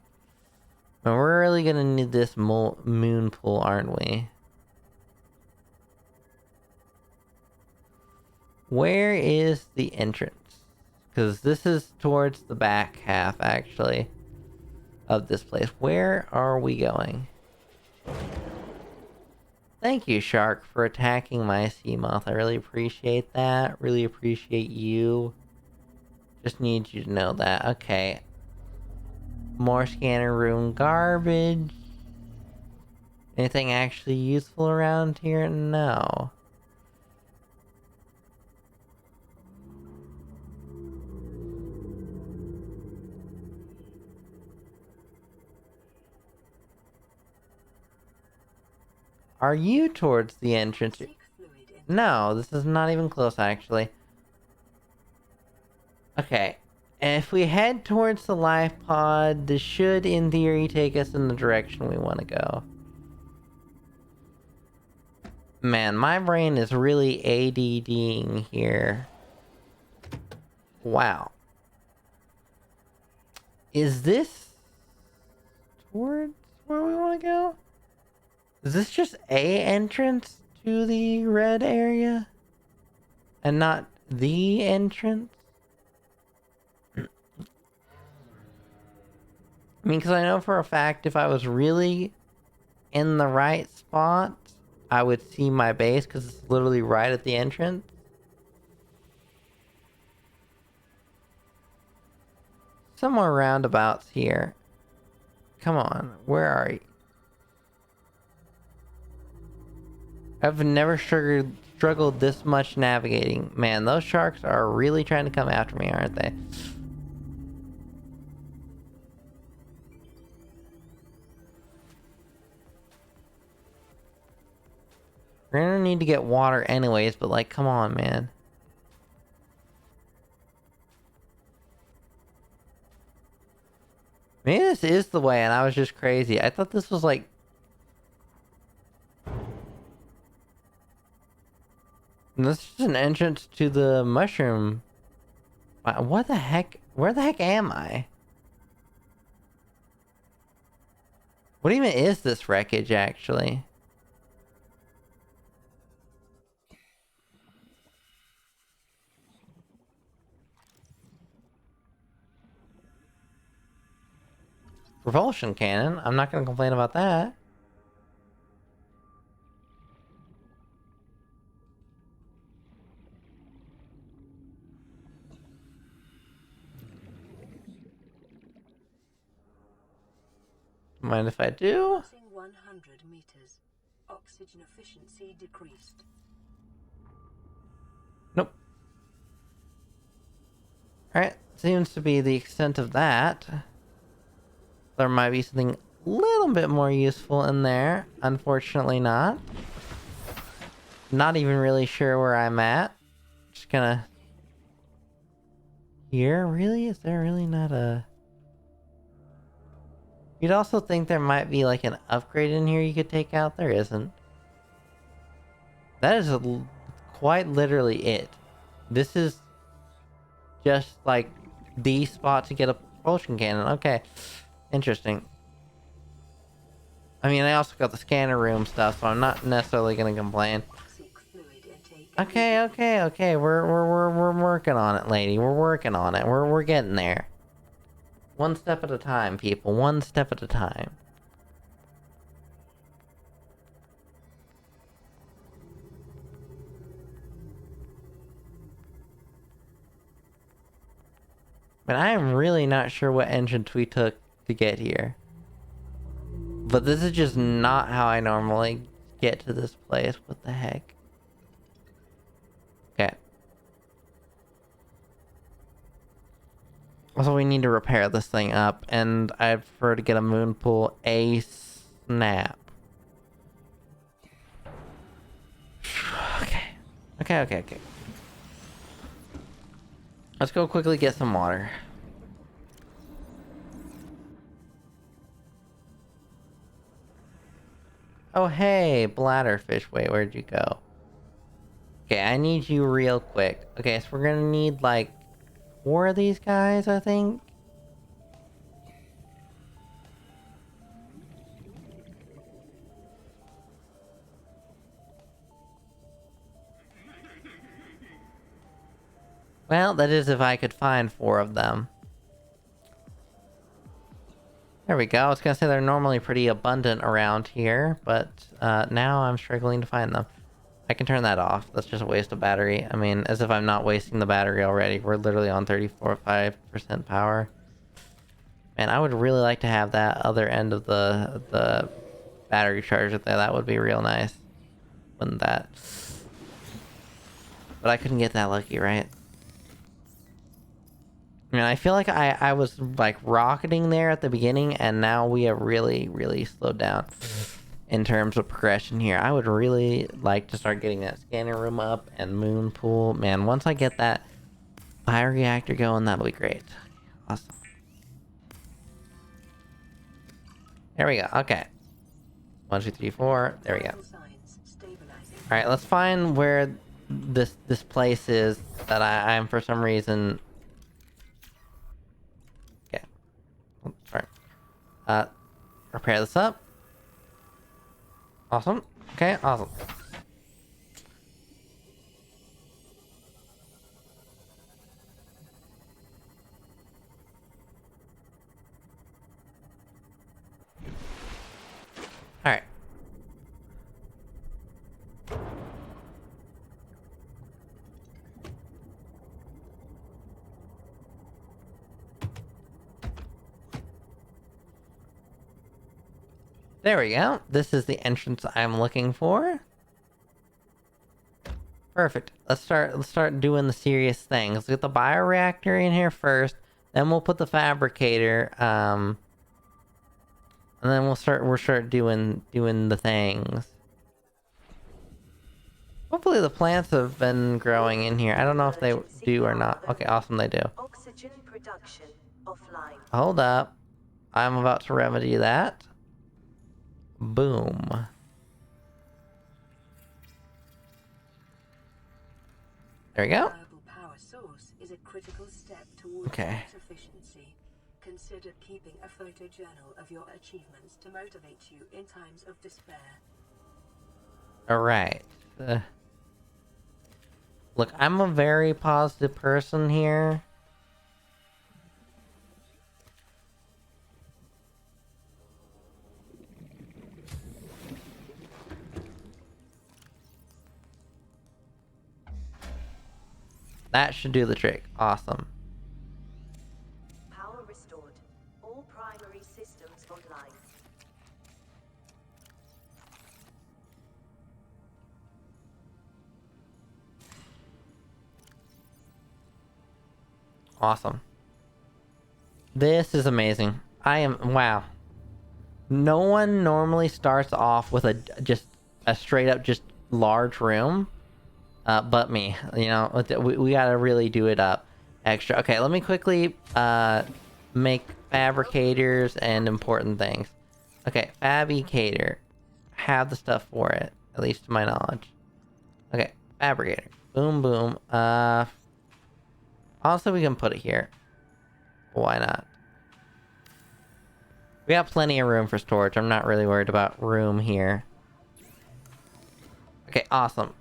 And we're really gonna need this moon pool, aren't we? Where is the entrance? Because this is towards the back half, actually, of this place. Where are we going? Thank you, Shark, for attacking my sea moth. I really appreciate that. Really appreciate you. Just need you to know that. Okay. More scanner room garbage. Anything actually useful around here? No. Are you towards the entrance? No, this is not even close, actually. Okay. If we head towards the life pod, this should, in theory, take us in the direction we want to go. Man, my brain is really ADDing here. Wow. Is this towards where we want to go? Is this just a entrance to the red area? And not the entrance? I mean, because I know for a fact if I was really in the right spot, I would see my base because it's literally right at the entrance. Somewhere roundabouts here. Come on, where are you? I've never struggled this much navigating. Man, those sharks are really trying to come after me, aren't they? We're gonna need to get water anyways, but like, come on, man. Maybe this is the way and I was just crazy. I thought this was like... This is an entrance to the mushroom. What the heck? Where the heck am I? What even is this wreckage, actually? Propulsion cannon. I'm not going to complain about that. Mind if I do? 100 meters. Oxygen efficiency decreased. Nope. Alright, seems to be the extent of that. There might be something little bit more useful in there. Unfortunately not. Not even really sure where I'm at. Just gonna... Here? Really? Is there really not a... You'd also think there might be like an upgrade in here you could take out. There isn't. That is quite literally it. This is just like the spot to get a propulsion cannon. Okay. Interesting. I mean, I also got the scanner room stuff, so I'm not necessarily gonna complain. Okay. We're working on it, lady. We're working on it. We're getting there. One step at a time, people. One step at a time. But I am really not sure what entrance we took to get here. But this is just not how I normally get to this place. What the heck? Okay. Also, we need to repair this thing up, and I prefer to get a moon pool ASAP. Okay. Let's go quickly get some water. Oh, hey, bladderfish. Wait, where'd you go? Okay, I need you real quick. Okay, so we're gonna need, like, 4 of these guys, I think. Well, that is if I could find 4 of them. There we go. I was gonna say they're normally pretty abundant around here, but now I'm struggling to find them. I can turn that off. That's just a waste of battery. I mean, as if I'm not wasting the battery already. We're literally on 34.5% power. Man, I would really like to have that other end of the battery charger there. That would be real nice. Wouldn't that? But I couldn't get that lucky, right? I mean, I feel like I was like rocketing there at the beginning, and now we have really slowed down in terms of progression here. I would really like to start getting that scanner room up and moon pool. Man, once I get that bioreactor going, that'll be great. Awesome. There we go. Okay. 1, 2, 3, 4. There we go. All right, let's find where this place is that I'm for some reason. Okay. Oh, sorry. Repair this up. Awesome. Okay, awesome. Alright. There we go. This is the entrance I'm looking for. Perfect. Let's start doing the serious things. Let's get the bioreactor in here first. Then we'll put the fabricator. And then we'll start doing the things. Hopefully the plants have been growing in here. I don't know if they do or not. Okay, awesome, they do. Oxygen production offline. Hold up. I'm about to remedy that. Boom. There we go. Power source is a critical step towards Okay. efficiency. Consider keeping a photojournal of your achievements to motivate you in times of despair. Alright. Look, I'm a very positive person here. That should do the trick. Awesome. Power restored. All primary systems online. Awesome. This is amazing. Wow. No one normally starts off with just a straight up just large room, but me. You know, we gotta really do it up extra. Okay, let me quickly make fabricators and important things. Okay, fabricator, have the stuff for it, at least to my knowledge. Okay, fabricator, boom boom. Also we can put it here. Why not? We got plenty of room for storage. I'm not really worried about room here. Okay, awesome.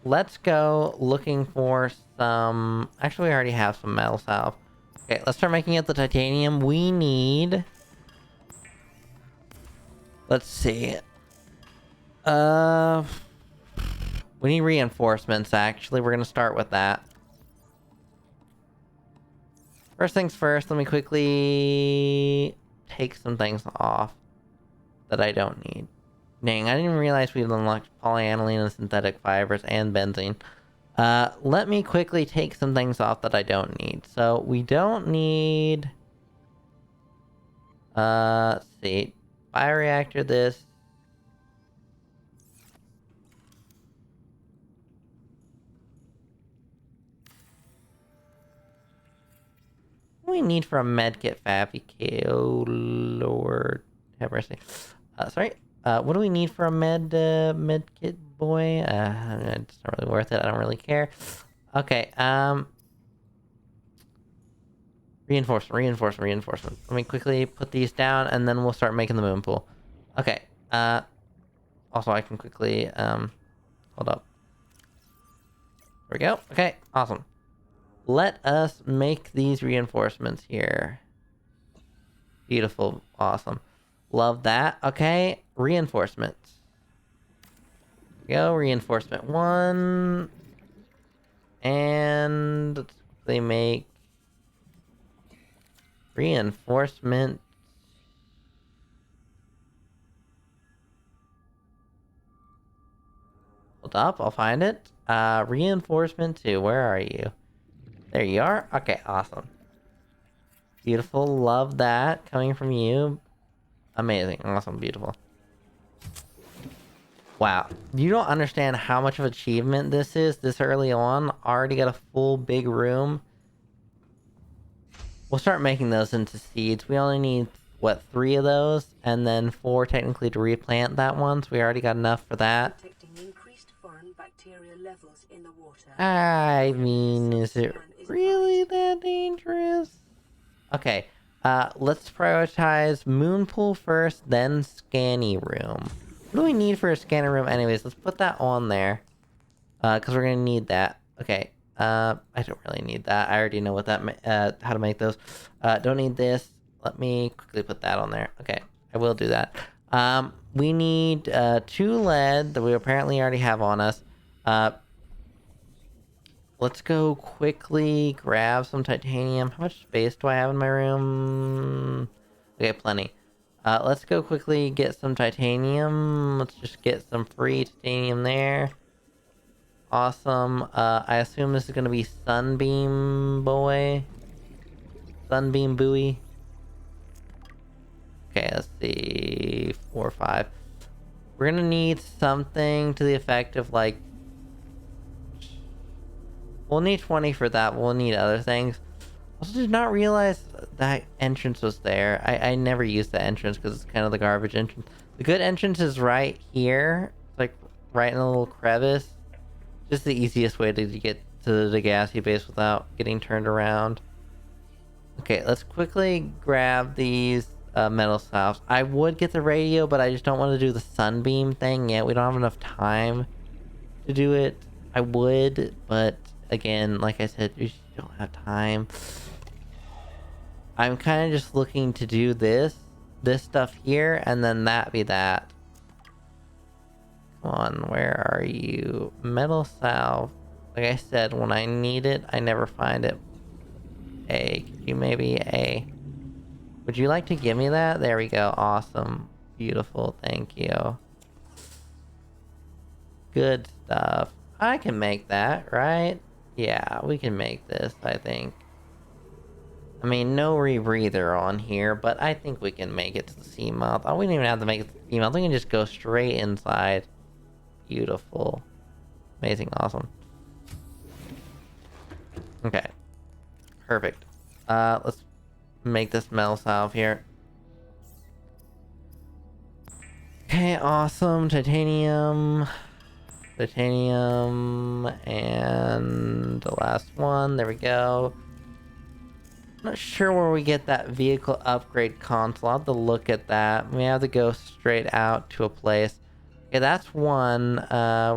Let's go looking for some... Actually, we already have some metal salve. Okay, let's start making it the titanium. We need... Let's see. We need reinforcements, actually. We're gonna start with that. First things first, let me quickly take some things off that I don't need. Dang, I didn't realize we'd unlocked polyaniline and synthetic fibers and benzene. Let me quickly take some things off that I don't need. So, we don't need... let's see. Bioreactor this. What do we need for a medkit fabricate? Oh, Lord. Have mercy. Sorry. What do we need for a medkit boy? It's not really worth it. I don't really care. Okay, reinforcement. Let me quickly put these down, and then we'll start making the moon pool. Okay, also I can quickly, hold up. There we go. Okay, awesome. Let us make these reinforcements here. Beautiful, awesome. Love that. Okay, reinforcements. Go, reinforcement 1. And let's quickly make reinforcement. Hold up, I'll find it. Reinforcement 2, where are you? There you are. Okay, awesome. Beautiful, love that coming from you. Amazing, awesome, beautiful. Wow, you don't understand how much of an achievement this is this early on. Already got a full big room. We'll start making those into seeds. We only need, what, 3 of those? And then 4 technically to replant that one, so we already got enough for that. Detecting increased foreign bacteria levels in the water. I mean, is it really that dangerous? Okay, let's prioritize Moonpool first, then Scanny Room. What do we need for a scanner room anyways? Let's put that on there. Because we're gonna need that. Okay, I don't really need that. I already know what that, how to make those. Don't need this. Let me quickly put that on there. Okay, I will do that. We need, 2 lead that we apparently already have on us. Let's go quickly grab some titanium. How much space do I have in my room? Okay, plenty. Let's go quickly get some titanium. Let's just get some free titanium there. Awesome. I assume this is gonna be Sunbeam Boy. Sunbeam Buoy. Okay, let's see. 4 or 5. We're gonna need something to the effect of, like... We'll need 20 for that. We'll need other things. Also did not realize that entrance was there. I never used the entrance because it's kind of the garbage entrance. The good entrance is right here. Like, right in a little crevice. Just the easiest way to get to the gassy base without getting turned around. Okay, let's quickly grab these metal salves. I would get the radio, but I just don't want to do the sunbeam thing yet. We don't have enough time to do it. I would, but again, like I said, you just don't have time. I'm kind of just looking to do this stuff here, and then that be that. Come on, where are you? Metal salve. Like I said, when I need it, I never find it. A, could you maybe A? Would you like to give me that? There we go. Awesome. Beautiful. Thank you. Good stuff. I can make that, right? Yeah, we can make this, I think. I mean, no rebreather on here, but I think we can make it to the sea mouth. Oh, we don't even have to make it to the sea mouth. We can just go straight inside. Beautiful. Amazing. Awesome. Okay. Perfect. Let's make this metal salve here. Okay, awesome. Titanium. Titanium. And the last one. There we go. Not sure where we get that vehicle upgrade console. I'll have to look at that. We have to go straight out to a place. Okay, that's one.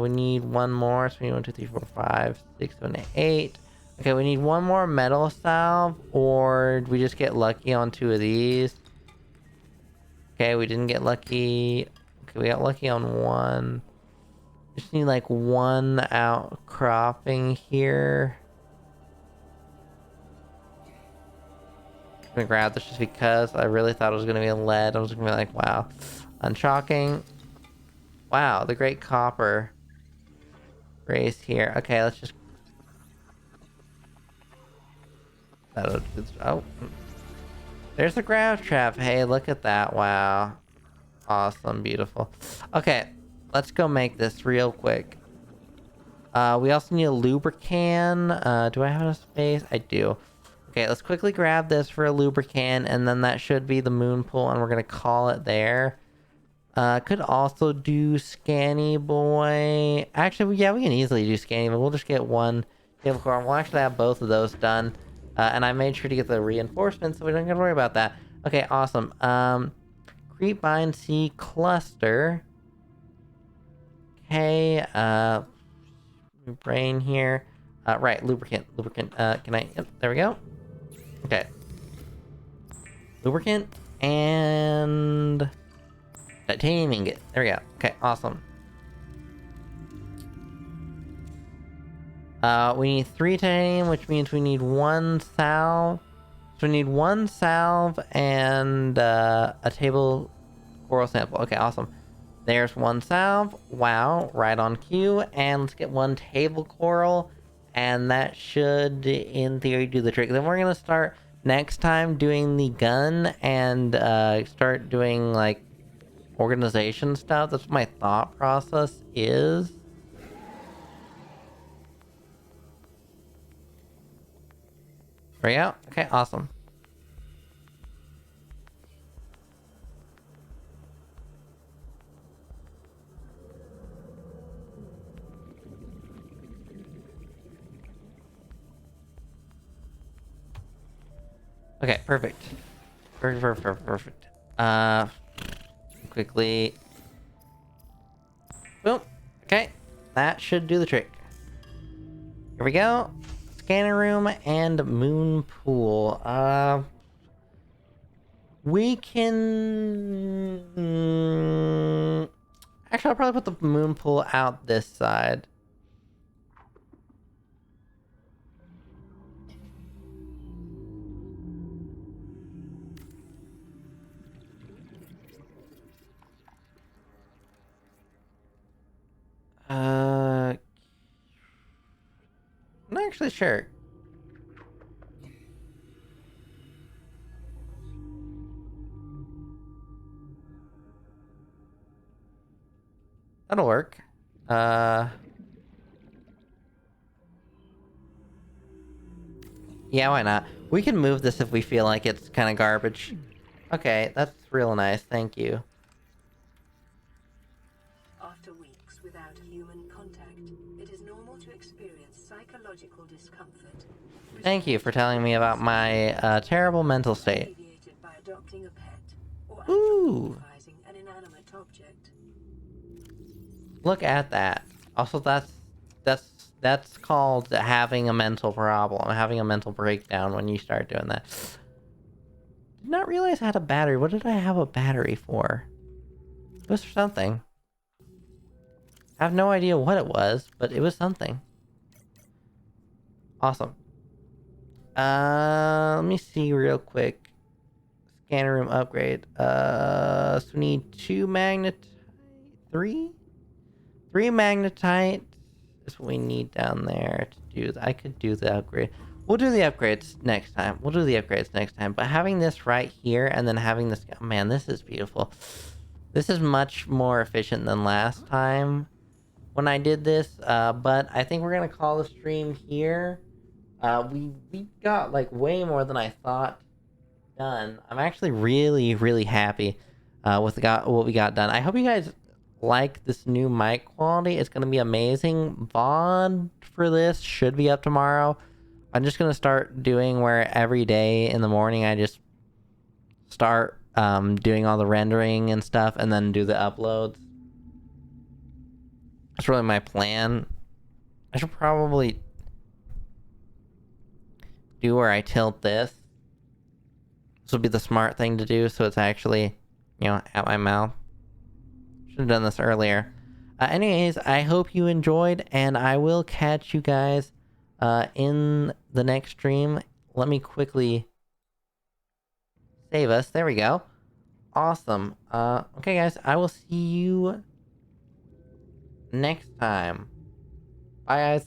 We need one more. So we need 1, 2, 3, 4, 5, 6, 7, 8. Okay, we need one more metal salve, or do we just get lucky on 2 of these? Okay, we didn't get lucky. Okay, we got lucky on 1. Just need like 1 outcropping here. I'm gonna grab this just because I really thought it was gonna be a lead. I was gonna be like, wow. Unshocking. Wow, the great copper race here. Okay, let's just... Oh. There's the grab trap. Hey, look at that. Wow. Awesome. Beautiful. Okay, let's go make this real quick. We also need a lubricant. Do I have enough space? I do. Okay, let's quickly grab this for a lubricant, and then that should be the moon pool, and we're gonna call it there. Could also do Scanny Boy. Actually, yeah, we can easily do Scanny, but we'll just get 1 table core. We'll actually have both of those done. And I made sure to get the reinforcements, so we don't gotta worry about that. Okay, awesome. Creep Bind C Cluster. Okay, brain here. Right, lubricant. Can I... Yep, there we go. Okay. Lubricant and titanium ingot. There we go. Okay, awesome. We need 3 titanium, which means we need 1 salve. So we need 1 salve and a table coral sample. Okay, awesome. There's 1 salve. Wow, right on cue. And let's get 1 table coral. And that should, in theory, do the trick. Then we're going to start next time doing the gun and start doing, like, organization stuff. That's what my thought process is. There we go. Okay, awesome. Okay, perfect. Perfect. Quickly. Boom. Okay, that should do the trick. Here we go. Scanner room and moon pool. We can... Actually, I'll probably put the moon pool out this side. I'm not actually sure. That'll work. Yeah, why not? We can move this if we feel like it's kind of garbage. Okay, that's real nice. Thank you. After weeks without human contact, it is normal to experience psychological discomfort. Thank you for telling me about my terrible mental state. Alleviated by adopting a pet or Ooh. anthropomorphizing an inanimate object. Look at that. Also, that's called having a mental problem, having a mental breakdown when you start doing that. Did not realize I had a battery. What did I have a battery for? It was for something. I have no idea what it was, but it was something. Awesome. Let me see real quick. Scanner room upgrade. So we need 2 magnetite. 3 magnetite is what we need down there to do that. I could do the upgrade. We'll do the upgrades next time. We'll do the upgrades next time. But having this right here and then having this... Man, this is beautiful. This is much more efficient than last time when I did this. But I think we're going to call the stream here. We got, like, way more than I thought done. I'm actually really, really happy with what we got done. I hope you guys like this new mic quality. It's going to be amazing. VOD for this should be up tomorrow. I'm just going to start doing where every day in the morning I just start doing all the rendering and stuff and then do the uploads. That's really my plan. I should probably do where I tilt this. This would be the smart thing to do so it's actually, you know, at my mouth. Should have done this earlier. Anyways, I hope you enjoyed, and I will catch you guys in the next stream. Let me quickly save us. There we go. Awesome. Okay, guys, I will see you next time. Bye, guys.